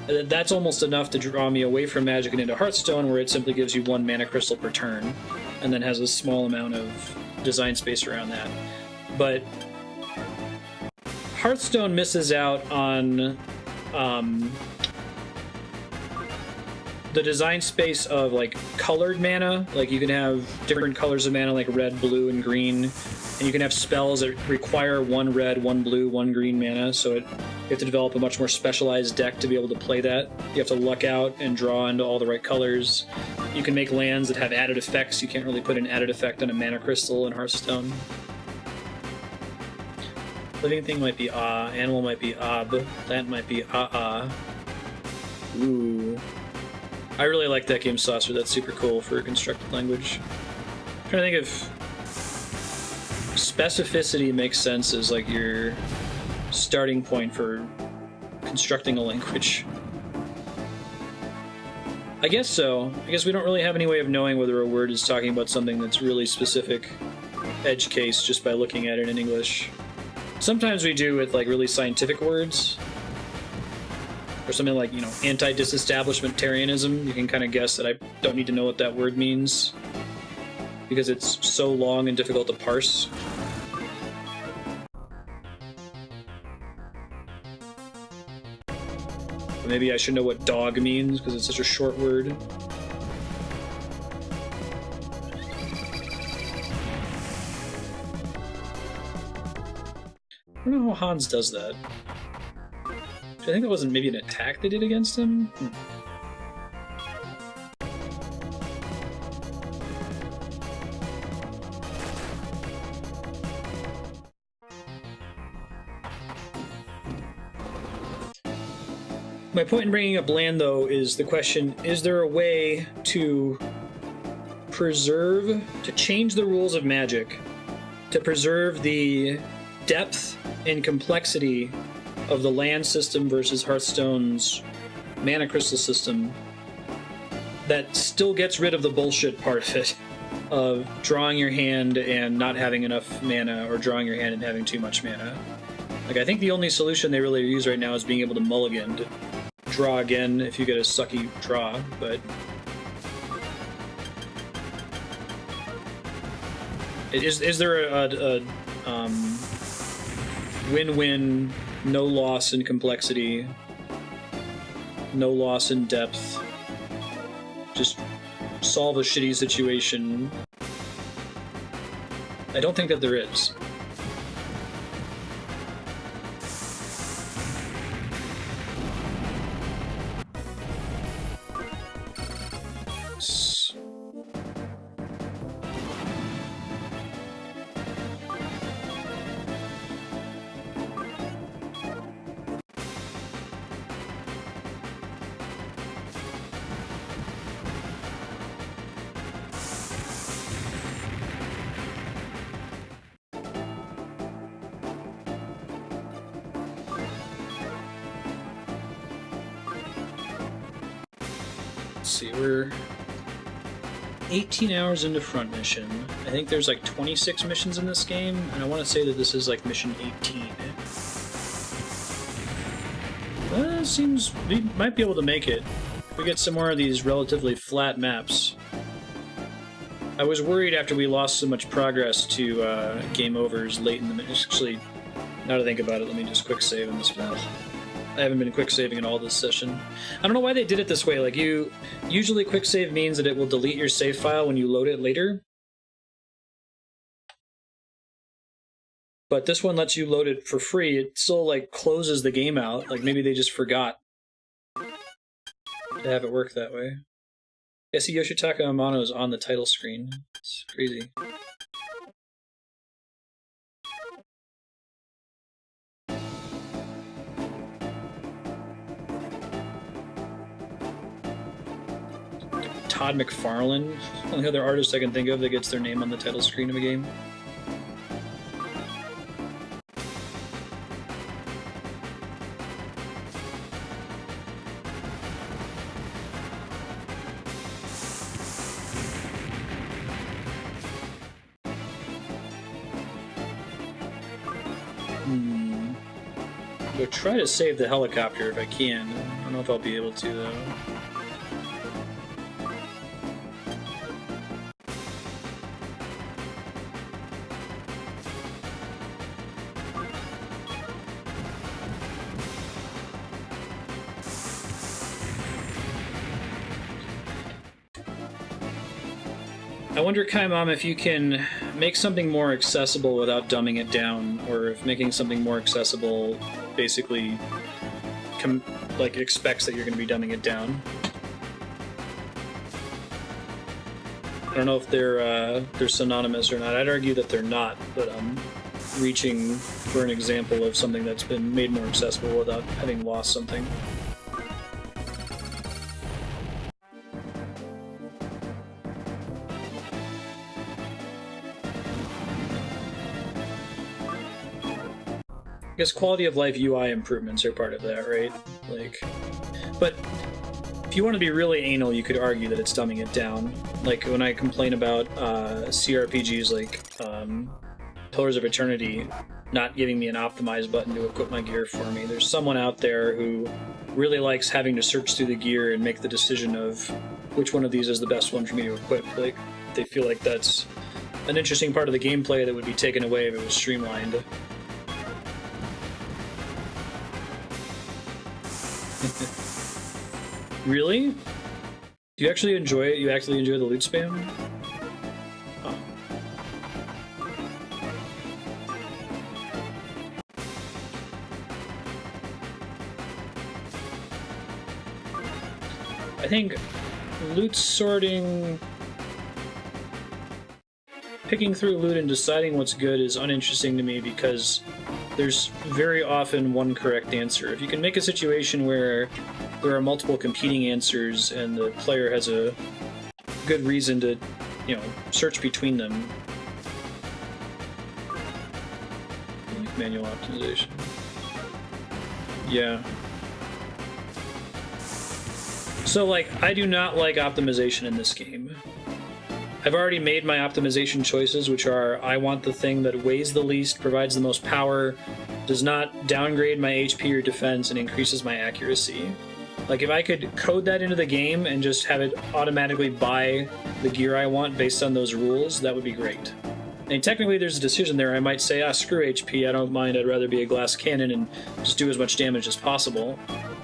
That's almost enough to draw me away from Magic and into Hearthstone, where it simply gives you one mana crystal per turn, and then has a small amount of design space around that. But Hearthstone misses out on the design space of like colored mana. Like you can have different colors of mana, like red, blue, and green, and you can have spells that require one red, one blue, one green mana. So you have to develop a much more specialized deck to be able to play that. You have to luck out and draw into all the right colors. You can make lands that have added effects. You can't really put an added effect on a mana crystal in Hearthstone. Living thing might be ah, animal might be ab, plant might be ah. Ooh. I really like that game Saucer, that's super cool for a constructed language. I'm trying to think if specificity makes sense as like your starting point for constructing a language. I guess so. I guess we don't really have any way of knowing whether a word is talking about something that's really specific edge case just by looking at it in English. Sometimes we do with like really scientific words, or something like, anti-disestablishmentarianism. You can kind of guess that I don't need to know what that word means because it's so long and difficult to parse. Or maybe I should know what dog means because it's such a short word. I don't know how Hans does that. I think that wasn't maybe an attack they did against him? My point in bringing up land, though, is the question, is there a way to change the rules of Magic, to preserve the depth and complexity of the land system versus Hearthstone's mana crystal system, that still gets rid of the bullshit part of it, of drawing your hand and not having enough mana, or drawing your hand and having too much mana. Like, I think the only solution they really use right now is being able to mulligan, to draw again if you get a sucky draw, but is there a win-win, no loss in complexity, no loss in depth, just solve a shitty situation? I don't think that there is. Let's see, we're 18 hours into front mission. I think there's like 26 missions in this game, and I want to say that this is like mission 18. It seems we might be able to make it if we get some more of these relatively flat maps. I was worried after we lost so much progress to game overs late in the mission. Actually, now to think about it, let me just quick save in this battle. I haven't been quick saving at all this session. I don't know why they did it this way. Like, usually quick save means that it will delete your save file when you load it later. But this one lets you load it for free. It still like closes the game out. Like, maybe they just forgot to have it work that way. Yeah, see, Yoshitaka Amano's on the title screen. It's crazy. Todd McFarlane, only other artist I can think of that gets their name on the title screen of a game. I'll try to save the helicopter if I can. I don't know if I'll be able to, though. I wonder, Kai Mom, if you can make something more accessible without dumbing it down, or if making something more accessible basically expects that you're going to be dumbing it down. I don't know if they're synonymous or not. I'd argue that they're not, but I'm reaching for an example of something that's been made more accessible without having lost something. I guess quality of life UI improvements are part of that, right? Like, but if you want to be really anal, you could argue that it's dumbing it down. Like, when I complain about CRPGs like Pillars of Eternity not giving me an optimize button to equip my gear for me, there's someone out there who really likes having to search through the gear and make the decision of which one of these is the best one for me to equip. Like, they feel like that's an interesting part of the gameplay that would be taken away if it was streamlined. Really? Do you actually enjoy it? You actually enjoy the loot spam? Oh. I think loot sorting, picking through loot and deciding what's good is uninteresting to me because there's very often one correct answer. If you can make a situation where there are multiple competing answers and the player has a good reason to, you know, search between them. Like manual optimization. Yeah. So, like, I do not like optimization in this game. I've already made my optimization choices, which are I want the thing that weighs the least, provides the most power, does not downgrade my HP or defense, and increases my accuracy. Like, if I could code that into the game and just have it automatically buy the gear I want based on those rules, that would be great. And technically there's a decision there. I might say, screw HP, I don't mind, I'd rather be a glass cannon and just do as much damage as possible.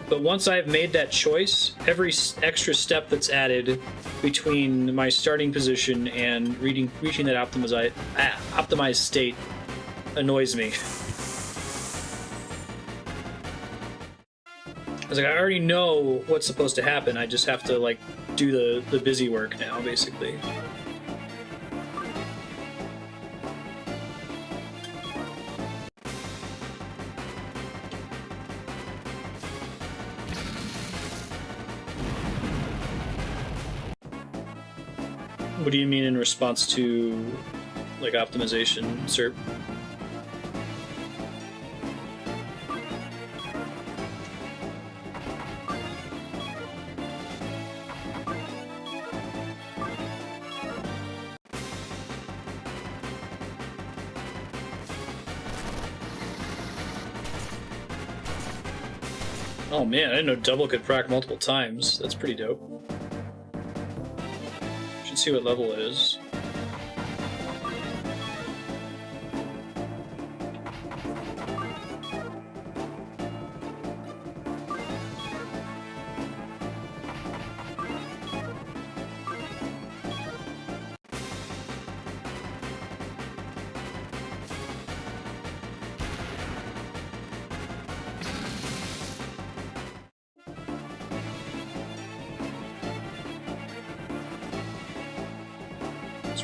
But once I've made that choice, every extra step that's added between my starting position and reaching that optimized state annoys me. I was like, I already know what's supposed to happen. I just have to, like, do the busy work now, basically. What do you mean in response to, like, optimization, sir? Oh man, I didn't know double could proc multiple times. That's pretty dope. Should see what level it is.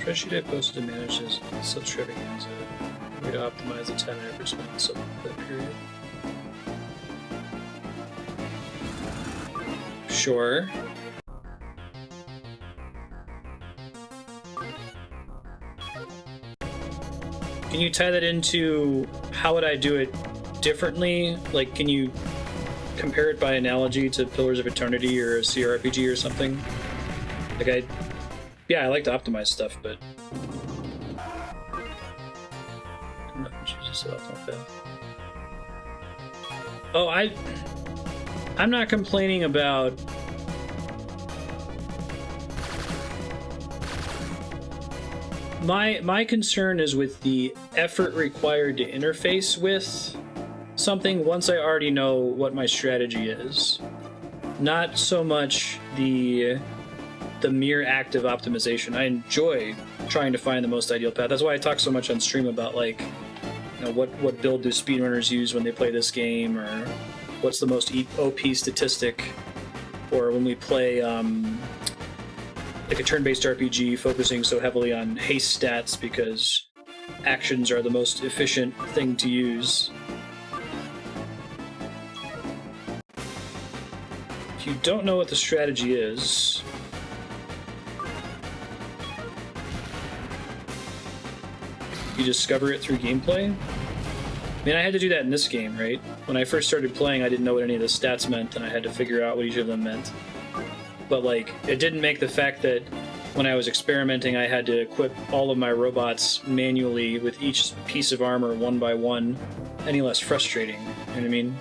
Spreadsheet I posted to manage his subtravaganza. Way to optimize the 10 effort spent in that period. Sure. Can you tie that into how would I do it differently? Like, can you compare it by analogy to Pillars of Eternity or a CRPG or something? Like, yeah, I like to optimize stuff, but Jesus, that's not bad. Oh, I'm not complaining about my concern is with the effort required to interface with something once I already know what my strategy is. Not so much the mere act of optimization. I enjoy trying to find the most ideal path. That's why I talk so much on stream about, like, you know, what build do speedrunners use when they play this game, or what's the most OP statistic, or when we play like a turn-based RPG focusing so heavily on haste stats because actions are the most efficient thing to use. If you don't know what the strategy is, you discover it through gameplay. I mean, I had to do that in this game, right? When I first started playing, I didn't know what any of the stats meant, and I had to figure out what each of them meant. But, like, it didn't make the fact that when I was experimenting, I had to equip all of my robots manually with each piece of armor one by one any less frustrating. You know what I mean?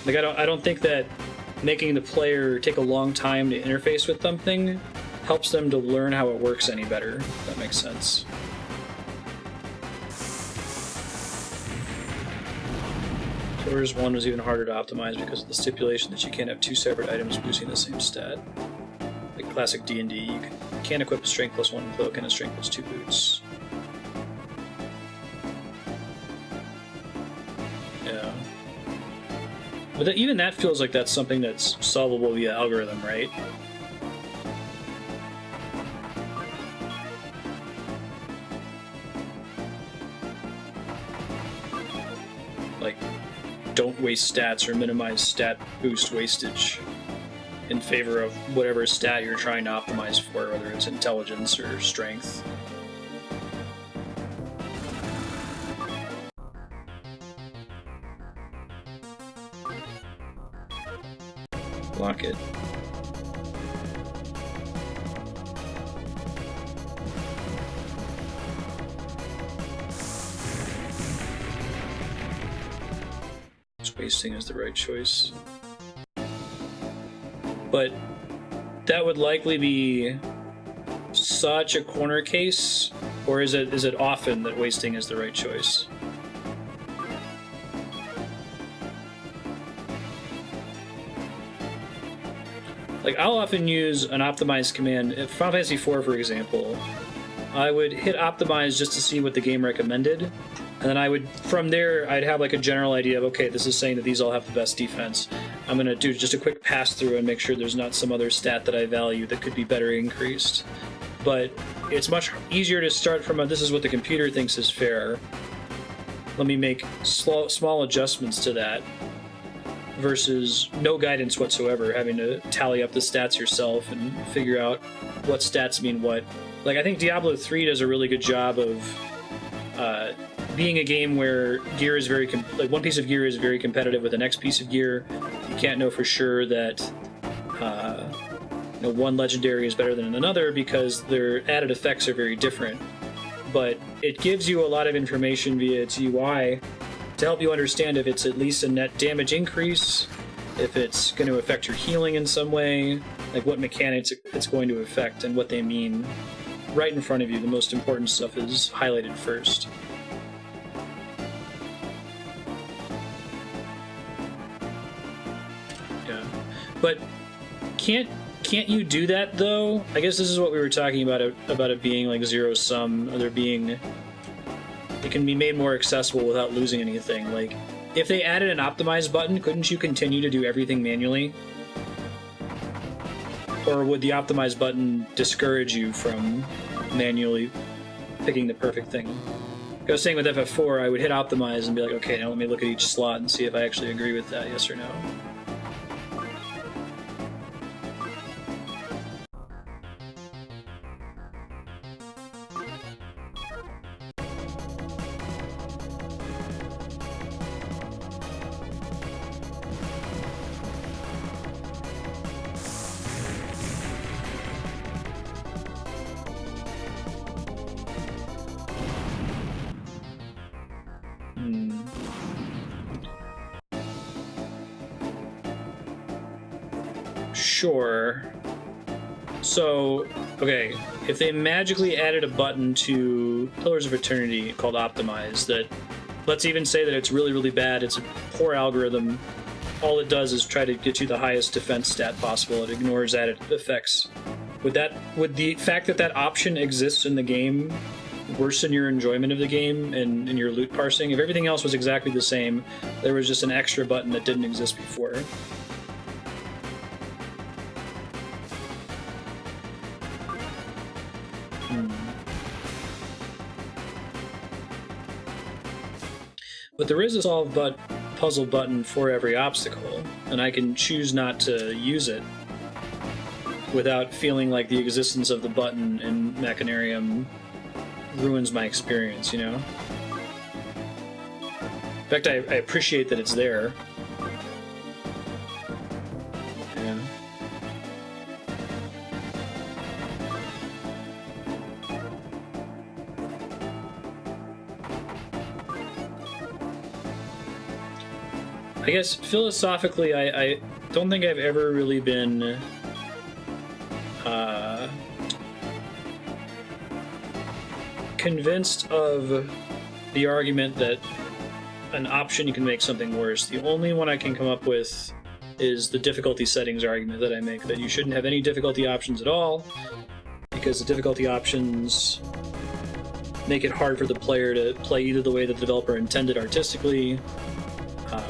Like, I don't think that making the player take a long time to interface with something helps them to learn how it works any better, if that makes sense. Pillars 1 was even harder to optimize because of the stipulation that you can't have two separate items boosting the same stat. Like classic D&D, you can't equip a strength +1 cloak and a strength +2 boots. Yeah. But even that feels like that's something that's solvable via algorithm, right? don't waste stats or minimize stat boost wastage in favor of whatever stat you're trying to optimize for, whether it's intelligence or strength. Block it. Wasting is the right choice. But that would likely be such a corner case, or is it often that wasting is the right choice? Like, I'll often use an optimize command. In Final Fantasy IV, for example, I would hit optimize just to see what the game recommended. And then I would, from there, I'd have like a general idea of, okay, this is saying that these all have the best defense. I'm going to do just a quick pass through and make sure there's not some other stat that I value that could be better increased. But it's much easier to start from a, this is what the computer thinks is fair. Let me make small adjustments to that versus no guidance whatsoever, having to tally up the stats yourself and figure out what stats mean what. Like, I think Diablo 3 does a really good job of being a game where gear is very like one piece of gear is very competitive with the next piece of gear. You can't know for sure that one legendary is better than another because their added effects are very different. But it gives you a lot of information via its UI to help you understand if it's at least a net damage increase, if it's going to affect your healing in some way, like what mechanics it's going to affect and what they mean. Right in front of you, the most important stuff is highlighted first. But can't you do that though? I guess this is what we were talking about it being like zero sum, or there being, it can be made more accessible without losing anything. Like, if they added an optimize button, couldn't you continue to do everything manually? Or would the optimize button discourage you from manually picking the perfect thing? Like I was saying with FF4, I would hit optimize and be like, okay, now let me look at each slot and see if I actually agree with that, yes or no. Sure. So, okay, if they magically added a button to Pillars of Eternity called Optimize that, let's even say that it's really, really bad, it's a poor algorithm, all it does is try to get you the highest defense stat possible, it ignores added effects. Would the fact that that option exists in the game worsen your enjoyment of the game and your loot parsing? If everything else was exactly the same, there was just an extra button that didn't exist before. But there is a solve puzzle button for every obstacle, and I can choose not to use it without feeling like the existence of the button in Machinarium ruins my experience, you know? In fact, I appreciate that it's there. Yeah. I guess philosophically, I don't think I've ever really been convinced of the argument that an option you can make something worse. The only one I can come up with is the difficulty settings argument that I make, that you shouldn't have any difficulty options at all, because the difficulty options make it hard for the player to play either the way that the developer intended artistically,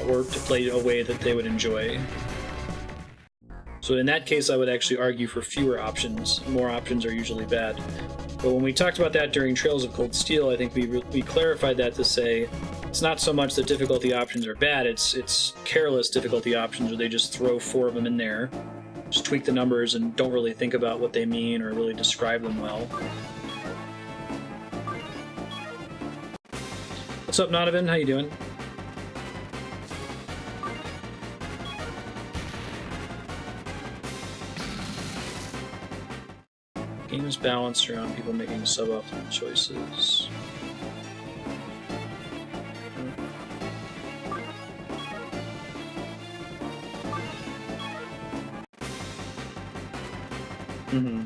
or to play a way that they would enjoy. So in that case, I would actually argue for fewer options. More options are usually bad. But when we talked about that during Trails of Cold Steel, I think we clarified that to say It's not so much that difficulty options are bad, it's careless difficulty options where they just throw 4 of them in there, just tweak the numbers and don't really think about what they mean or really describe them well. What's up, Nodovan? How you doing? Game is balanced around people making suboptimal choices. Mm-hmm.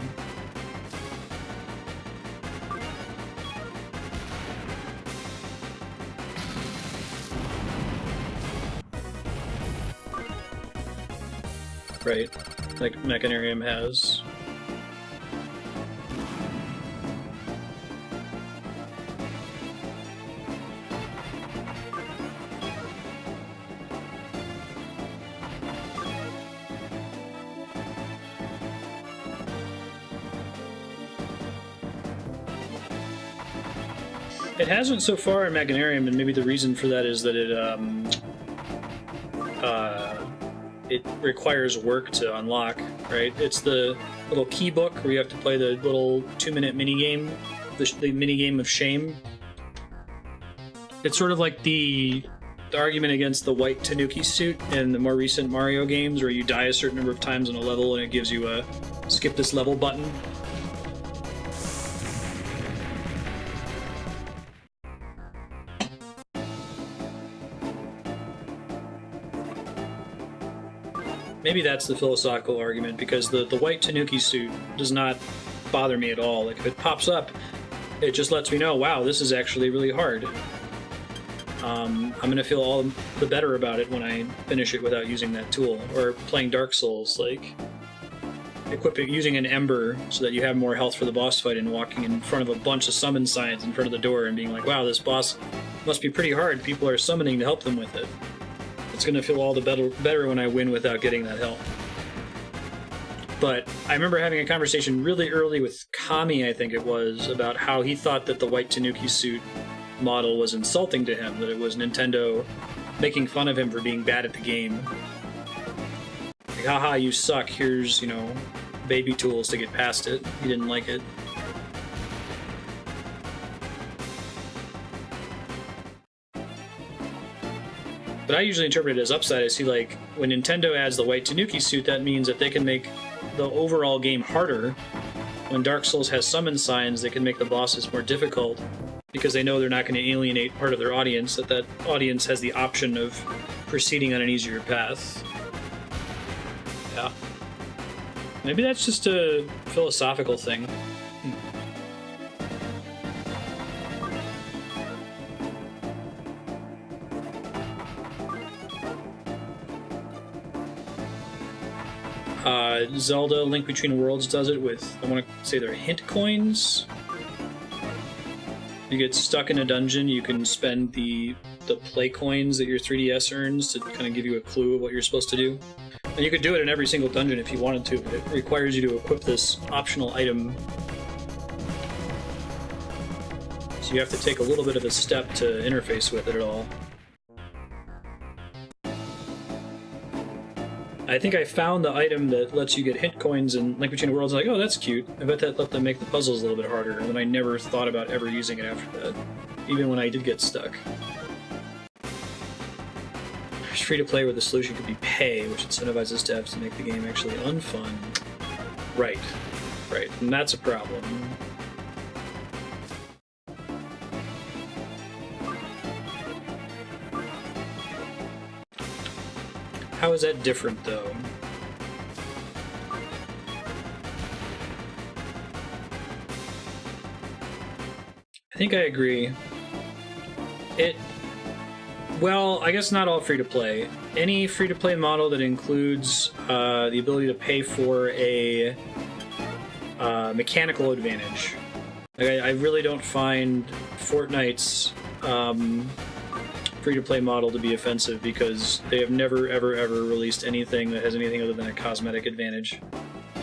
Right, like Mechanarium has. It hasn't so far in Mechanarium, and maybe the reason for that is that it requires work to unlock, right? It's the little key book where you have to play the little 2-minute minigame, the minigame of shame. It's sort of like the argument against the white Tanuki suit in the more recent Mario games where you die a certain number of times on a level and it gives you a skip this level button. Maybe that's the philosophical argument, because the white Tanuki suit does not bother me at all. Like, if it pops up, it just lets me know, wow, this is actually really hard. I'm going to feel all the better about it when I finish it without using that tool. Or playing Dark Souls, like, using an Ember so that you have more health for the boss fight and walking in front of a bunch of summon signs in front of the door and being like, wow, this boss must be pretty hard. People are summoning to help them with it. It's going to feel all the better when I win without getting that help. But I remember having a conversation really early with Kami, I think it was, about how he thought that the white Tanuki suit model was insulting to him, that it was Nintendo making fun of him for being bad at the game. Like, haha, you suck, here's, you know, baby tools to get past it. He didn't like it. But I usually interpret it as upside. I see, like, when Nintendo adds the white Tanuki suit, that means that they can make the overall game harder. When Dark Souls has summon signs, they can make the bosses more difficult because they know they're not going to alienate part of their audience, that audience has the option of proceeding on an easier path. Yeah. Maybe that's just a philosophical thing. Zelda Link Between Worlds does it with, I want to say they're hint coins. You get stuck in a dungeon, you can spend the play coins that your 3DS earns to kind of give you a clue of what you're supposed to do. And you could do it in every single dungeon if you wanted to, but it requires you to equip this optional item. So you have to take a little bit of a step to interface with it at all. I think I found the item that lets you get hint coins in Link Between Worlds. Like, oh, that's cute. I bet that let them make the puzzles a little bit harder. And then I never thought about ever using it after that, even when I did get stuck. It's free to play where the solution could be pay, which incentivizes devs to make the game actually unfun. Right, right, and that's a problem. How is that different, though? I think I agree. Well, I guess not all free-to-play. Any free-to-play model that includes the ability to pay for a mechanical advantage. Like, I really don't find Fortnite's free-to-play model to be offensive because they have never, ever, ever released anything that has anything other than a cosmetic advantage.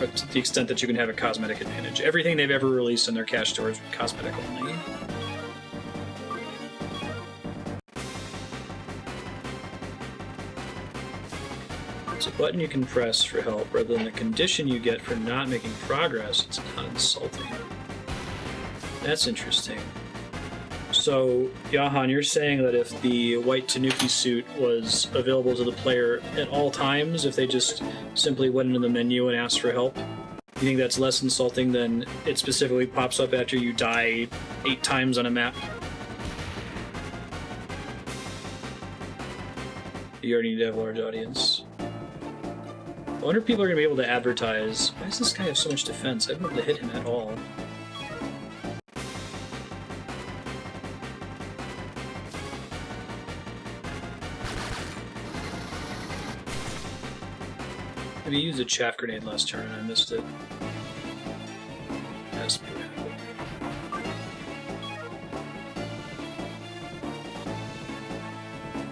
But to the extent that you can have a cosmetic advantage. Everything they've ever released in their cash stores is cosmetic only. button you can press for help rather than the condition you get for not making progress. It's not insulting. That's interesting. So, Yahan, you're saying that if the white Tanuki suit was available to the player at all times, if they just simply went into the menu and asked for help, you think that's less insulting than it specifically pops up after you die 8 times on a map? You already need to have a large audience. I wonder if people are going to be able to advertise. Why does this guy have so much defense? I haven't been able to hit him at all. Maybe he used a chaff grenade last turn and I missed it. Has to be what happened.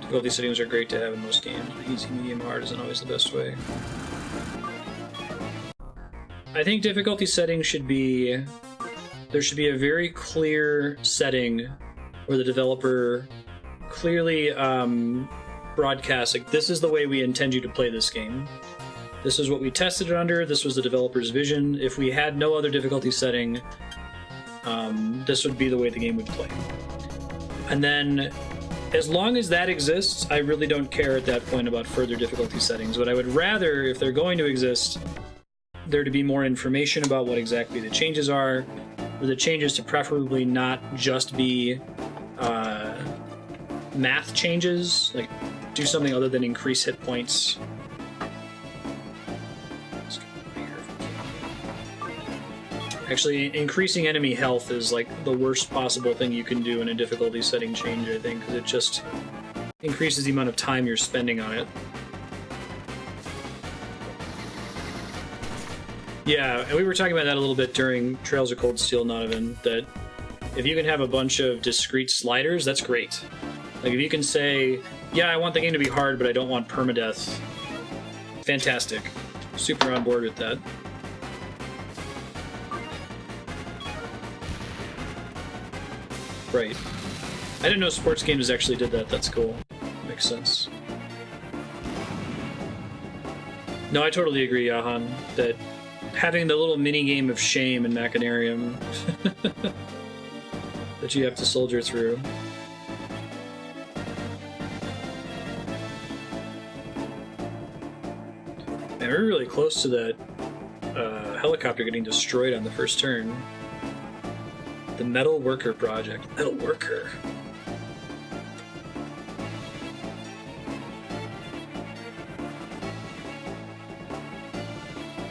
Difficulty settings are great to have in most games, but easy, medium, hard isn't always the best way. I think difficulty settings should be... There should be a very clear setting where the developer clearly broadcasts, like, this is the way we intend you to play this game. This is what we tested it under, this was the developer's vision. If we had no other difficulty setting, this would be the way the game would play. And then, as long as that exists, I really don't care at that point about further difficulty settings. But I would rather, if they're going to exist, there to be more information about what exactly the changes are, or the changes to preferably not just be math changes, like do something other than increase hit points. Actually, increasing enemy health is like the worst possible thing you can do in a difficulty setting change, I think, because it just increases the amount of time you're spending on it. Yeah, and we were talking about that a little bit during Trails of Cold Steel, Donovan, that if you can have a bunch of discrete sliders, that's great. Like, if you can say, yeah, I want the game to be hard, but I don't want permadeath, fantastic. Super on board with that. Right. I didn't know sports games actually did that. That's cool. Makes sense. No, I totally agree, Yahan, that having the little mini game of shame in Machinarium that you have to soldier through. Man, we're really close to that helicopter getting destroyed on the first turn. The Metal Worker Project. Metal Worker.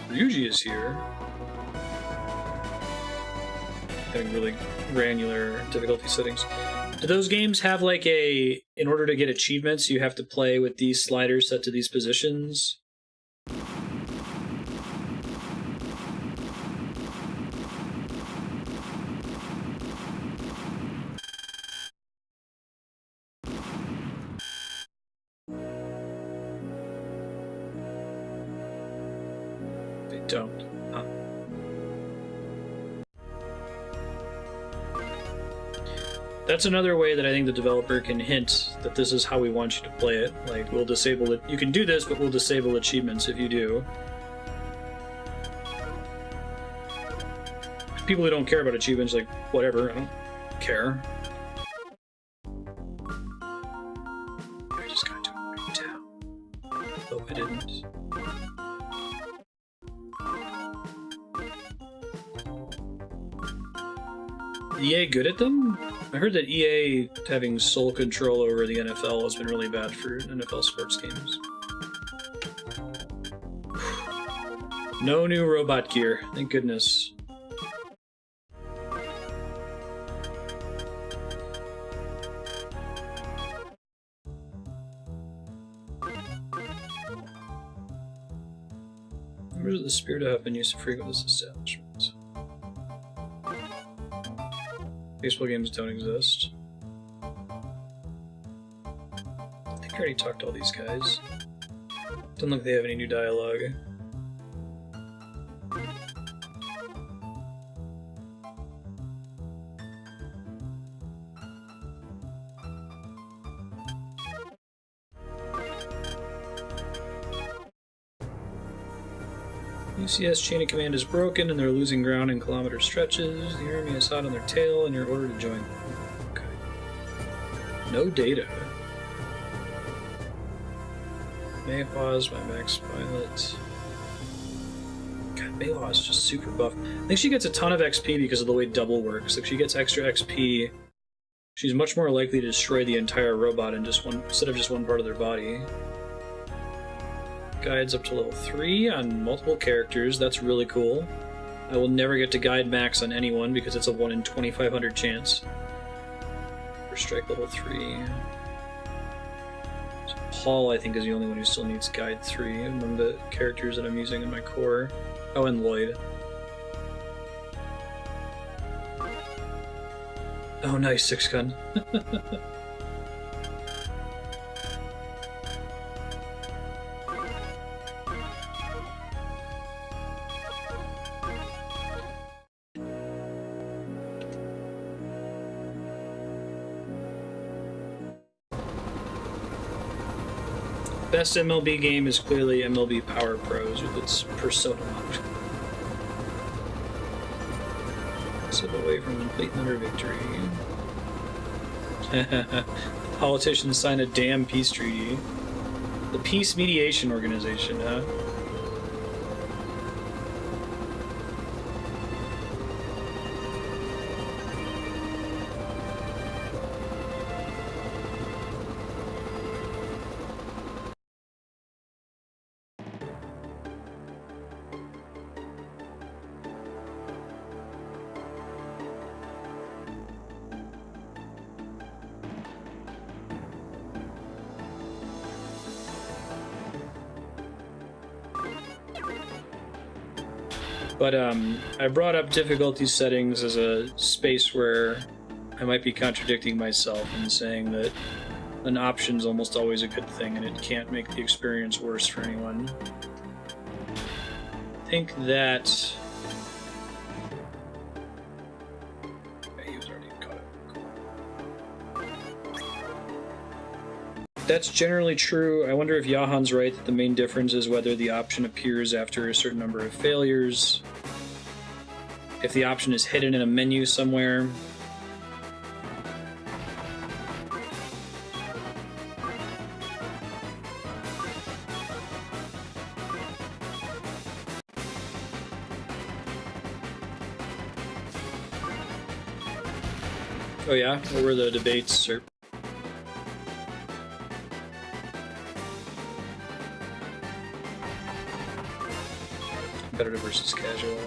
Ryuji is here. Having really granular difficulty settings. Do those games have like a... In order to get achievements, you have to play with these sliders set to these positions? Don't. Huh. That's another way that I think the developer can hint that this is how we want you to play it. Like, we'll disable it. You can do this, but we'll disable achievements if you do. People who don't care about achievements, like, whatever, I don't care. I just got to a great town. Hope I didn't. EA good at them? I heard that EA having sole control over the NFL has been really bad for NFL sports games. No new robot gear, thank goodness. Members of the Spirit have been used to frequent this establishment. Baseball games don't exist. I think I already talked to all these guys. Don't look like they have any new dialogue. UCS chain of command is broken and they're losing ground in kilometer stretches. The enemy is hot on their tail and you're ordered to join. Okay. No data. Mayhaw is my max pilot. God, Mayhaw is just super buff. I think she gets a ton of XP because of the way double works. Like, she gets extra XP. She's much more likely to destroy the entire robot in just one, instead of just one part of their body. Guides up to level 3 on multiple characters. That's really cool. I will never get to guide max on anyone because it's a 1 in 2,500 chance. For strike level 3. So Paul, I think, is the only one who still needs guide 3 among the characters that I'm using in my core. Oh, and Lloyd. Oh, nice, 6-gun. Best MLB game is clearly MLB Power Pros with its Persona mode. Slip away from complete under victory. The politicians sign a damn peace treaty. The Peace Mediation Organization, huh? But I brought up difficulty settings as a space where I might be contradicting myself and saying that an option's almost always a good thing and it can't make the experience worse for anyone. I think that... Okay, he was already caught up. That's generally true. I wonder if Jahan's right that the main difference is whether the option appears after a certain number of failures. If the option is hidden in a menu somewhere. Oh yeah? What were the debates, sir? Competitive versus casual.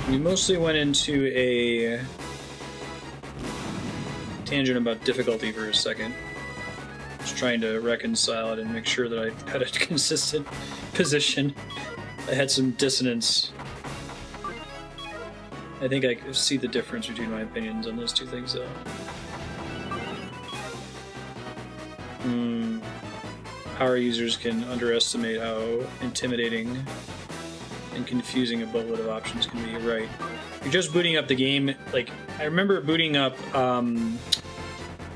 We mostly went into a tangent about difficulty for a second. Just trying to reconcile it and make sure that I had a consistent position. I had some dissonance. I think I see the difference between my opinions on those two things, though. Power users can underestimate how intimidating and confusing a boatload of options can be, right? You're just booting up the game. Like, I remember booting up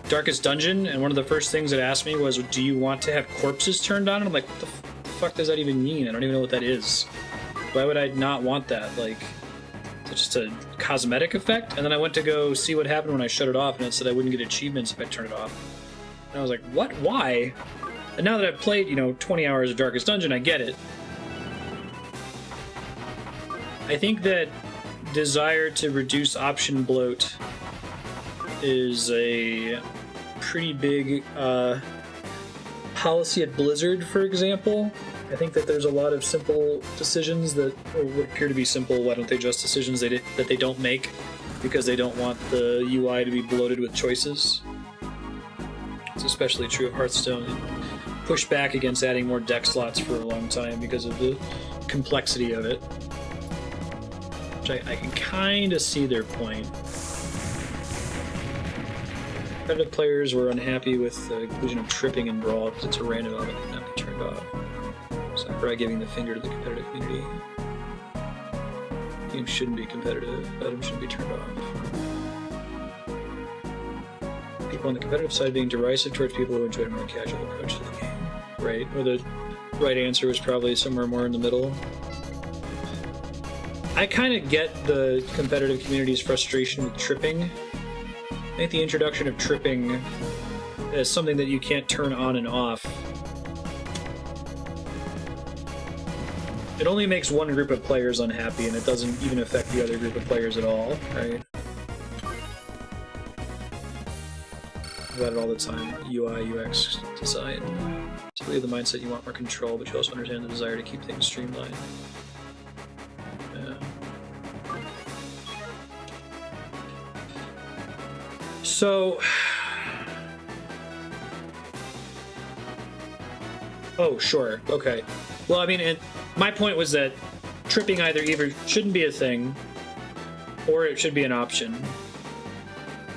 Darkest Dungeon, and one of the first things it asked me was, do you want to have corpses turned on? And I'm like, what the fuck does that even mean? I don't even know what that is. Why would I not want that? Like, it's just a cosmetic effect? And then I went to go see what happened when I shut it off, and it said I wouldn't get achievements if I turned it off. And I was like, what? Why? And now that I've played, 20 hours of Darkest Dungeon, I get it. I think that desire to reduce option bloat is a pretty big policy at Blizzard, for example. I think that there's a lot of simple decisions that would appear to be simple. Why don't they just decisions that they don't make because they don't want the UI to be bloated with choices? It's especially true of Hearthstone. It pushed back against adding more deck slots for a long time because of the complexity of it. I can kind of see their point. Competitive players were unhappy with the inclusion of tripping in Brawl because it's a random element that cannot be turned off. Sakurai giving the finger to the competitive community. Games shouldn't be competitive. Items shouldn't be turned off. people on the competitive side being derisive towards people who enjoy a more casual approach to the game. Right? Or the right answer was probably somewhere more in the middle. I kind of get the competitive community's frustration with tripping. I think the introduction of tripping as something that you can't turn on and off, it only makes one group of players unhappy, and it doesn't even affect the other group of players at all, right? About it all the time. UI, UX design. Typically the mindset you want more control, but you also understand the desire to keep things streamlined. Yeah. So... Oh, sure. Okay. Well, I mean, my point was that tripping either shouldn't be a thing, or it should be an option.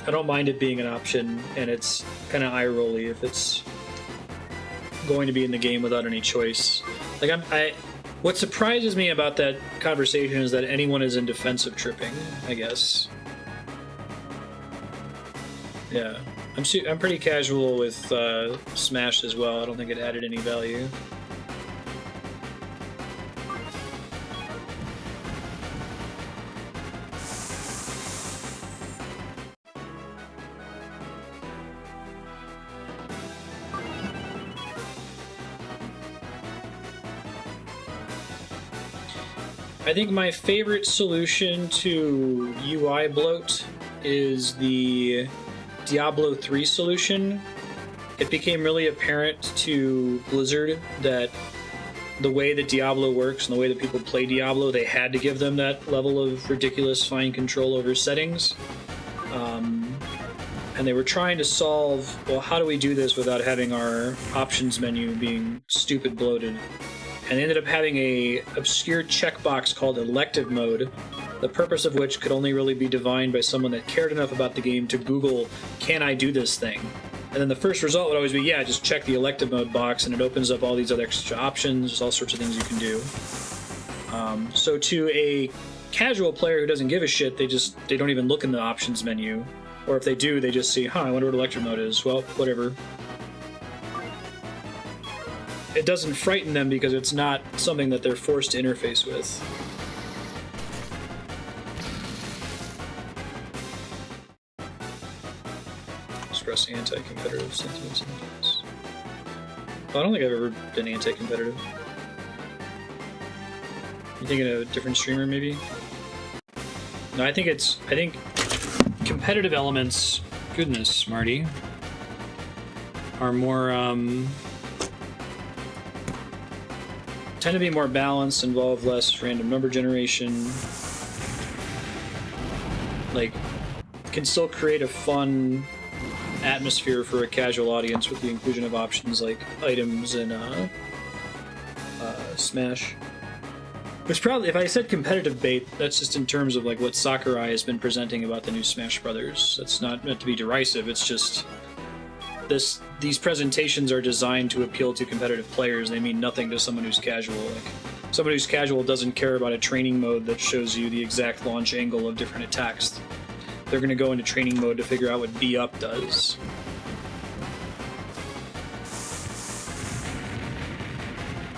I don't mind it being an option, and it's kind of eye-rolly if it's going to be in the game without any choice. Like, what surprises me about that conversation is that anyone is in defense of tripping, I guess. Yeah. I'm pretty casual with Smash as well. I don't think it added any value. I think my favorite solution to UI bloat is the Diablo 3 solution. It became really apparent to Blizzard that the way that Diablo works and the way that people play Diablo, they had to give them that level of ridiculous fine control over settings. And they were trying to solve, well, how do we do this without having our options menu being stupid bloated? And they ended up having a obscure checkbox called elective mode, the purpose of which could only really be divined by someone that cared enough about the game to Google, can I do this thing? And then the first result would always be, yeah, just check the elective mode box, and it opens up all these other extra options. There's all sorts of things you can do. So to a casual player who doesn't give a shit, they don't even look in the options menu. Or if they do, they just see, I wonder what elective mode is. Well, whatever. It doesn't frighten them because it's not something that they're forced to interface with. Express anti-competitive sentiments. I don't think I've ever been anti-competitive. You thinking of a different streamer, maybe? No, I think competitive elements, goodness, Marty, are more, tend to be more balanced, involve less random number generation, like, can still create a fun atmosphere for a casual audience with the inclusion of options like items and Smash. Which probably, if I said competitive bait, that's just in terms of like what Sakurai has been presenting about the new Smash Brothers. That's not meant to be derisive, it's just these presentations are designed to appeal to competitive players. They mean nothing to someone who's casual. Like, someone who's casual doesn't care about a training mode that shows you the exact launch angle of different attacks. They're going to go into training mode to figure out what B up does.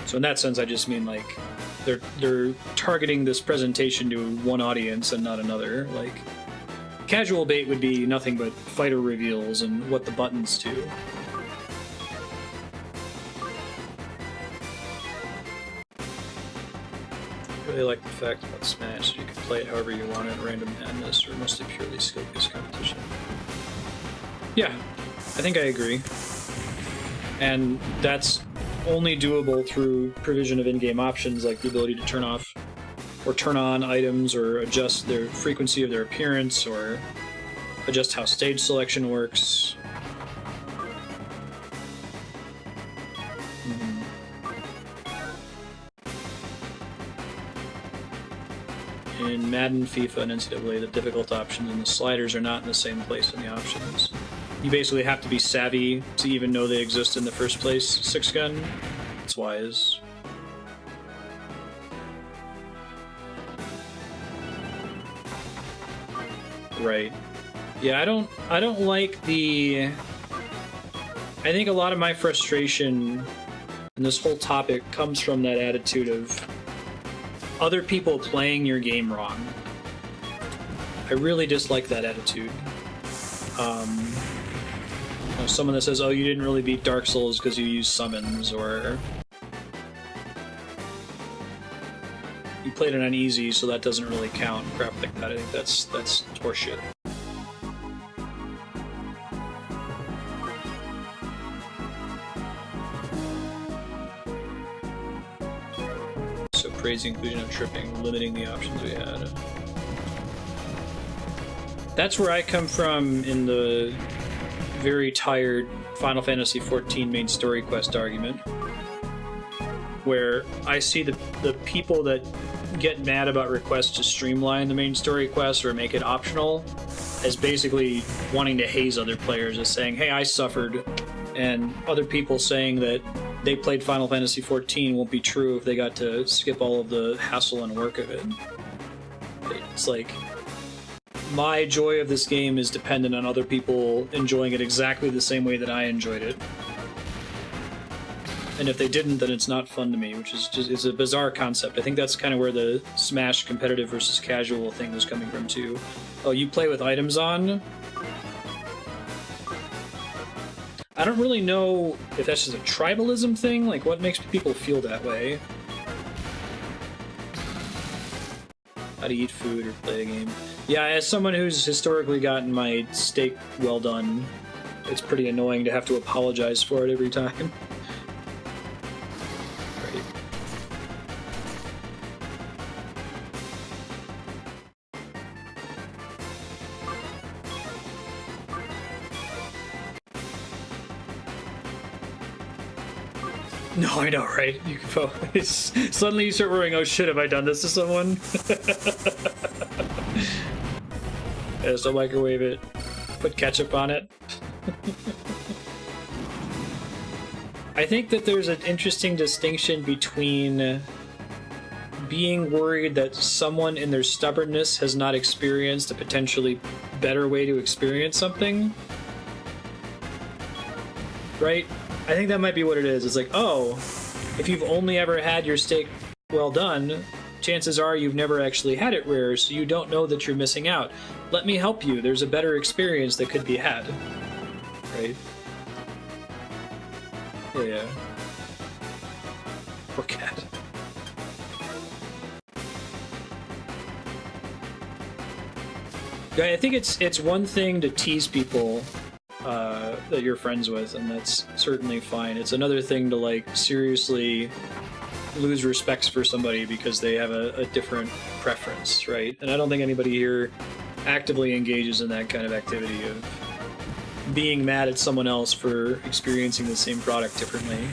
So in that sense, I just mean like they're targeting this presentation to one audience and not another. Like, casual bait would be nothing but fighter reveals and what the buttons do. I really like the fact about Smash that you can play it however you want in random madness or mostly purely skill-based competition. Yeah, I think I agree. And that's only doable through provision of in-game options like the ability to turn off or turn on items or adjust their frequency of their appearance or adjust how stage selection works. In Madden, FIFA, and NCAA, the difficult options and the sliders are not in the same place in the options. You basically have to be savvy to even know they exist in the first place, Six Gun. It's wise. Right. Yeah, I don't like the... I think a lot of my frustration in this whole topic comes from that attitude of other people playing your game wrong. I really dislike that attitude. You know, someone that says, oh, you didn't really beat Dark Souls because you used summons, or you played it on easy, so that doesn't really count. Crap like that. I think that's horseshit. So praise the inclusion of tripping, limiting the options we had. That's where I come from in the very tired Final Fantasy XIV main story quest argument, where I see the people that get mad about requests to streamline the main story quest or make it optional as basically wanting to haze other players, as saying, hey, I suffered, and other people saying that they played Final Fantasy XIV won't be true if they got to skip all of the hassle and work of it. It's like, my joy of this game is dependent on other people enjoying it exactly the same way that I enjoyed it. And if they didn't, then it's not fun to me, which is just, it's a bizarre concept. I think that's kind of where the Smash competitive versus casual thing was coming from too. Oh, you play with items on? I don't really know if that's just a tribalism thing, like what makes people feel that way. How to eat food or play a game. Yeah, as someone who's historically gotten my steak well done, it's pretty annoying to have to apologize for it every time. Right. No, I know, right? You can suddenly you start worrying, oh shit, have I done this to someone? Yeah, so microwave it, put ketchup on it. I think that there's an interesting distinction between being worried that someone in their stubbornness has not experienced a potentially better way to experience something. Right? I think that might be what it is. It's like, oh, if you've only ever had your steak well done, chances are you've never actually had it rare, so you don't know that you're missing out. Let me help you. There's a better experience that could be had. Right? Yeah. Poor cat. I think it's one thing to tease people that you're friends with, and that's certainly fine. It's another thing to, like, seriously lose respects for somebody because they have a different preference, right? And I don't think anybody here actively engages in that kind of activity of being mad at someone else for experiencing the same product differently.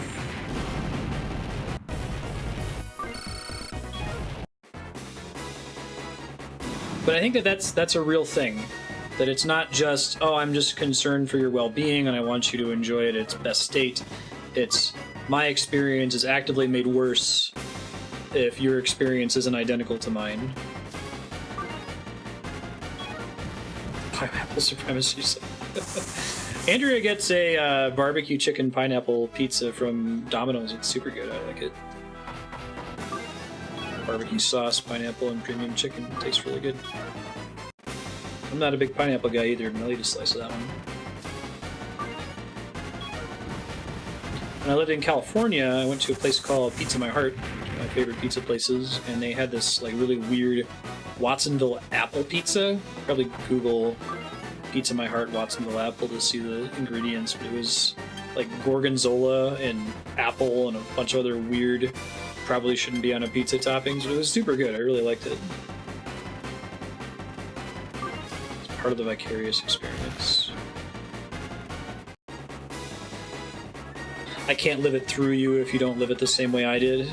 But I think that that's a real thing. That it's not just, oh, I'm just concerned for your well-being and I want you to enjoy it at its best state. It's, my experience is actively made worse if your experience isn't identical to mine. Pineapple supremacy. Andrea gets a barbecue chicken pineapple pizza from Domino's. It's super good. I like it. Barbecue sauce, pineapple, and premium chicken. It tastes really good. I'm not a big pineapple guy either, but I'll eat a slice of that one. When I lived in California, I went to a place called Pizza My Heart, my favorite pizza places, and they had this like really weird Watsonville apple pizza. Probably Google Pizza My Heart Watsonville apple to see the ingredients, but it was like gorgonzola and apple and a bunch of other weird, probably shouldn't be on a pizza toppings, but it was super good. I really liked it. It's part of the vicarious experience. I can't live it through you if you don't live it the same way I did.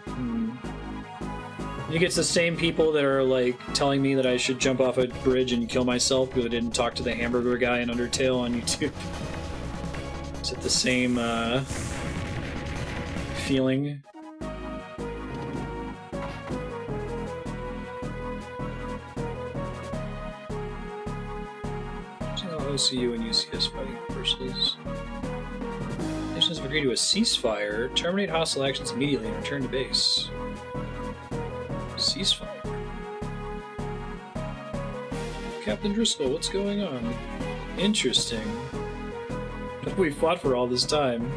I think it's the same people that are like telling me that I should jump off a bridge and kill myself because I didn't talk to the hamburger guy in Undertale on YouTube. Is it the same feeling? OCU and UCS fighting forces. Nations have agreed to a ceasefire. Terminate hostile actions immediately and return to base. Ceasefire. Captain Driscoll, what's going on? Interesting. What have we fought for all this time?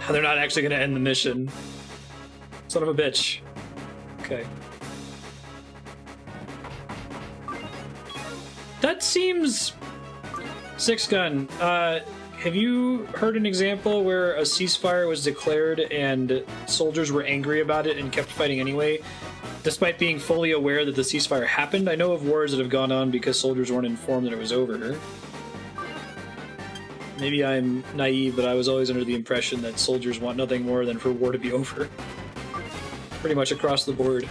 They're not actually going to end the mission. Son of a bitch. Okay. That seems... Six Gun, have you heard an example where a ceasefire was declared and soldiers were angry about it and kept fighting anyway, despite being fully aware that the ceasefire happened? I know of wars that have gone on because soldiers weren't informed that it was over. Maybe I'm naive, but I was always under the impression that soldiers want nothing more than for war to be over. Pretty much across the board.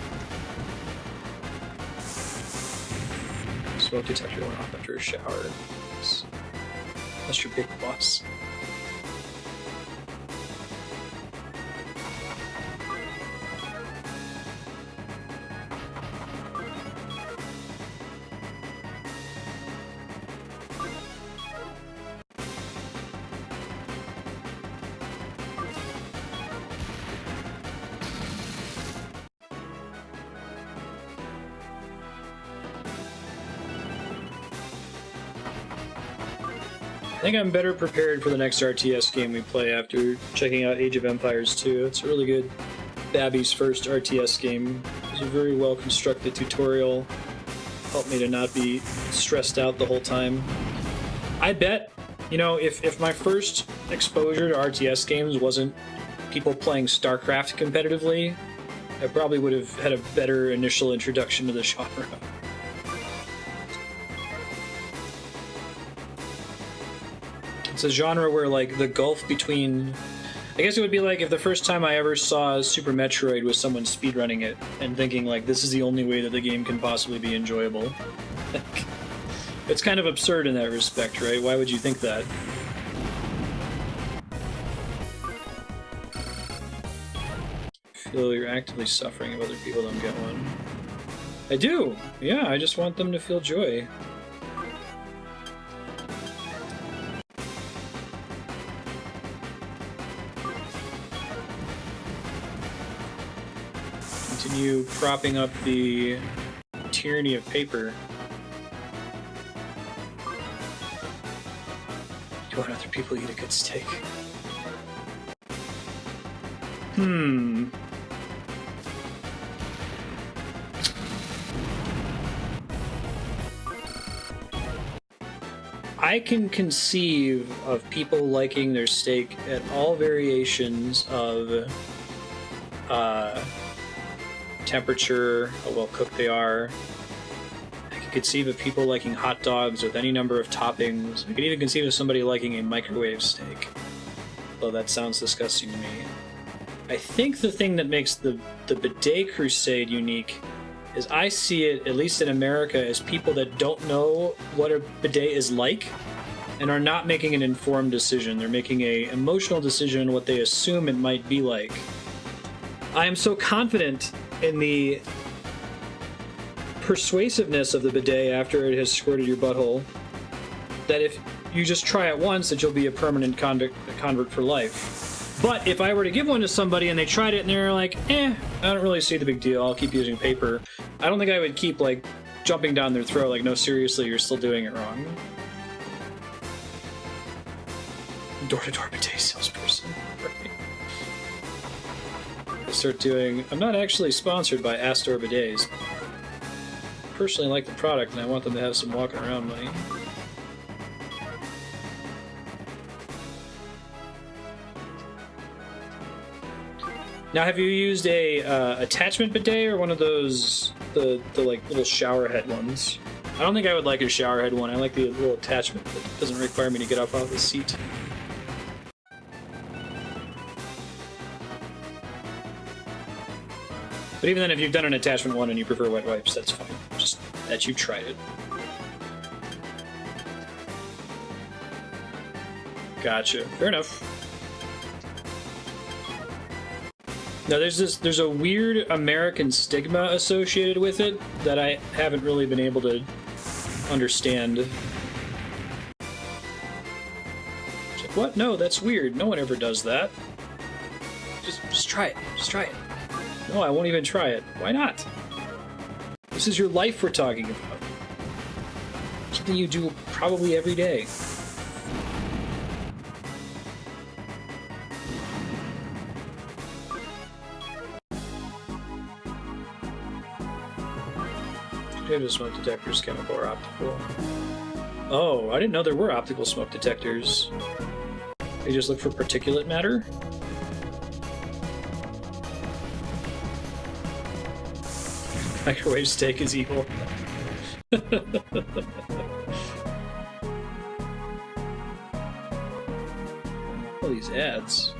Smoke detector went off after a shower. That's your big boss. I think I'm better prepared for the next RTS game we play after checking out Age of Empires 2. It's a really good Babby's first RTS game. It was a very well constructed tutorial. Helped me to not be stressed out the whole time. I bet, you know, if my first exposure to RTS games wasn't people playing StarCraft competitively, I probably would have had a better initial introduction to the genre. It's a genre where, like, the gulf between... I guess it would be like if the first time I ever saw Super Metroid was someone speedrunning it and thinking, like, this is the only way that the game can possibly be enjoyable. It's kind of absurd in that respect, right? Why would you think that? Feel you're actively suffering if other people don't get one. I do! Yeah, I just want them to feel joy. Continue propping up the tyranny of paper. You want other people to eat a good steak. I can conceive of people liking their steak at all variations of temperature, how well cooked they are. I can conceive of people liking hot dogs with any number of toppings. I could even conceive of somebody liking a microwave steak. Though that sounds disgusting to me. I think the thing that makes the bidet crusade unique is I see it, at least in America, as people that don't know what a bidet is like and are not making an informed decision. They're making an emotional decision on what they assume it might be like. I am so confident in the persuasiveness of the bidet after it has squirted your butthole that if you just try it once, that you'll be a permanent convert for life. But if I were to give one to somebody and they tried it and they're like, I don't really see the big deal, I'll keep using paper, I don't think I would keep, like, jumping down their throat like, no, seriously, you're still doing it wrong. Door-to-door bidet salesperson. Start doing... I'm not actually sponsored by Astor Bidets. I personally like the product and I want them to have some walking around money. Now, have you used a attachment bidet or one of those the like little shower head ones? I don't think I would like a shower head one. I like the little attachment that doesn't require me to get up off the seat. But even then, if you've done an attachment one and you prefer wet wipes, that's fine. Just that you tried it. Gotcha. Fair enough. Now there's a weird American stigma associated with it that I haven't really been able to understand. It's like, what? No, that's weird. No one ever does that. Just try it. Just try it. No, I won't even try it. Why not? This is your life we're talking about. Something you do probably every day. Potato smoke detectors, chemical or optical. Oh, I didn't know there were optical smoke detectors. They just look for particulate matter? Microwave steak is evil. All these ads.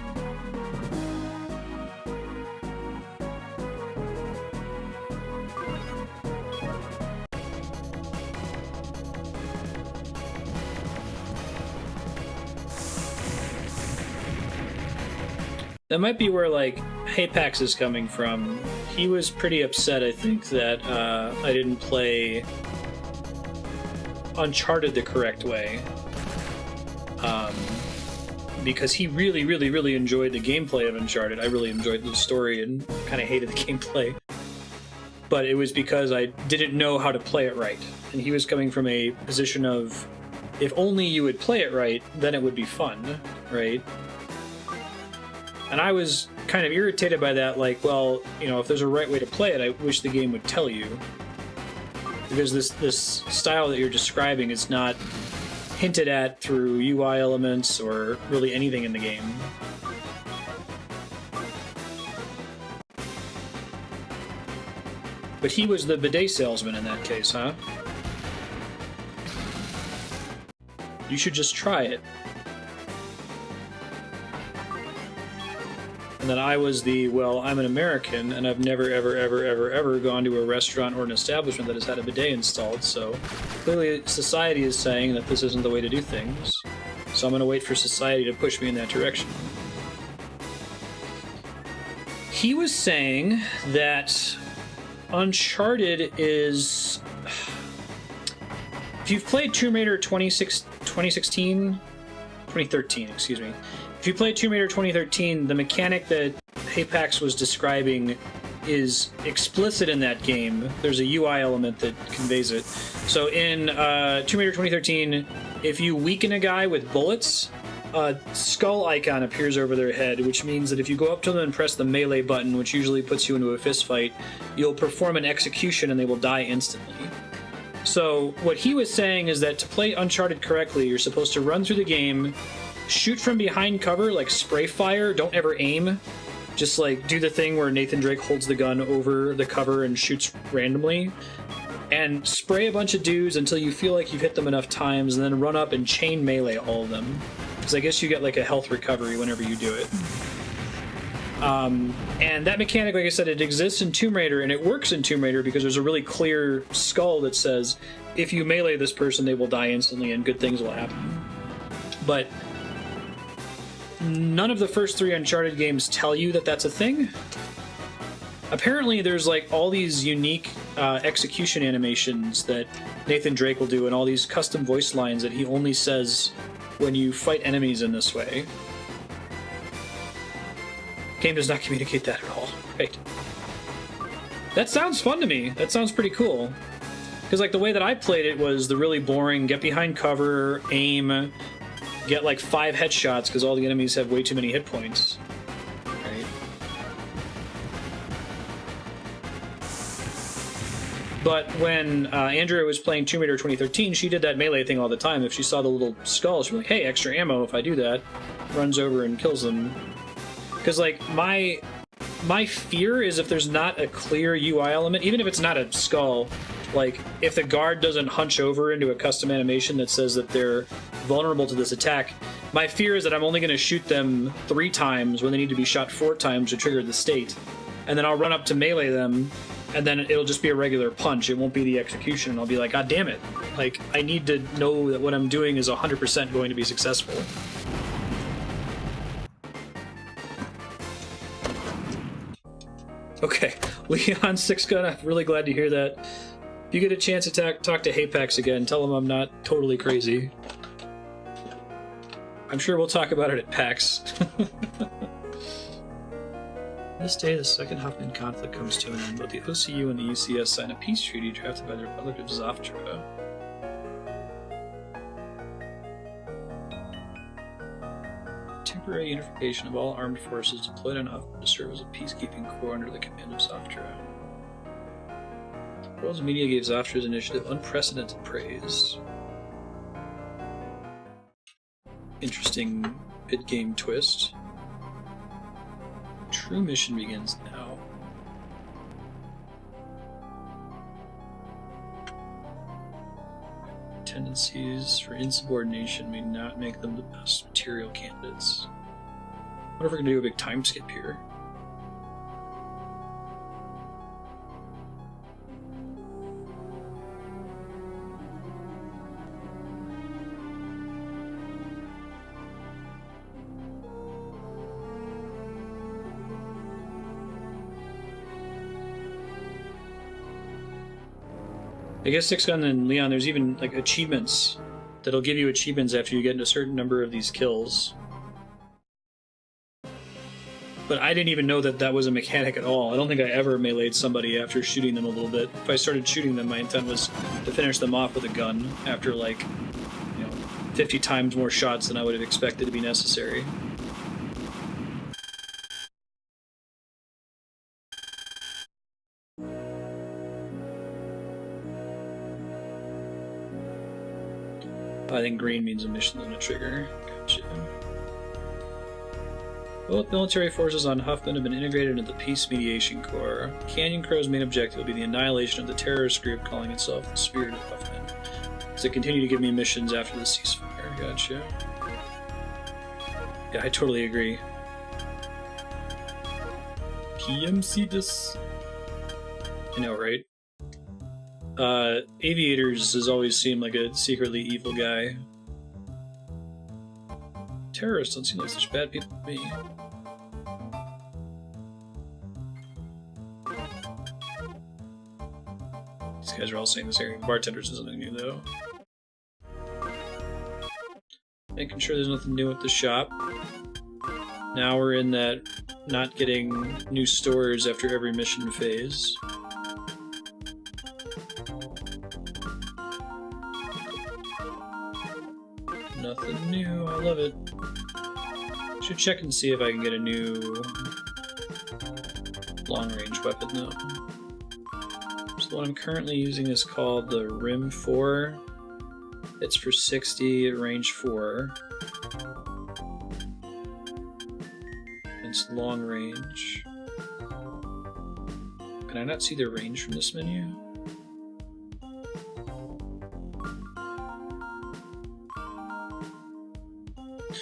That might be where, like, Hapax is coming from. He was pretty upset, I think, that I didn't play Uncharted the correct way. Because he really, really, really enjoyed the gameplay of Uncharted. I really enjoyed the story and kind of hated the gameplay. But it was because I didn't know how to play it right. And he was coming from a position of, if only you would play it right, then it would be fun, right? And I was kind of irritated by that, like, well, you know, if there's a right way to play it, I wish the game would tell you. Because this style that you're describing is not hinted at through UI elements or really anything in the game. But he was the bidet salesman in that case, huh? You should just try it. And then I was the, well, I'm an American, and I've never, ever, ever, ever, ever gone to a restaurant or an establishment that has had a bidet installed, so clearly society is saying that this isn't the way to do things. So I'm going to wait for society to push me in that direction. He was saying that Uncharted is... If you've played Tomb Raider 2013, excuse me. If you played Tomb Raider 2013, the mechanic that Hapax was describing is explicit in that game. There's a UI element that conveys it. So in Tomb Raider 2013, if you weaken a guy with bullets, a skull icon appears over their head, which means that if you go up to them and press the melee button, which usually puts you into a fist fight, you'll perform an execution and they will die instantly. So what he was saying is that to play Uncharted correctly, you're supposed to run through the game, shoot from behind cover, like spray fire, don't ever aim. Just like do the thing where Nathan Drake holds the gun over the cover and shoots randomly. And spray a bunch of dudes until you feel like you've hit them enough times, and then run up and chain melee all of them. Because I guess you get like a health recovery whenever you do it. And that mechanic, like I said, it exists in Tomb Raider, and it works in Tomb Raider because there's a really clear skull that says, if you melee this person, they will die instantly and good things will happen. But none of the first 3 Uncharted games tell you that that's a thing. Apparently there's like all these unique execution animations that Nathan Drake will do and all these custom voice lines that he only says when you fight enemies in this way. Game does not communicate that at all, right? That sounds fun to me. That sounds pretty cool. Because like the way that I played it was the really boring get behind cover, aim, get like 5 headshots because all the enemies have way too many hit points. Right? But when Andrea was playing Tomb Raider 2013, she did that melee thing all the time. If she saw the little skull, she'd be like, hey, extra ammo if I do that. Runs over and kills them. Because like my fear is if there's not a clear UI element, even if it's not a skull, like if the guard doesn't hunch over into a custom animation that says that they're vulnerable to this attack, my fear is that I'm only going to shoot them 3 times when they need to be shot 4 times to trigger the state. And then I'll run up to melee them, and then it'll just be a regular punch. It won't be the execution, and I'll be like, God damn it. Like, I need to know that what I'm doing is 100% going to be successful. Okay, Leon Six Gun, I'm really glad to hear that. If you get a chance to talk to Hapex again, tell him I'm not totally crazy. I'm sure we'll talk about it at PAX. This day, the Second Huffman conflict comes to an end, but the OCU and the UCS sign a peace treaty drafted by the Republic of Zoftra. Temporary unification of all armed forces deployed on Huffman to serve as a peacekeeping corps under the command of Zoftra. The world's media gave Zoftra's initiative unprecedented praise. Interesting mid-game twist. True mission begins now. Tendencies for insubordination may not make them the best material candidates. I wonder if we're gonna do a big time skip here. I guess Six Gun and Leon, there's even like achievements that'll give you achievements after you get a certain number of these kills. But I didn't even know that that was a mechanic at all. I don't think I ever meleeed somebody after shooting them a little bit. If I started shooting them, my intent was to finish them off with a gun after like, 50 times more shots than I would have expected to be necessary. I think green means a mission's on a trigger. Gotcha. Both military forces on Huffman have been integrated into the Peace Mediation Corps. Canyon Crow's main objective will be the annihilation of the terrorist group calling itself the Spirit of Huffman. As they continue to give me missions after the ceasefire. Gotcha. Yeah, I totally agree. PMC this. I know, right? Aviators has always seemed like a secretly evil guy. Terrorists don't seem like such bad people to me. These guys are all saying this area. Bartenders is something new, though. Making sure there's nothing new at the shop. Now we're in that not getting new stores after every mission phase. Nothing new, I love it. Should check and see if I can get a new long-range weapon though. So the one I'm currently using is called the Rim 4. It's for 60 at range 4. It's long range. Can I not see the range from this menu?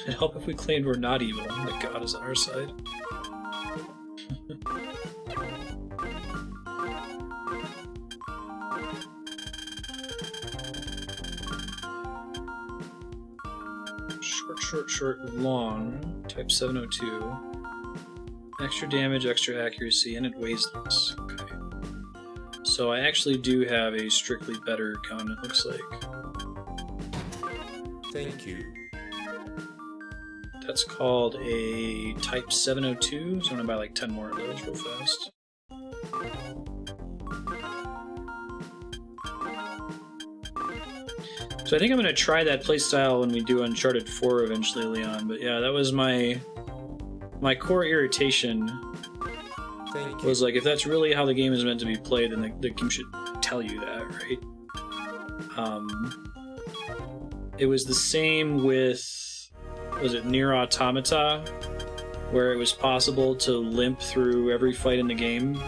It'd help if we claimed we're not evil, that God is on our side. Short, long, type 702. Extra damage, extra accuracy, and it weighs less. Okay. So I actually do have a strictly better gun, it looks like. Thank you. That's called a Type 702, so I'm gonna buy like 10 more of those real fast. So I think I'm gonna try that playstyle when we do Uncharted 4 eventually, Leon. But yeah, that was my core irritation. Thank you. Was like, if that's really how the game is meant to be played, then the game should tell you that, right? It was the same with, was it Nier Automata, where it was possible to limp through every fight in the game,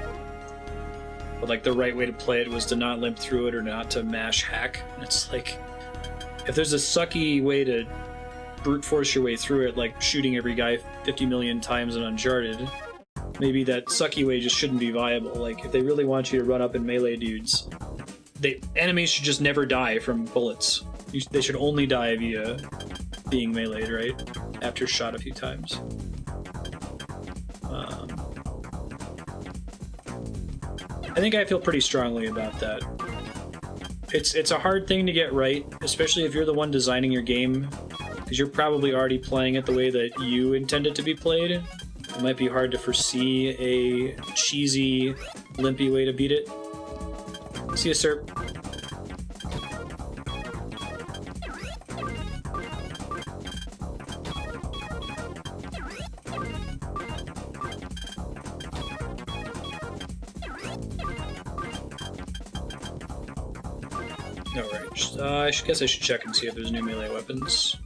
but like the right way to play it was to not limp through it or not to mash hack. And it's like, if there's a sucky way to brute force your way through it, like shooting every guy 50 million times in Uncharted, maybe that sucky way just shouldn't be viable. Like, if they really want you to run up and melee dudes, enemies should just never die from bullets. They should only die via being meleeed, right? After shot a few times. I think I feel pretty strongly about that. It's a hard thing to get right, especially if you're the one designing your game, because you're probably already playing it the way that you intend it to be played. It might be hard to foresee a cheesy, limpy way to beat it. See you, sir. Alright, I guess I should check and see if there's new melee weapons.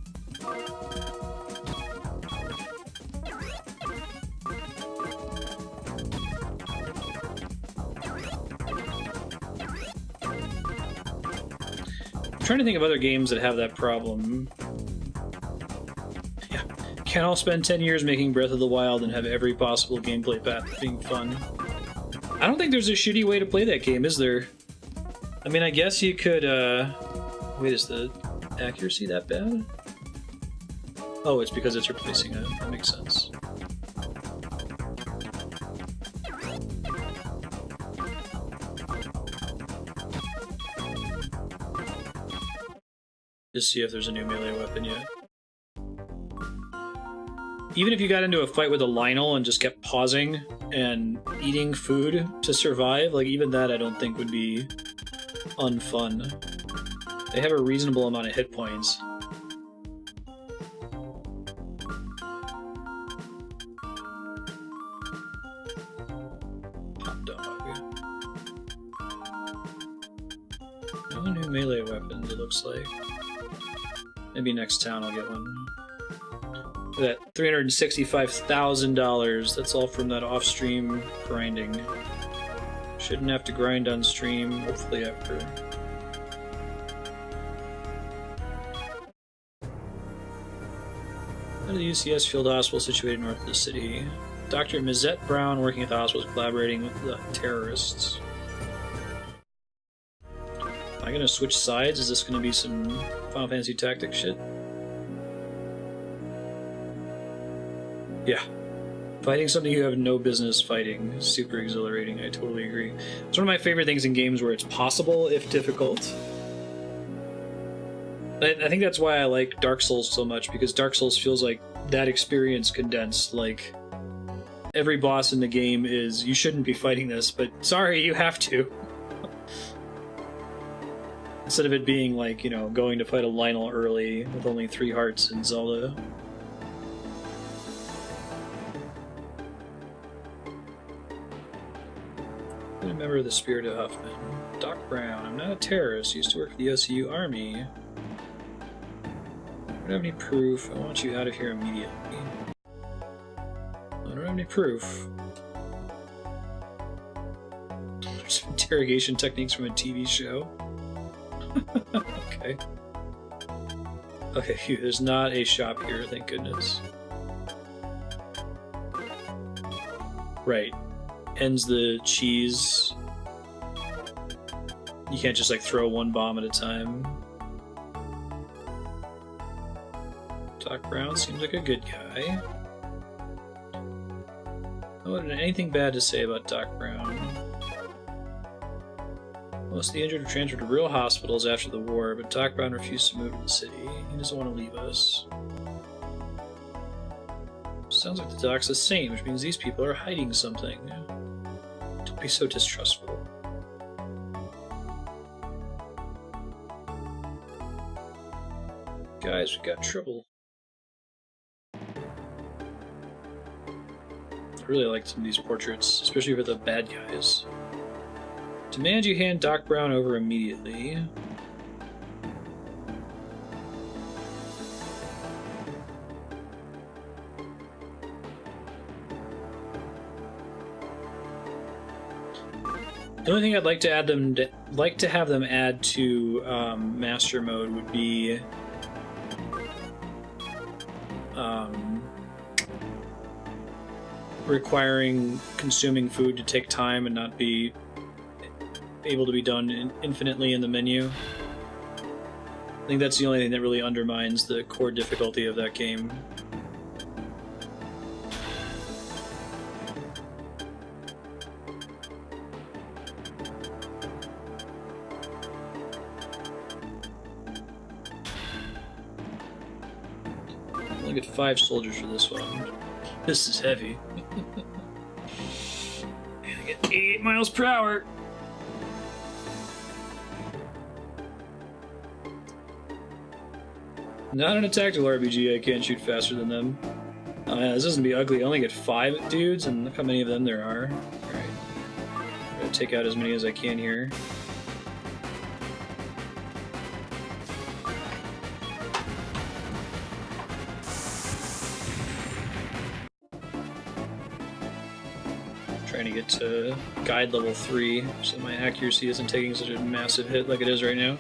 I'm trying to think of other games that have that problem. Yeah, can't all spend 10 years making Breath of the Wild and have every possible gameplay path being fun. I don't think there's a shitty way to play that game, is there? I mean, I guess you could, wait, is the accuracy that bad? Oh, it's because it's replacing it. That makes sense. Just see if there's a new melee weapon yet. Even if you got into a fight with a Lionel and just kept pausing and eating food to survive, like, even that I don't think would be unfun. They have a reasonable amount of hit points. Hot dog. No new melee weapons, it looks like. Maybe next town I'll get one. Look at that, $365,000. That's all from that off-stream grinding. Shouldn't have to grind on stream, hopefully ever. Out of the UCS Field Hospital situated north of the city. Dr. Mizette Brown, working at the hospital, is collaborating with the terrorists. Am I gonna switch sides? Is this gonna be some Final Fantasy Tactics shit? Yeah. Fighting something you have no business fighting is super exhilarating, I totally agree. It's one of my favorite things in games where it's possible, if difficult. I think that's why I like Dark Souls so much, because Dark Souls feels like that experience condensed. Like, every boss in the game is, you shouldn't be fighting this, but sorry, you have to. Instead of it being like, you know, going to fight a Lionel early with only 3 hearts in Zelda. I'm a member of the Spirit of Huffman. Doc Brown, I'm not a terrorist, used to work for the OCU Army. I don't have any proof. I want you out of here immediately. I don't have any proof. There's some interrogation techniques from a TV show. Okay. Okay, phew, there's not a shop here, thank goodness. Right. Ends the cheese. You can't just like throw one bomb at a time. Doc Brown seems like a good guy. I wasn't anything bad to say about Doc Brown. Most of the injured were transferred to real hospitals after the war, but Doc Brown refused to move to the city. He doesn't want to leave us. Sounds like the doc's a saint, which means these people are hiding something. Don't be so distrustful. Guys, we got trouble. I really like some of these portraits, especially for the bad guys. Demand you hand Doc Brown over immediately. The only thing I'd like to have them add to Master Mode would be requiring consuming food to take time and not be able to be done infinitely in the menu. I think that's the only thing that really undermines the core difficulty of that game. Only get 5 soldiers for this one. This is heavy. And I get 8 miles per hour. Not in a tactical RPG, I can't shoot faster than them. Oh yeah, this doesn't be ugly. I only get 5 dudes, and look how many of them there are. Alright. Gotta take out as many as I can here. Trying to get to guide level 3, so my accuracy isn't taking such a massive hit like it is right now.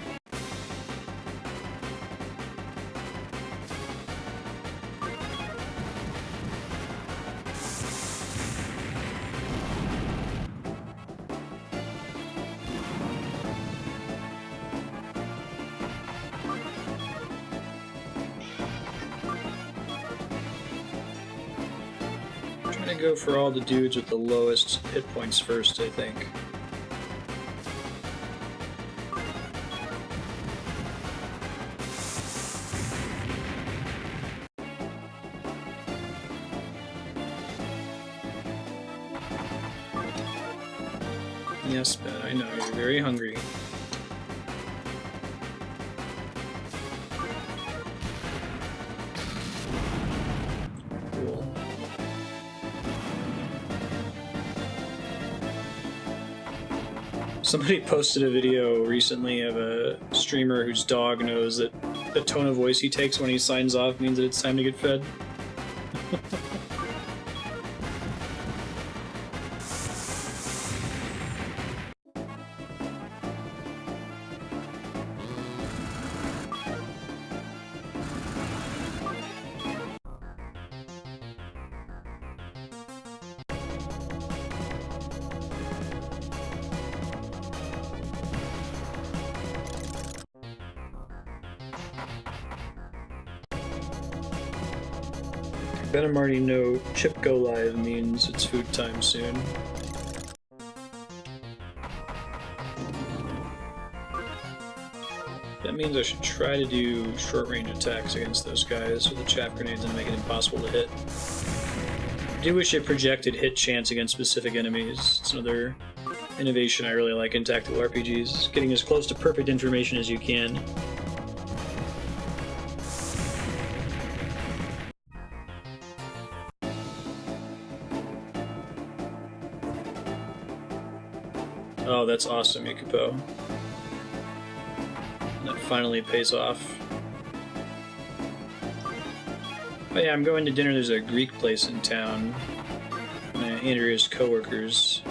I'm gonna go for all the dudes with the lowest hit points first, I think. Yes, Ben, I know, you're very hungry. Cool. Somebody posted a video recently of a streamer whose dog knows that the tone of voice he takes when he signs off means that it's time to get fed. Ben and Marty know chip go live means it's food time soon. That means I should try to do short range attacks against those guys with the chaff grenades and make it impossible to hit. I do wish it projected hit chance against specific enemies. It's another innovation I really like in tactical RPGs, getting as close to perfect information as you can. Oh, that's awesome, Ikupo. That finally pays off. Oh yeah, I'm going to dinner. There's a Greek place in town. Andrea's co-workers.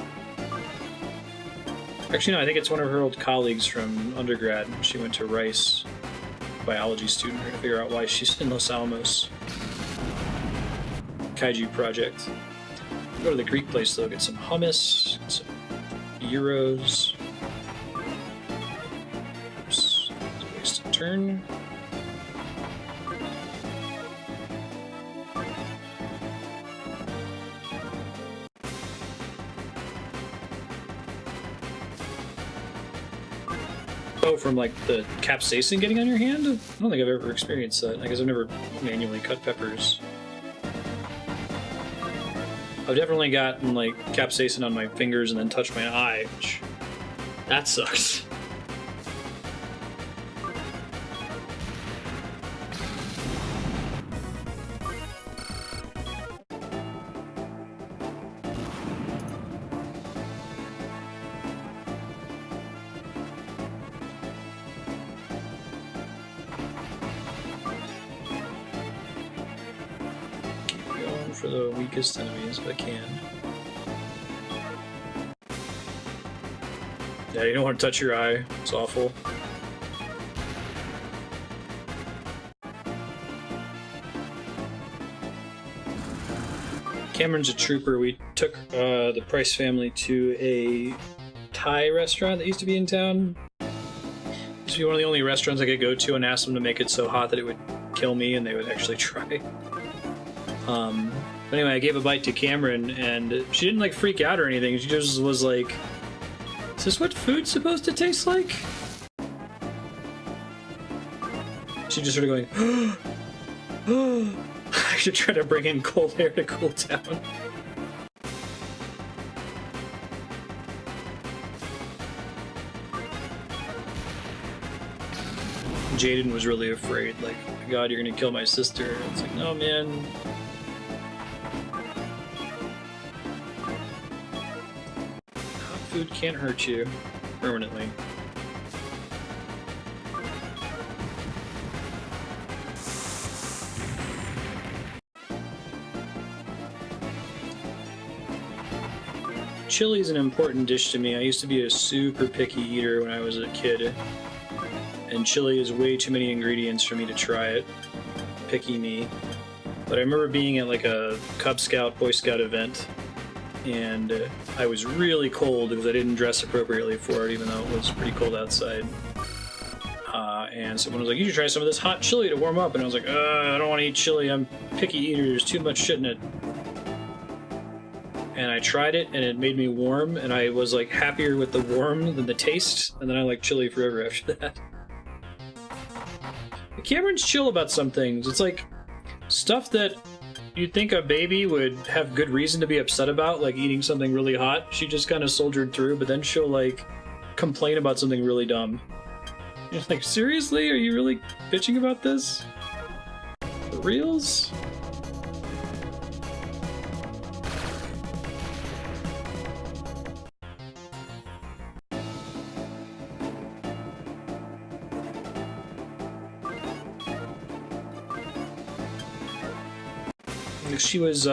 Actually, no, I think it's one of her old colleagues from undergrad. She went to Rice, biology student, trying to figure out why she's in Los Alamos. Kaiju project. Go to the Greek place though, get some hummus, get some euros. Oops, waste a turn. Oh, from like the capsaicin getting on your hand? I don't think I've ever experienced that. I guess I've never manually cut peppers. I've definitely gotten like capsaicin on my fingers and then touched my eye, which that sucks. For the weakest enemies if I can. Yeah, you don't want to touch your eye. It's awful. Cameron's a trooper. We took the Price family to a Thai restaurant that used to be in town. Used to be one of the only restaurants I could go to and ask them to make it so hot that it would kill me, and they would actually try. But anyway, I gave a bite to Cameron, and she didn't like freak out or anything. She just was like, "Is this what food's supposed to taste like?" She just started going, I should try to bring in cold air to cool down. Jaden was really afraid, like, oh my god, you're gonna kill my sister. It's like, no, man. Hot food can't hurt you permanently. Chili is an important dish to me. I used to be a super picky eater when I was a kid. And chili is way too many ingredients for me to try it. Picky me. But I remember being at like a Cub Scout, Boy Scout event, and I was really cold because I didn't dress appropriately for it, even though it was pretty cold outside. And someone was like, you should try some of this hot chili to warm up. And I was like, I don't want to eat chili. I'm a picky eater. There's too much shit in it. And I tried it, and it made me warm, and I was like happier with the warm than the taste, and then I liked chili forever after that. Cameron's chill about some things. It's like stuff that you'd think a baby would have good reason to be upset about, like eating something really hot. She just kind of soldiered through, but then she'll like complain about something really dumb. You're like, seriously? Are you really bitching about this? For reals? She was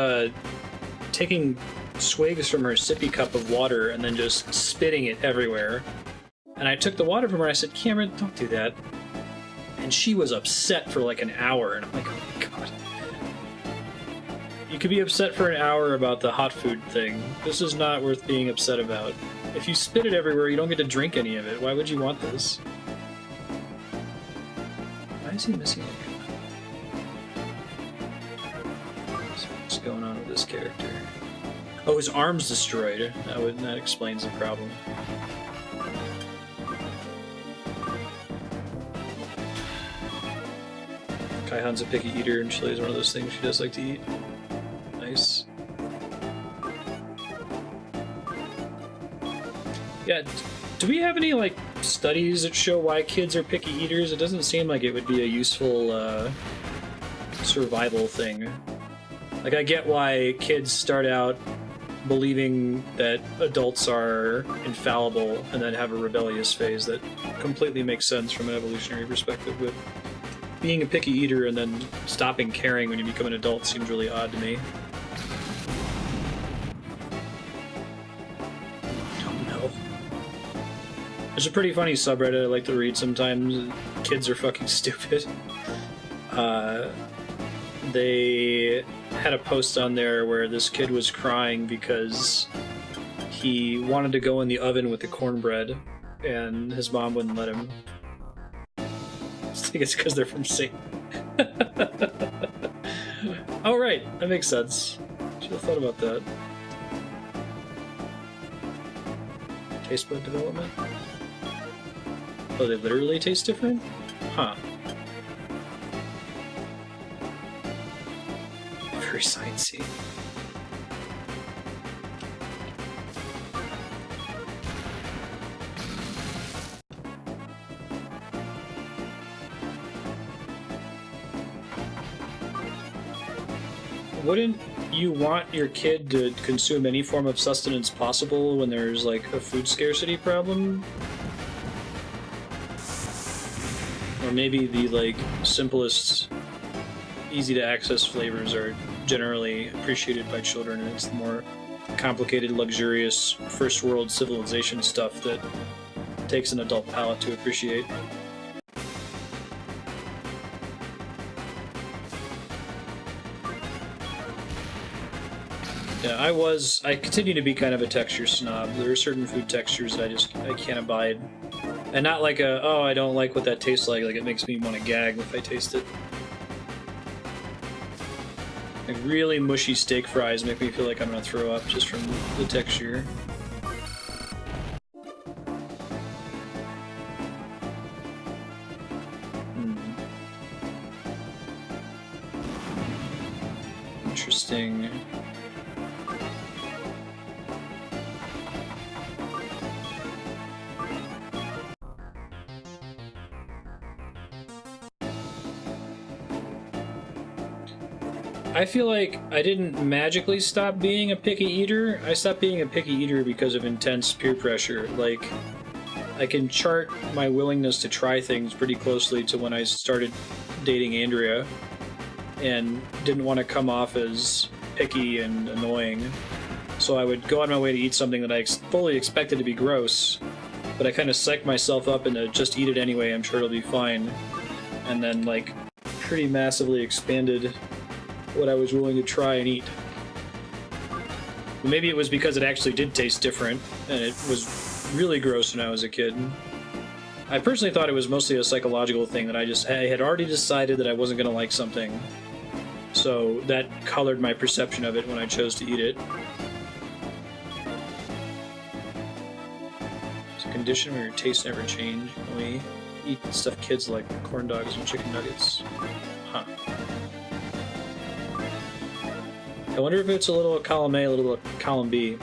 taking swigs from her sippy cup of water and then just spitting it everywhere. And I took the water from her and I said, Cameron, don't do that. And she was upset for like an hour. And I'm like, oh my god. You could be upset for an hour about the hot food thing. This is not worth being upset about. If you spit it everywhere, you don't get to drink any of it. Why would you want this? Why is he missing it? What's going on with this character? Oh, his arm's destroyed. That explains the problem. Kaihan's a picky eater, and chili is one of those things she does like to eat. Nice. Yeah, do we have any, like, studies that show why kids are picky eaters? It doesn't seem like it would be a useful, survival thing. Like, I get why kids start out believing that adults are infallible and then have a rebellious phase. That completely makes sense from an evolutionary perspective, but being a picky eater and then stopping caring when you become an adult seems really odd to me. Oh no. There's a pretty funny subreddit I like to read sometimes. Kids are fucking stupid. They had a post on there where this kid was crying because he wanted to go in the oven with the cornbread and his mom wouldn't let him. I think it's because they're from Satan. Oh right, that makes sense. Should have thought about that. Taste bud development? Oh, they literally taste different? Huh. Very sciencey. Wouldn't you want your kid to consume any form of sustenance possible when there's like a food scarcity problem? Or maybe the like simplest, easy to access flavors are generally appreciated by children, and it's the more complicated, luxurious, first world civilization stuff that takes an adult palate to appreciate. Yeah, I continue to be kind of a texture snob. There are certain food textures that I can't abide. And not like oh, I don't like what that tastes like it makes me want to gag if I taste it. Like really mushy steak fries make me feel like I'm gonna throw up just from the texture. Interesting. I feel like I didn't magically stop being a picky eater. I stopped being a picky eater because of intense peer pressure. Like, I can chart my willingness to try things pretty closely to when I started dating Andrea and didn't want to come off as picky and annoying. So I would go out of my way to eat something that I fully expected to be gross, but I kind of psyched myself up into just eat it anyway, I'm sure it'll be fine. And then, like, pretty massively expanded what I was willing to try and eat. Maybe it was because it actually did taste different, and it was really gross when I was a kid. I personally thought it was mostly a psychological thing, that I had already decided that I wasn't going to like something, so that colored my perception of it when I chose to eat it. It's a condition where your tastes never change. You only eat stuff kids like, corn dogs and chicken nuggets. Huh. I wonder if it's a little column A, a little column B.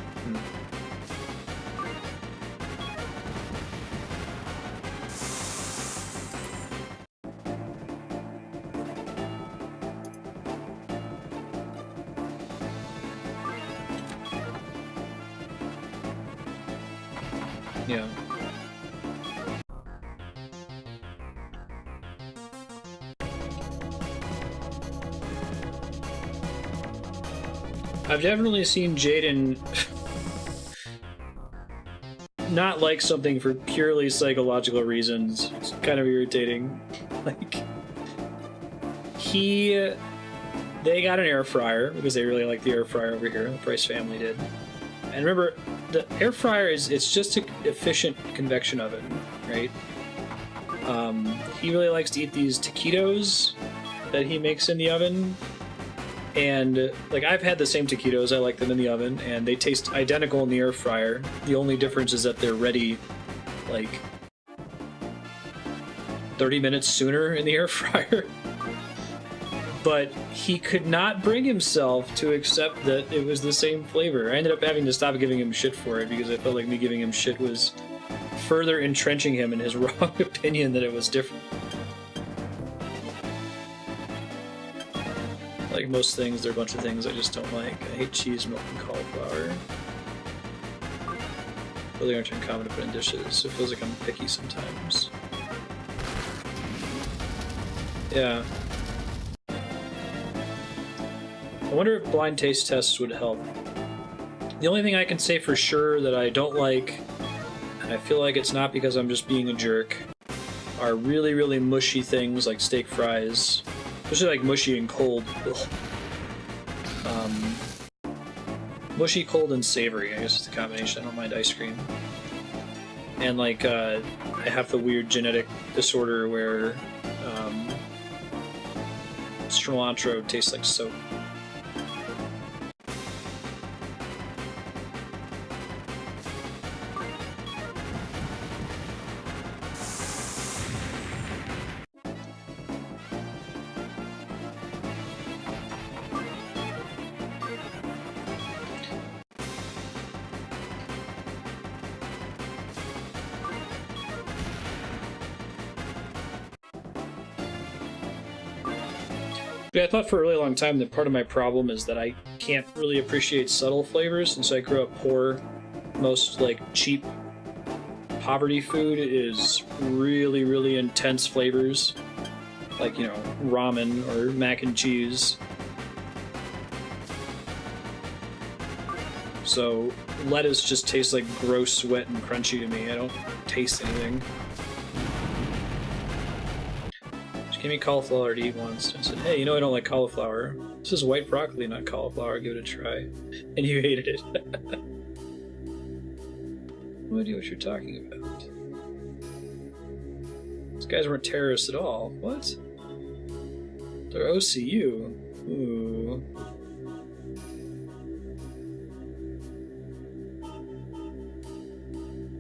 Yeah. I've definitely seen Jaden not like something for purely psychological reasons. It's kind of irritating. Like, they got an air fryer because they really like the air fryer over here. The Price family did. And remember, the air fryer it's just an efficient convection oven, right? He really likes to eat these taquitos that he makes in the oven. And, like, I've had the same taquitos, I like them in the oven, and they taste identical in the air fryer. The only difference is that they're ready, like, 30 minutes sooner in the air fryer. But he could not bring himself to accept that it was the same flavor. I ended up having to stop giving him shit for it, because I felt like me giving him shit was further entrenching him in his wrong opinion that it was different. Like most things, there are a bunch of things I just don't like. I hate cheese, milk, and cauliflower. Really aren't uncommon to put in dishes, so it feels like I'm picky sometimes. Yeah. I wonder if blind taste tests would help. The only thing I can say for sure that I don't like, and I feel like it's not because I'm just being a jerk, are really, really mushy things like steak fries. Especially like mushy and cold. Mushy, cold, and savory, I guess it's a combination. I don't mind ice cream. And like, I have the weird genetic disorder where cilantro tastes like soap. Yeah, I thought for a really long time that part of my problem is that I can't really appreciate subtle flavors, and so I grew up poor. Most, like, cheap poverty food is really, really intense flavors. Like, you know, ramen or mac and cheese. So, lettuce just tastes like gross, wet, and crunchy to me. I don't taste anything. Give me cauliflower to eat once. I said, hey, you know I don't like cauliflower. This is white broccoli, not cauliflower. Give it a try. And you hated it. No idea what you're talking about. These guys weren't terrorists at all. What? They're OCU. Ooh.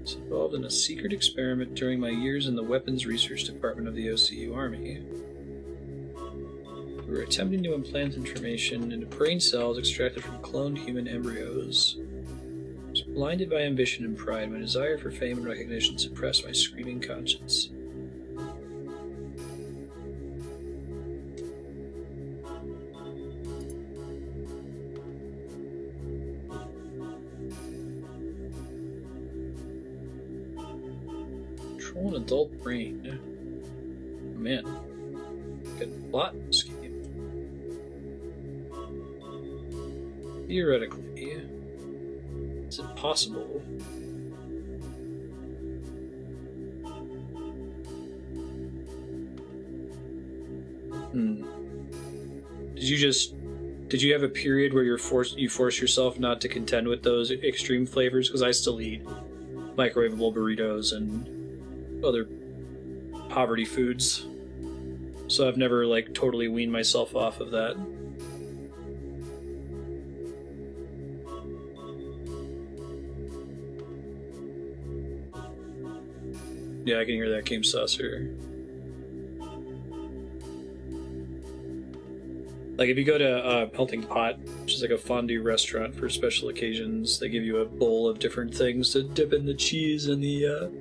Was involved in a secret experiment during my years in the weapons research department of the OCU Army. We were attempting to implant information into brain cells extracted from cloned human embryos. I was blinded by ambition and pride. My desire for fame and recognition suppressed my screaming conscience. Control an adult brain. Oh, man. Good plot in this game. Theoretically, is it possible? Did you have a period where you force yourself not to contend with those extreme flavors? Because I still eat microwavable burritos and other poverty foods. So I've never, like, totally weaned myself off of that. Yeah, I can hear that game saucer. Like, if you go to Melting Pot, which is like a fondue restaurant for special occasions, they give you a bowl of different things to dip in the cheese and the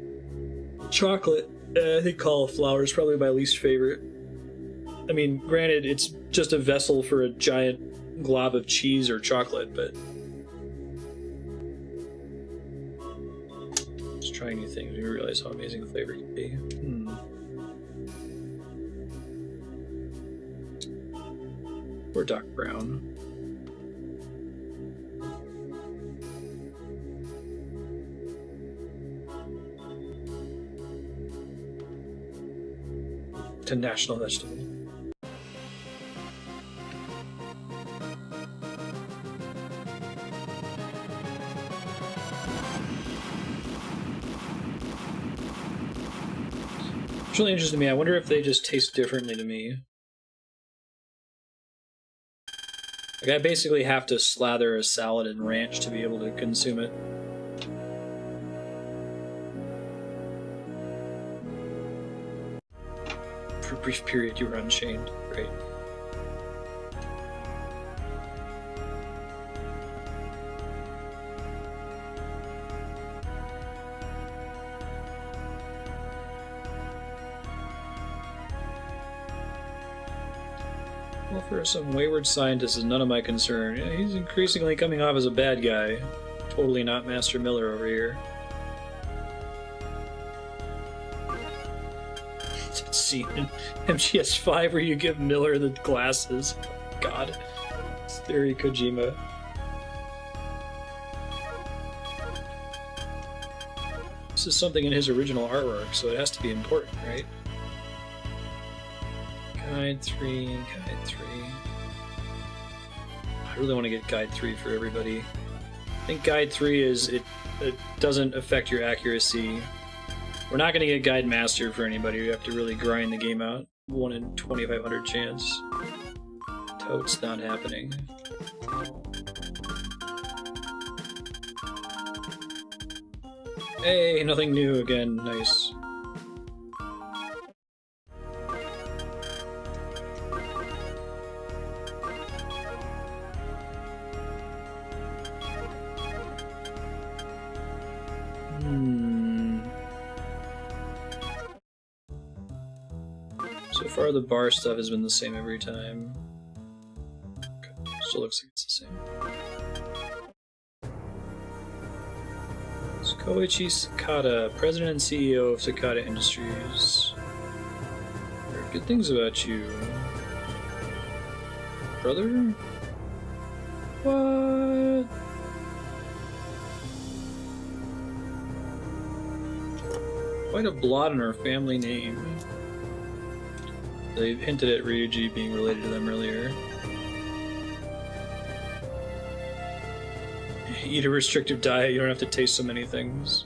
chocolate. I think cauliflower is probably my least favorite. I mean, granted, it's just a vessel for a giant glob of cheese or chocolate, but... just trying new things, you realize how amazing the flavor can be. Or Doc Brown. To national vegetable. It's really interesting to me. I wonder if they just taste differently to me. Like, I basically have to slather a salad in ranch to be able to consume it. For a brief period, you were unchained. Great. Well, for some wayward scientist is none of my concern. Yeah, he's increasingly coming off as a bad guy. Totally not Master Miller over here. Scene in MGS5 where you give Miller the glasses. God. It's very Kojima. This is something in his original artwork, so it has to be important, right? Guide 3, Guide 3. I really want to get Guide 3 for everybody. I think Guide 3 is, it doesn't affect your accuracy. We're not going to get Guide Master for anybody. We have to really grind the game out. 1 in 2,500 chance. Totes not happening. Hey, nothing new again. Nice. So far, the bar stuff has been the same every time. Okay. Still looks like it's the same. It's Koichi Sakata, President and CEO of Sakata Industries. There are good things about you. Brother? What? Quite a blot on our family name. They hinted at Ryuji being related to them earlier. Eat a restrictive diet, you don't have to taste so many things.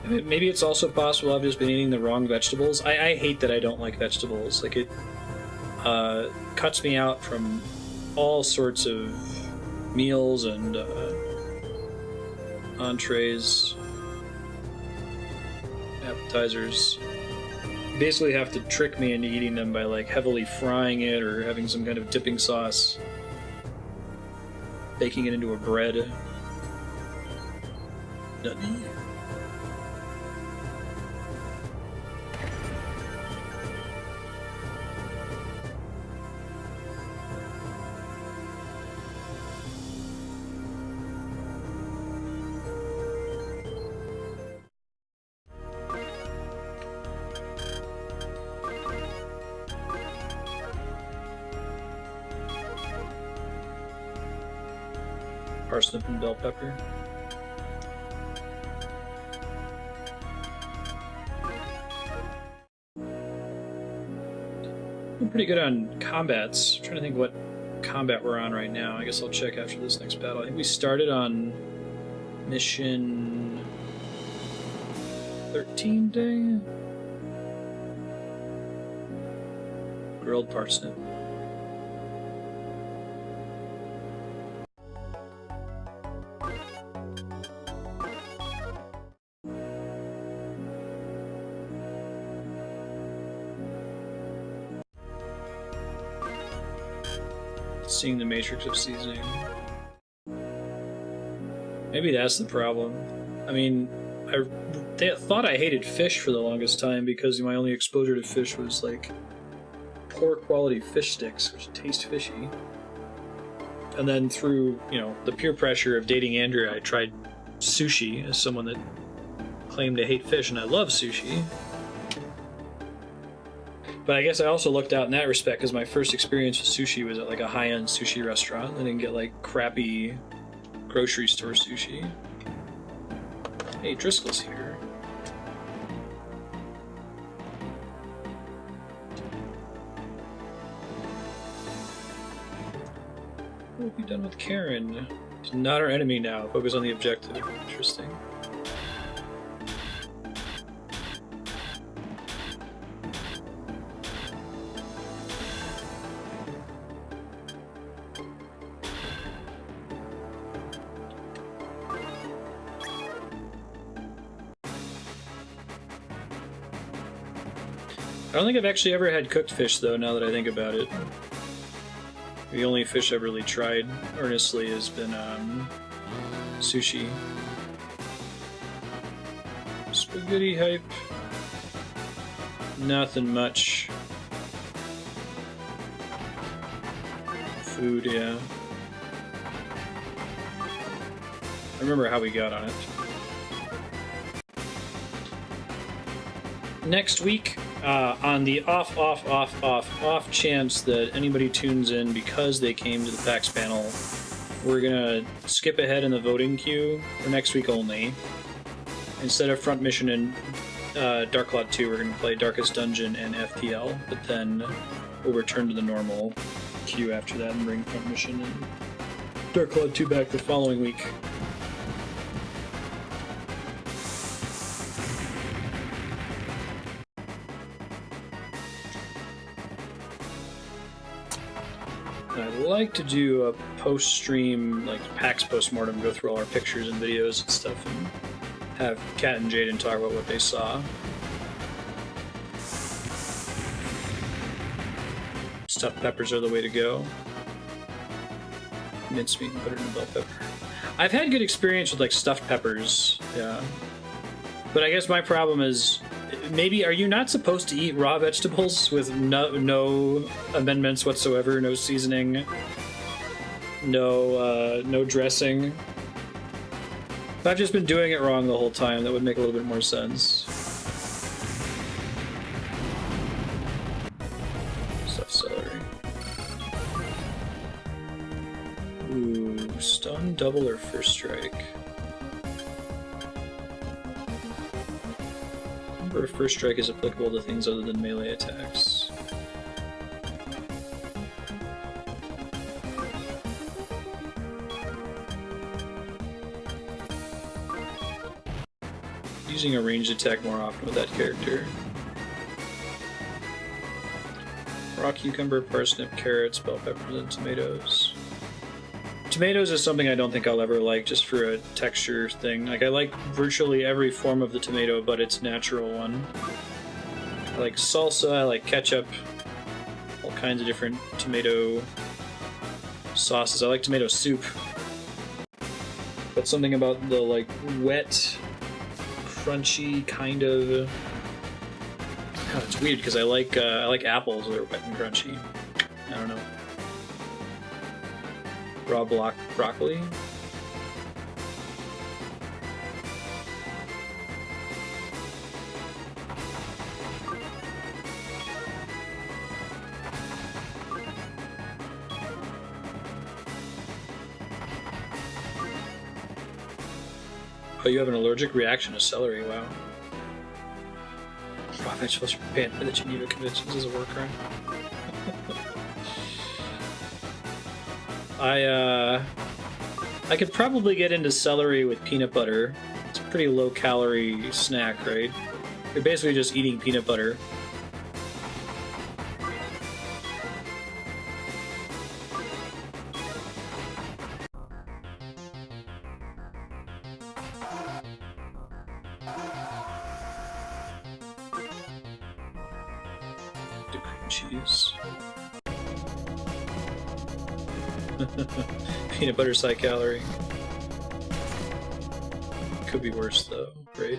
I mean, maybe it's also possible I've just been eating the wrong vegetables. I hate that I don't like vegetables. Like, it cuts me out from all sorts of meals and entrees. appetizers. You basically have to trick me into eating them by like heavily frying it or having some kind of dipping sauce, baking it into a bread. Parsnip and bell pepper. I'm pretty good on combats. I'm trying to think what combat we're on right now. I guess I'll check after this next battle. I think we started on mission 13 day. Grilled parsnip. Seeing the matrix of seasoning. Maybe that's the problem. I mean, I thought I hated fish for the longest time because my only exposure to fish was like poor quality fish sticks, which taste fishy. And then through, you know, the peer pressure of dating Andrea, I tried sushi as someone that claimed to hate fish, and I love sushi. But I guess I also looked out in that respect because my first experience with sushi was at like a high-end sushi restaurant. I didn't get like crappy grocery store sushi. Hey, Driscoll's here. What have you done with Karen? She's not our enemy now. Focus on the objective. Interesting. I don't think I've actually ever had cooked fish, though, now that I think about it. The only fish I've really tried earnestly has been sushi. Spaghetti hype. Nothing much. Food, yeah. I remember how we got on it. Next week, on the off chance that anybody tunes in because they came to the PAX panel, we're gonna skip ahead in the voting queue for next week only. Instead of Front Mission and Dark Cloud 2, we're gonna play Darkest Dungeon and FTL, but then we'll return to the normal queue after that and bring Front Mission and Dark Cloud 2 back the following week. I'd like to do a post-stream, like PAX post-mortem, go through all our pictures and videos and stuff, and have Kat and Jaden talk about what they saw. Stuffed peppers are the way to go. Mincemeat and put it in bell pepper. I've had good experience with like stuffed peppers, yeah. But I guess my problem is, maybe, are you not supposed to eat raw vegetables with no amendments whatsoever, no seasoning, no dressing? If I've just been doing it wrong the whole time, that would make a little bit more sense. Stuffed celery. Ooh, stun, double, or first strike? First strike is applicable to things other than melee attacks. Using a ranged attack more often with that character. Raw cucumber, parsnip, carrots, bell peppers, and tomatoes. Tomatoes is something I don't think I'll ever like, just for a texture thing. Like, I like virtually every form of the tomato, but its natural one. I like salsa, I like ketchup, all kinds of different tomato sauces. I like tomato soup. But something about the, like, wet, crunchy kind of... Oh, it's weird, because I like apples that are wet and crunchy. I don't know. Raw broccoli. Oh, you have an allergic reaction to celery, wow. Raw vegetables from Japan that Geneva Conventions is a war crime. I could probably get into celery with peanut butter. It's a pretty low calorie snack, right? You're basically just eating peanut butter. The cream cheese. Peanut butter's high calorie. Could be worse though, right?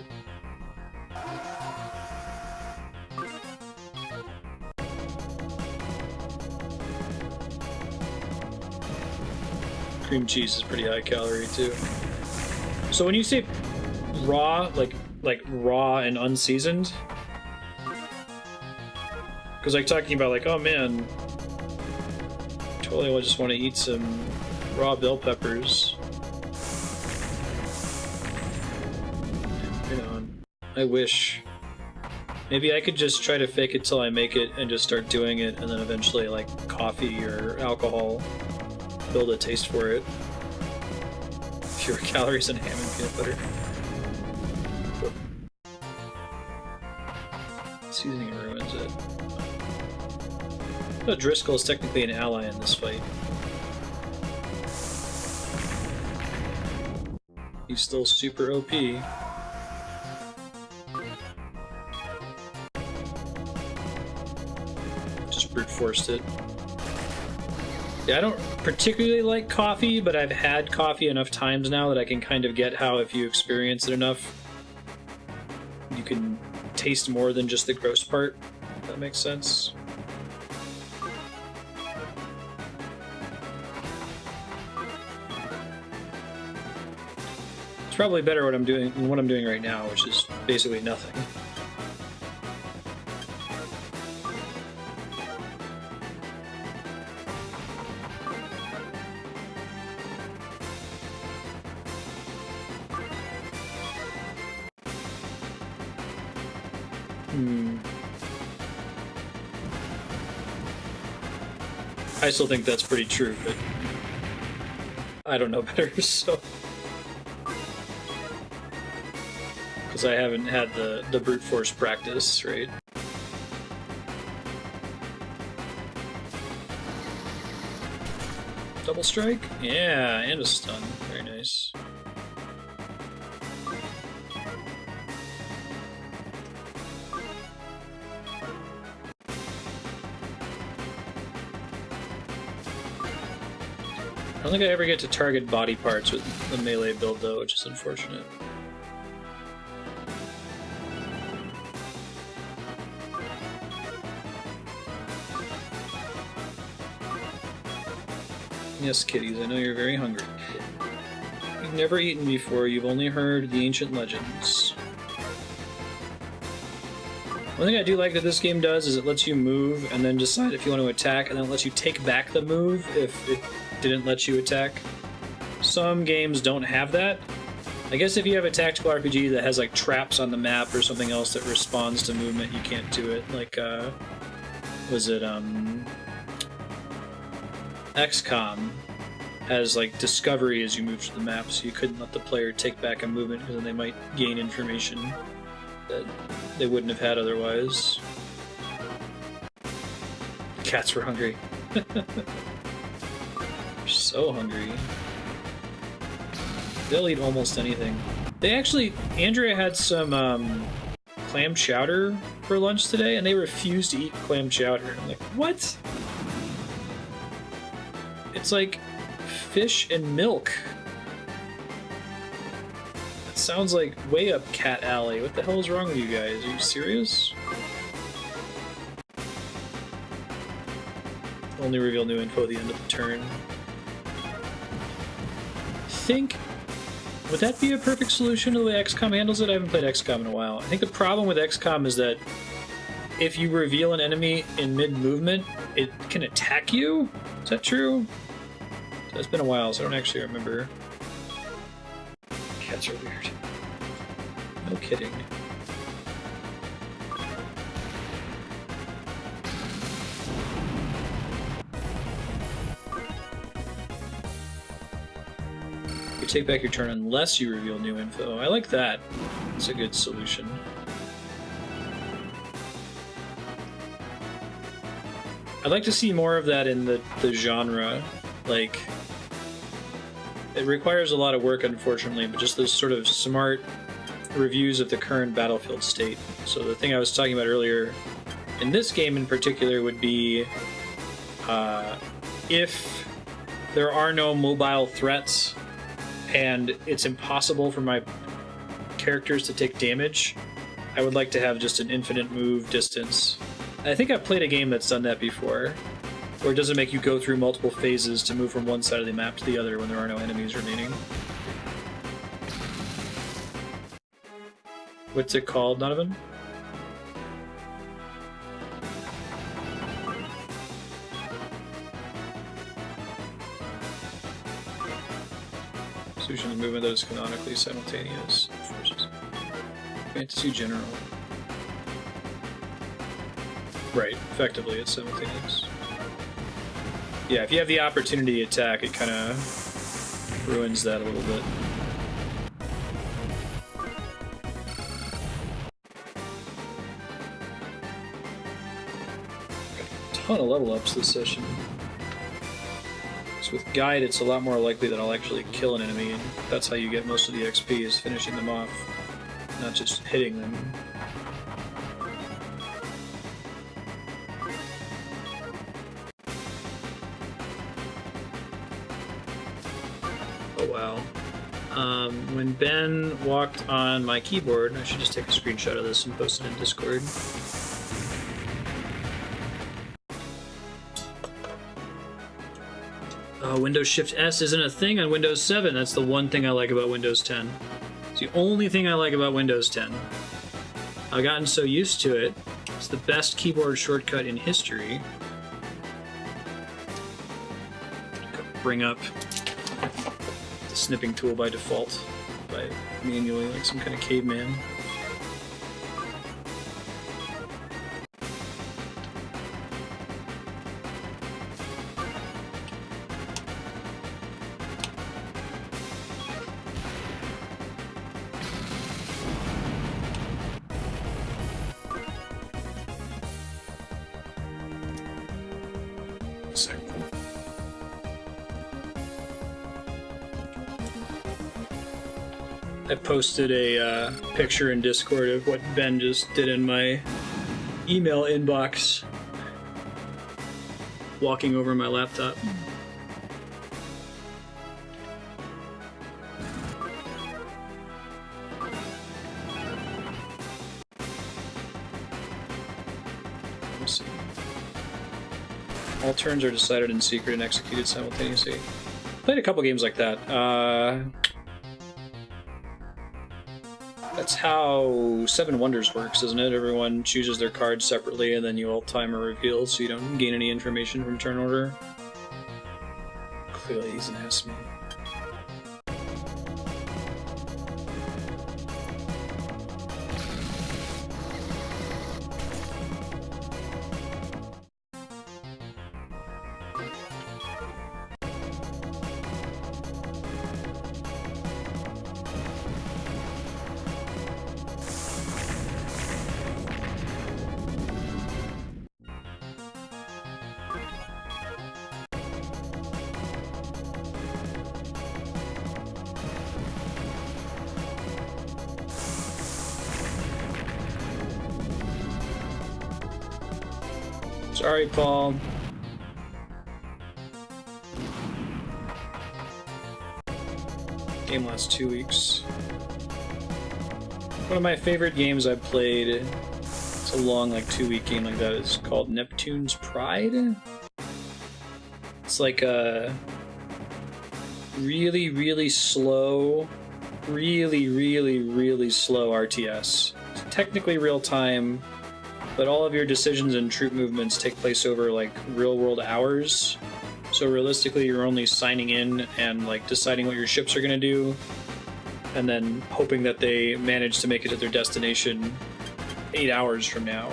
Cream cheese is pretty high calorie too. So when you say raw, like raw and unseasoned, because like talking about like, oh man, totally just want to eat some raw bell peppers. Right on. I wish. Maybe I could just try to fake it till I make it and just start doing it, and then eventually like coffee or alcohol build a taste for it. Fewer calories than ham and peanut butter. Seasoning ruins it. But Driscoll is technically an ally in this fight. He's still super OP. Just brute forced it. Yeah, I don't particularly like coffee, but I've had coffee enough times now that I can kind of get how if you experience it enough, you can taste more than just the gross part, if that makes sense. It's probably better what I'm doing than what I'm doing right now, which is basically nothing. I still think that's pretty true, but I don't know better, so... Because I haven't had the brute force practice, right? Double strike? Yeah, and a stun. Very nice. I don't think I ever get to target body parts with the melee build though, which is unfortunate. Yes, kitties, I know you're very hungry. You've never eaten before, you've only heard the ancient legends. One thing I do like that this game does is it lets you move and then decide if you want to attack, and then it lets you take back the move if it didn't let you attack. Some games don't have that. I guess if you have a tactical RPG that has like traps on the map or something else that responds to movement, you can't do it. Like, was it, XCOM has like discovery as you move through the map, so you couldn't let the player take back a movement because then they might gain information that they wouldn't have had otherwise. Cats were hungry. So hungry. They'll eat almost anything. They actually, Andrea had some clam chowder for lunch today, and they refused to eat clam chowder. I'm like, what? It's like fish and milk. That sounds like way up cat alley. What the hell is wrong with you guys? Are you serious? Only reveal new info at the end of the turn. Would that be a perfect solution to the way XCOM handles it? I haven't played XCOM in a while. I think the problem with XCOM is that if you reveal an enemy in mid-movement, it can attack you? Is that true? It's been a while, so I don't actually remember. Cats are weird. No kidding. You take back your turn unless you reveal new info. I like that. It's a good solution. I'd like to see more of that in the genre. Like, it requires a lot of work, unfortunately, but just those sort of smart reviews of the current battlefield state. So the thing I was talking about earlier, in this game in particular, would be if there are no mobile threats and it's impossible for my characters to take damage, I would like to have just an infinite move distance. I think I've played a game that's done that before, where it doesn't make you go through multiple phases to move from one side of the map to the other when there are no enemies remaining. What's it called, Donovan? Solution to movement that is canonically simultaneous. Forces. Fantasy General. Right, effectively it's simultaneous. Yeah, if you have the opportunity to attack, it kind of ruins that a little bit. Got a ton of level ups this session. So with Guide, it's a lot more likely that I'll actually kill an enemy, and that's how you get most of the XP, is finishing them off, not just hitting them. When Ben walked on my keyboard, I should just take a screenshot of this and post it in Discord. Windows Shift S isn't a thing on Windows 7. That's the one thing I like about Windows 10. It's the only thing I like about Windows 10. I've gotten so used to it. It's the best keyboard shortcut in history. Bring up the snipping tool by default, by manually, like some kind of caveman. I posted a picture in Discord of what Ben just did in my email inbox, walking over my laptop. Let's see. All turns are decided in secret and executed simultaneously. Played a couple games like that. That's how Seven Wonders works, isn't it? Everyone chooses their cards separately, and then you all time a reveal, so you don't gain any information from turn order. Clearly he's an ass man. Sorry, Paul. Game lasts 2 weeks. One of my favorite games I've played, it's a long, like, 2-week game like that, is called Neptune's Pride. It's like a really, really slow, really slow RTS. It's technically real time, but all of your decisions and troop movements take place over, like, real-world hours. So realistically, you're only signing in and, like, deciding what your ships are gonna do, and then hoping that they manage to make it to their destination 8 hours from now.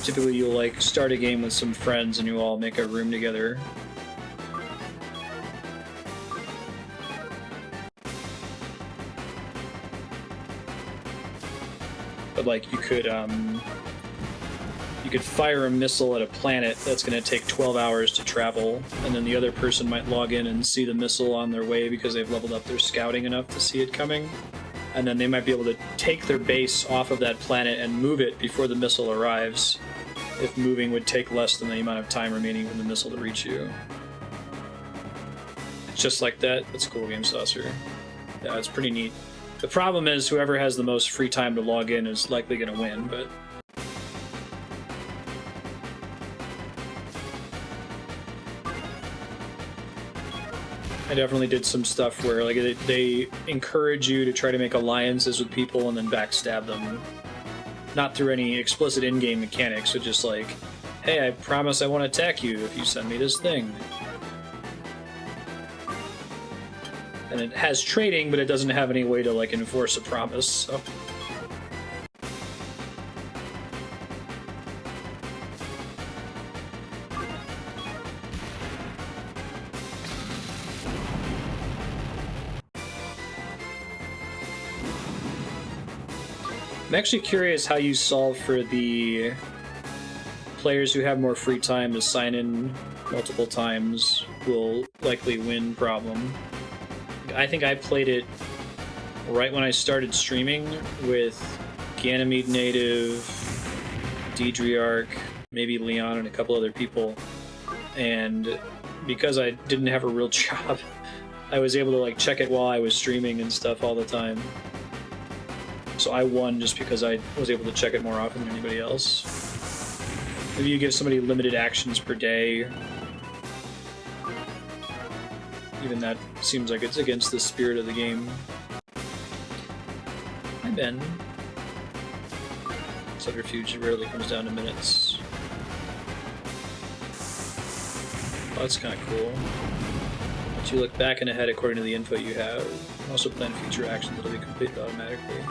Typically, you'll, like, start a game with some friends and you all make a room together. But, like, you could fire a missile at a planet that's going to take 12 hours to travel, and then the other person might log in and see the missile on their way because they've leveled up their scouting enough to see it coming, and then they might be able to take their base off of that planet and move it before the missile arrives, if moving would take less than the amount of time remaining for the missile to reach you. It's just like that. It's a cool game, Saucer. Yeah, it's pretty neat. The problem is whoever has the most free time to log in is likely going to win, but I definitely did some stuff where, like, they encourage you to try to make alliances with people and then backstab them. Not through any explicit in-game mechanics, but just like, hey, I promise I won't attack you if you send me this thing. And it has trading, but it doesn't have any way to, like, enforce a promise, so... I'm actually curious how you solve for the players who have more free time to sign in multiple times will likely win problem. I think I played it right when I started streaming with Ganymede Native, Deidrearch, maybe Leon, and a couple other people. And because I didn't have a real job, I was able to, like, check it while I was streaming and stuff all the time. So I won just because I was able to check it more often than anybody else. Maybe you give somebody limited actions per day. Even that seems like it's against the spirit of the game. Hi, Ben. Subterfuge rarely comes down to minutes. Oh, that's kind of cool. Let you look back and ahead according to the info you have. Also plan future actions that'll be completed automatically.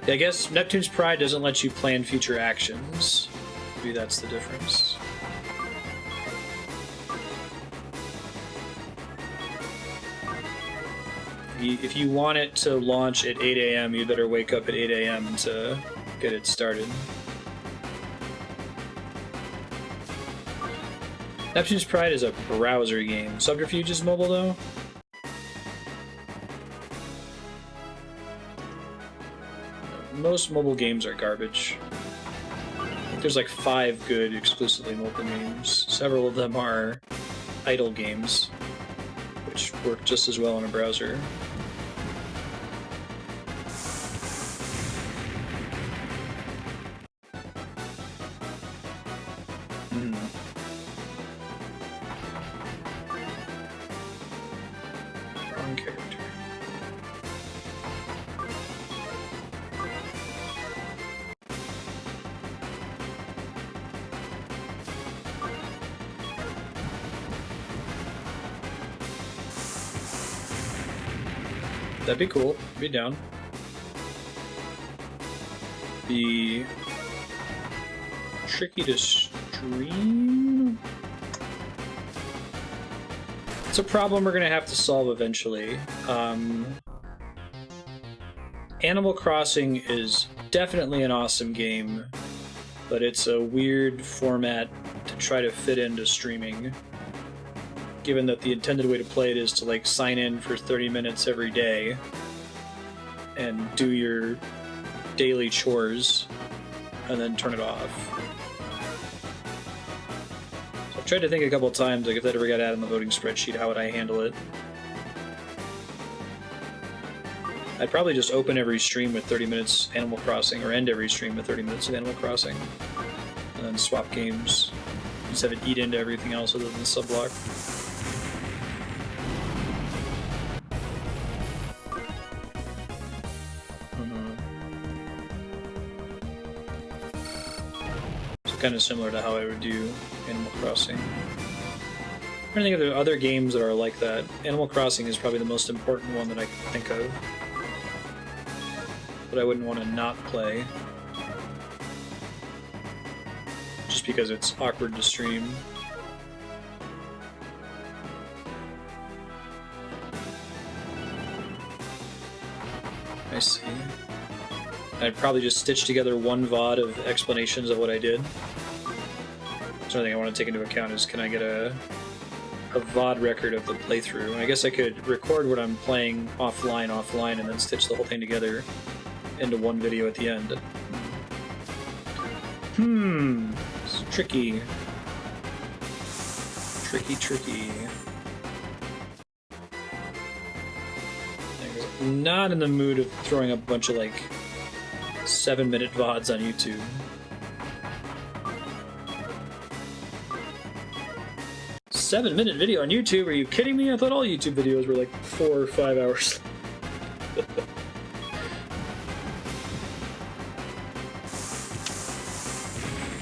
Yeah, I guess Neptune's Pride doesn't let you plan future actions. Maybe that's the difference. If you want it to launch at 8 a.m., you better wake up at 8 a.m. to get it started. Neptune's Pride is a browser game. Subterfuge is mobile, though? Most mobile games are garbage. I think there's like 5 good exclusively mobile games. Several of them are idle games, which work just as well in a browser. Wrong character. That'd be cool. Be down. Be tricky to stream. It's a problem we're gonna have to solve eventually. Animal Crossing is definitely an awesome game, but it's a weird format to try to fit into streaming. Given that the intended way to play it is to, like, sign in for 30 minutes every day and do your daily chores and then turn it off. So I've tried to think a couple of times, like if that ever got added in the voting spreadsheet, how would I handle it? I'd probably just open every stream with 30 minutes Animal Crossing, or end every stream with 30 minutes of Animal Crossing, and then swap games. Just have it eat into everything else other than the subblock. So kind of similar to how I would do Animal Crossing. I'm trying to think of the other games that are like that. Animal Crossing is probably the most important one that I can think of. But I wouldn't want to not play. Just because it's awkward to stream. I see. I'd probably just stitch together one VOD of explanations of what I did. So another thing I want to take into account is, can I get a VOD record of the playthrough? And I guess I could record what I'm playing offline, and then stitch the whole thing together into one video at the end. It's tricky. Tricky. I'm not in the mood of throwing up a bunch of like 7-minute VODs on YouTube. Seven-minute video on YouTube? Are you kidding me? I thought all YouTube videos were like 4 or 5 hours.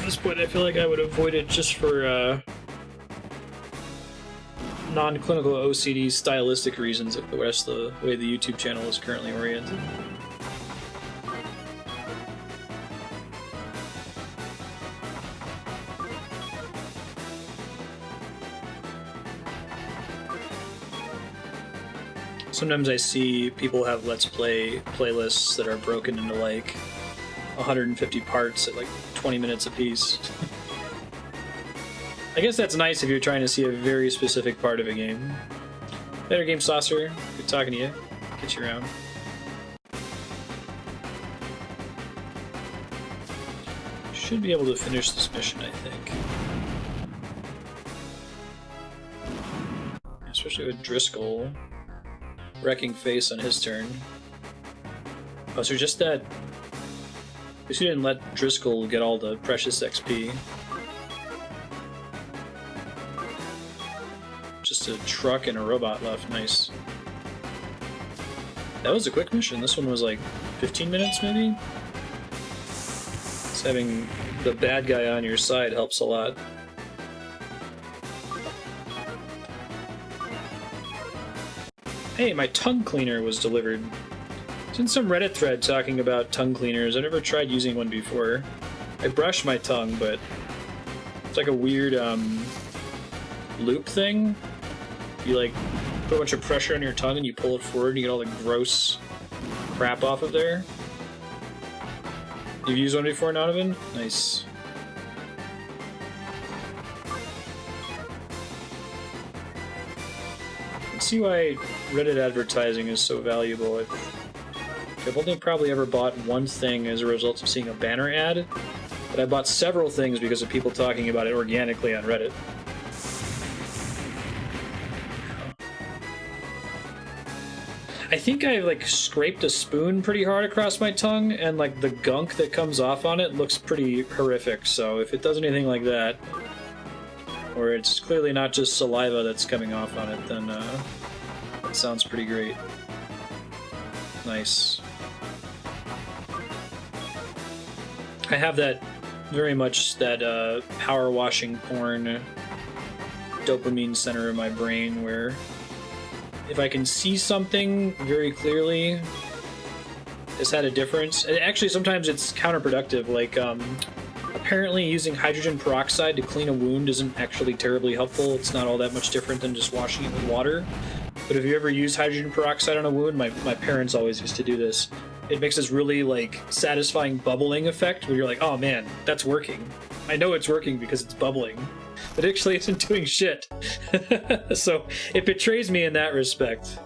At this point, I feel like I would avoid it just for non-clinical OCD stylistic reasons if the rest of the way the YouTube channel is currently oriented. Sometimes I see people have Let's Play playlists that are broken into like 150 parts at like 20 minutes apiece. I guess that's nice if you're trying to see a very specific part of a game. Better Game Saucer, good talking to you. Get you around. Should be able to finish this mission, I think. Especially with Driscoll wrecking face on his turn. Oh, so just that... I guess you didn't let Driscoll get all the precious XP. Just a truck and a robot left. Nice. That was a quick mission. This one was like 15 minutes, maybe? Just having the bad guy on your side helps a lot. Hey, my tongue cleaner was delivered. It's in some Reddit thread talking about tongue cleaners. I've never tried using one before. I brush my tongue, but it's like a weird loop thing. You like put a bunch of pressure on your tongue and you pull it forward and you get all the gross crap off of there. You've used one before, Donovan? Nice. I can see why Reddit advertising is so valuable. I've only probably ever bought one thing as a result of seeing a banner ad, but I bought several things because of people talking about it organically on Reddit. I think I like scraped a spoon pretty hard across my tongue, and like the gunk that comes off on it looks pretty horrific. So if it does anything like that, or it's clearly not just saliva that's coming off on it, then that sounds pretty great. Nice. I have that very much that power washing porn dopamine center in my brain where if I can see something very clearly, it's had a difference. And actually, sometimes it's counterproductive. Like, apparently using hydrogen peroxide to clean a wound isn't actually terribly helpful. It's not all that much different than just washing it with water. But if you ever use hydrogen peroxide on a wound, my parents always used to do this. It makes this really, like, satisfying bubbling effect where you're like, oh man, that's working. I know it's working because it's bubbling. But it actually isn't doing shit. So it betrays me in that respect.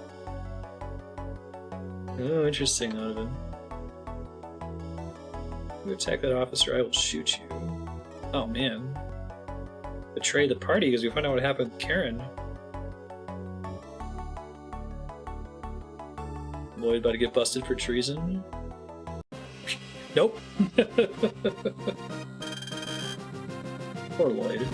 Oh, interesting, Donovan. You attack that officer, I will shoot you. Oh man. Betray the party because we find out what happened with Karen. Lloyd about to get busted for treason. Nope. Poor Lloyd.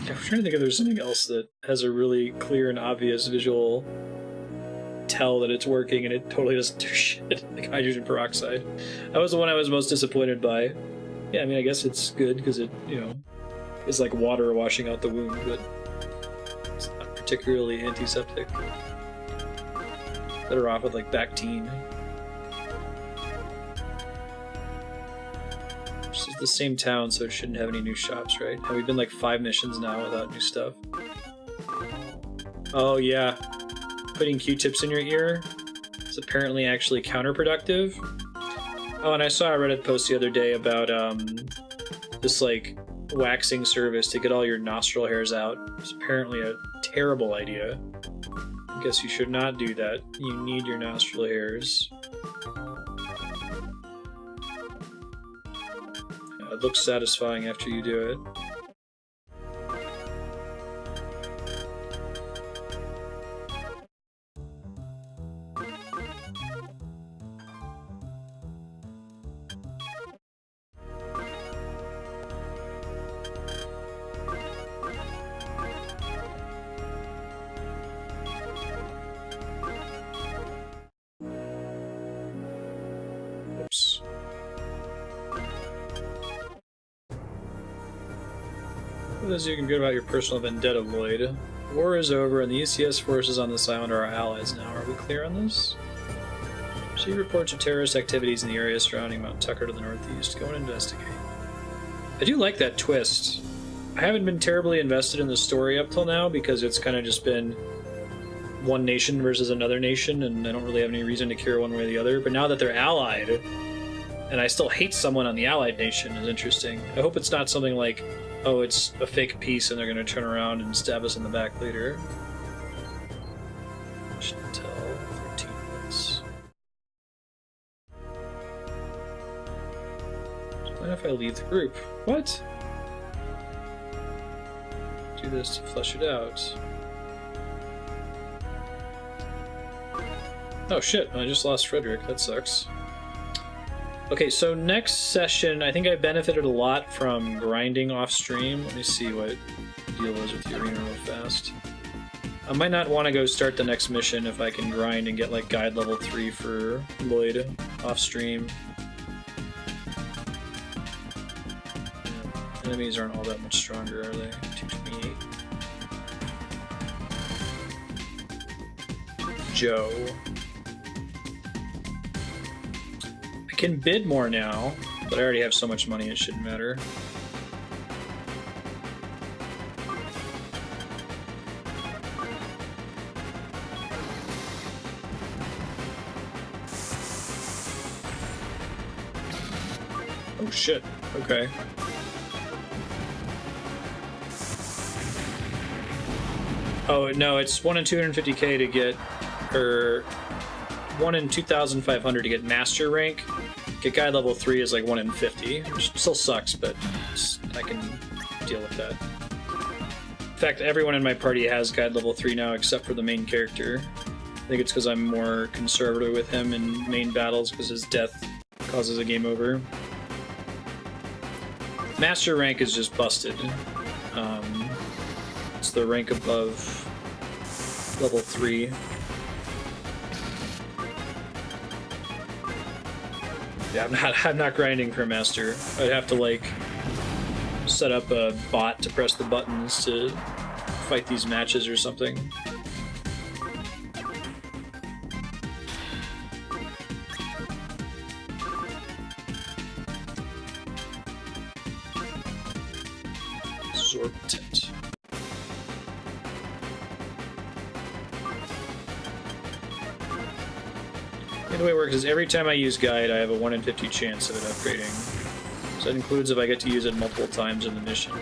I'm trying to think if there's something else that has a really clear and obvious visual tell that it's working and it totally doesn't do shit, like hydrogen peroxide. That was the one I was most disappointed by. Yeah, I mean, I guess it's good because it, you know, is like water washing out the wound, but it's not particularly antiseptic. Better off with like Bactine. This is the same town, so it shouldn't have any new shops, right? Have we been like 5 missions now without new stuff? Oh yeah, putting Q-tips in your ear is apparently actually counterproductive. Oh, and I saw a Reddit post the other day about this like waxing service to get all your nostril hairs out. It's apparently a terrible idea. I guess you should not do that. You need your nostril hairs. Yeah, it looks satisfying after you do it. Oops. What is you can good about your personal vendetta, Lloyd? War is over, and the ECS forces on this island are our allies now. Are we clear on this? Receive reports of terrorist activities in the area surrounding Mount Tucker to the northeast. Go and investigate. I do like that twist. I haven't been terribly invested in the story up till now because it's kind of just been one nation versus another nation, and I don't really have any reason to care one way or the other. But now that they're allied, and I still hate someone on the allied nation, is interesting. I hope it's not something like, oh, it's a fake peace and they're going to turn around and stab us in the back later. Should tell 13 minutes. What if I leave the group? What? Do this to flesh it out. Oh shit, I just lost Frederick. That sucks. Okay, so next session, I think I benefited a lot from grinding off stream. Let me see what the deal is with the arena real fast. I might not want to go start the next mission if I can grind and get like guide level 3 for Lloyd off stream. Enemies aren't all that much stronger, are they? 228. Joe. I can bid more now, but I already have so much money it shouldn't matter. Oh shit, okay. Oh no, it's 1 in 250k to get, or 1 in 2,500 to get master rank. Get guide level 3 is like 1 in 50, which still sucks, but I can deal with that. In fact, everyone in my party has guide level 3 now except for the main character. I think it's because I'm more conservative with him in main battles because his death causes a game over. Master rank is just busted. It's the rank above level 3. Yeah, I'm not grinding for master. I'd have to like set up a bot to press the buttons to fight these matches or something. Exorbitant. The way it works is every time I use guide, I have a 1 in 50 chance of it upgrading. So that includes if I get to use it multiple times in the mission.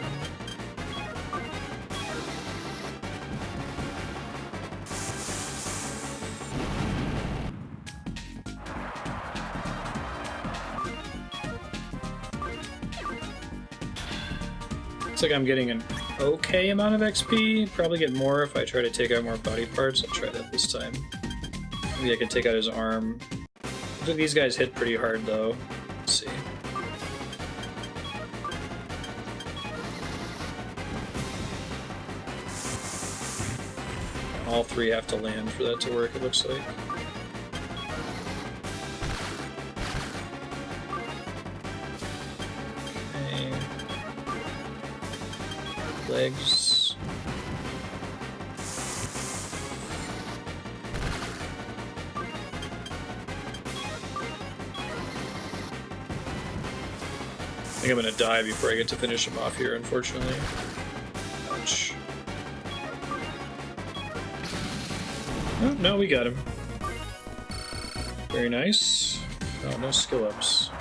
Looks like I'm getting an okay amount of XP. Probably get more if I try to take out more body parts. I'll try that this time. Maybe I can take out his arm. Looks like these guys hit pretty hard though. Let's see. All three have to land for that to work, it looks like. Okay. Legs. I think I'm gonna die before I get to finish him off here, unfortunately. Ouch. Oh, no, we got him. Very nice. Oh, no skill ups.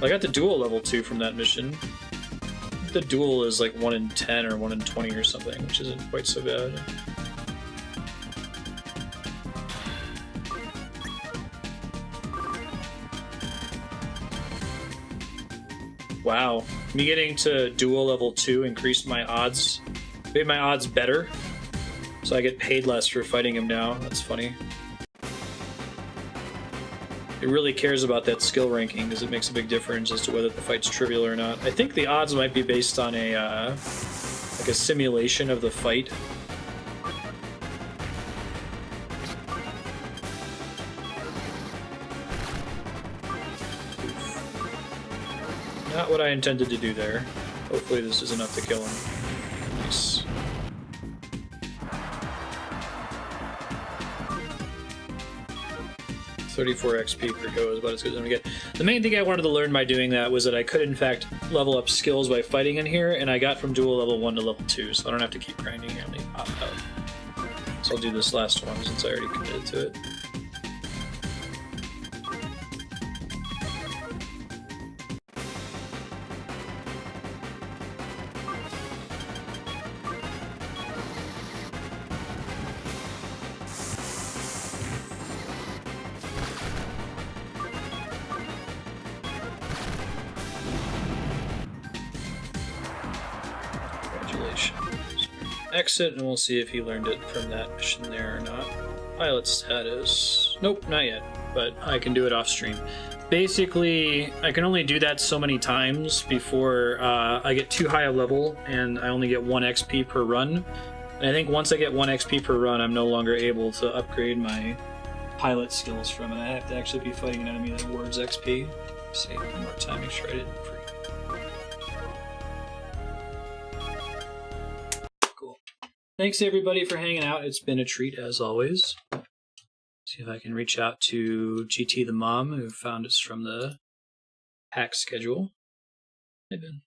I got the duel level 2 from that mission. The duel is like 1 in 10 or 1 in 20 or something, which isn't quite so bad. Wow, me getting to duel level 2 increased my odds, made my odds better, so I get paid less for fighting him now. That's funny. It really cares about that skill ranking because it makes a big difference as to whether the fight's trivial or not. I think the odds might be based on a like a simulation of the fight. Not what I intended to do there. Hopefully this is enough to kill him. Nice. $34 XP per go is about as good as I'm gonna get. The main thing I wanted to learn by doing that was that I could in fact level up skills by fighting in here, and I got from duel level 1 to level 2, so I don't have to keep grinding and they pop out. So I'll do this last one since I already committed to it. Exit, and we'll see if he learned it from that mission there or not. Pilot status. Nope, not yet, but I can do it off stream. Basically, I can only do that so many times before I get too high a level, and I only get 1 XP per run. And I think once I get 1 XP per run, I'm no longer able to upgrade my pilot skills from it. I have to actually be fighting an enemy that awards XP. Let's see, one more time, make sure I didn't freak. Thanks everybody for hanging out. It's been a treat as always. See if I can reach out to GT the mom who found us from the hack schedule. Hey Ben.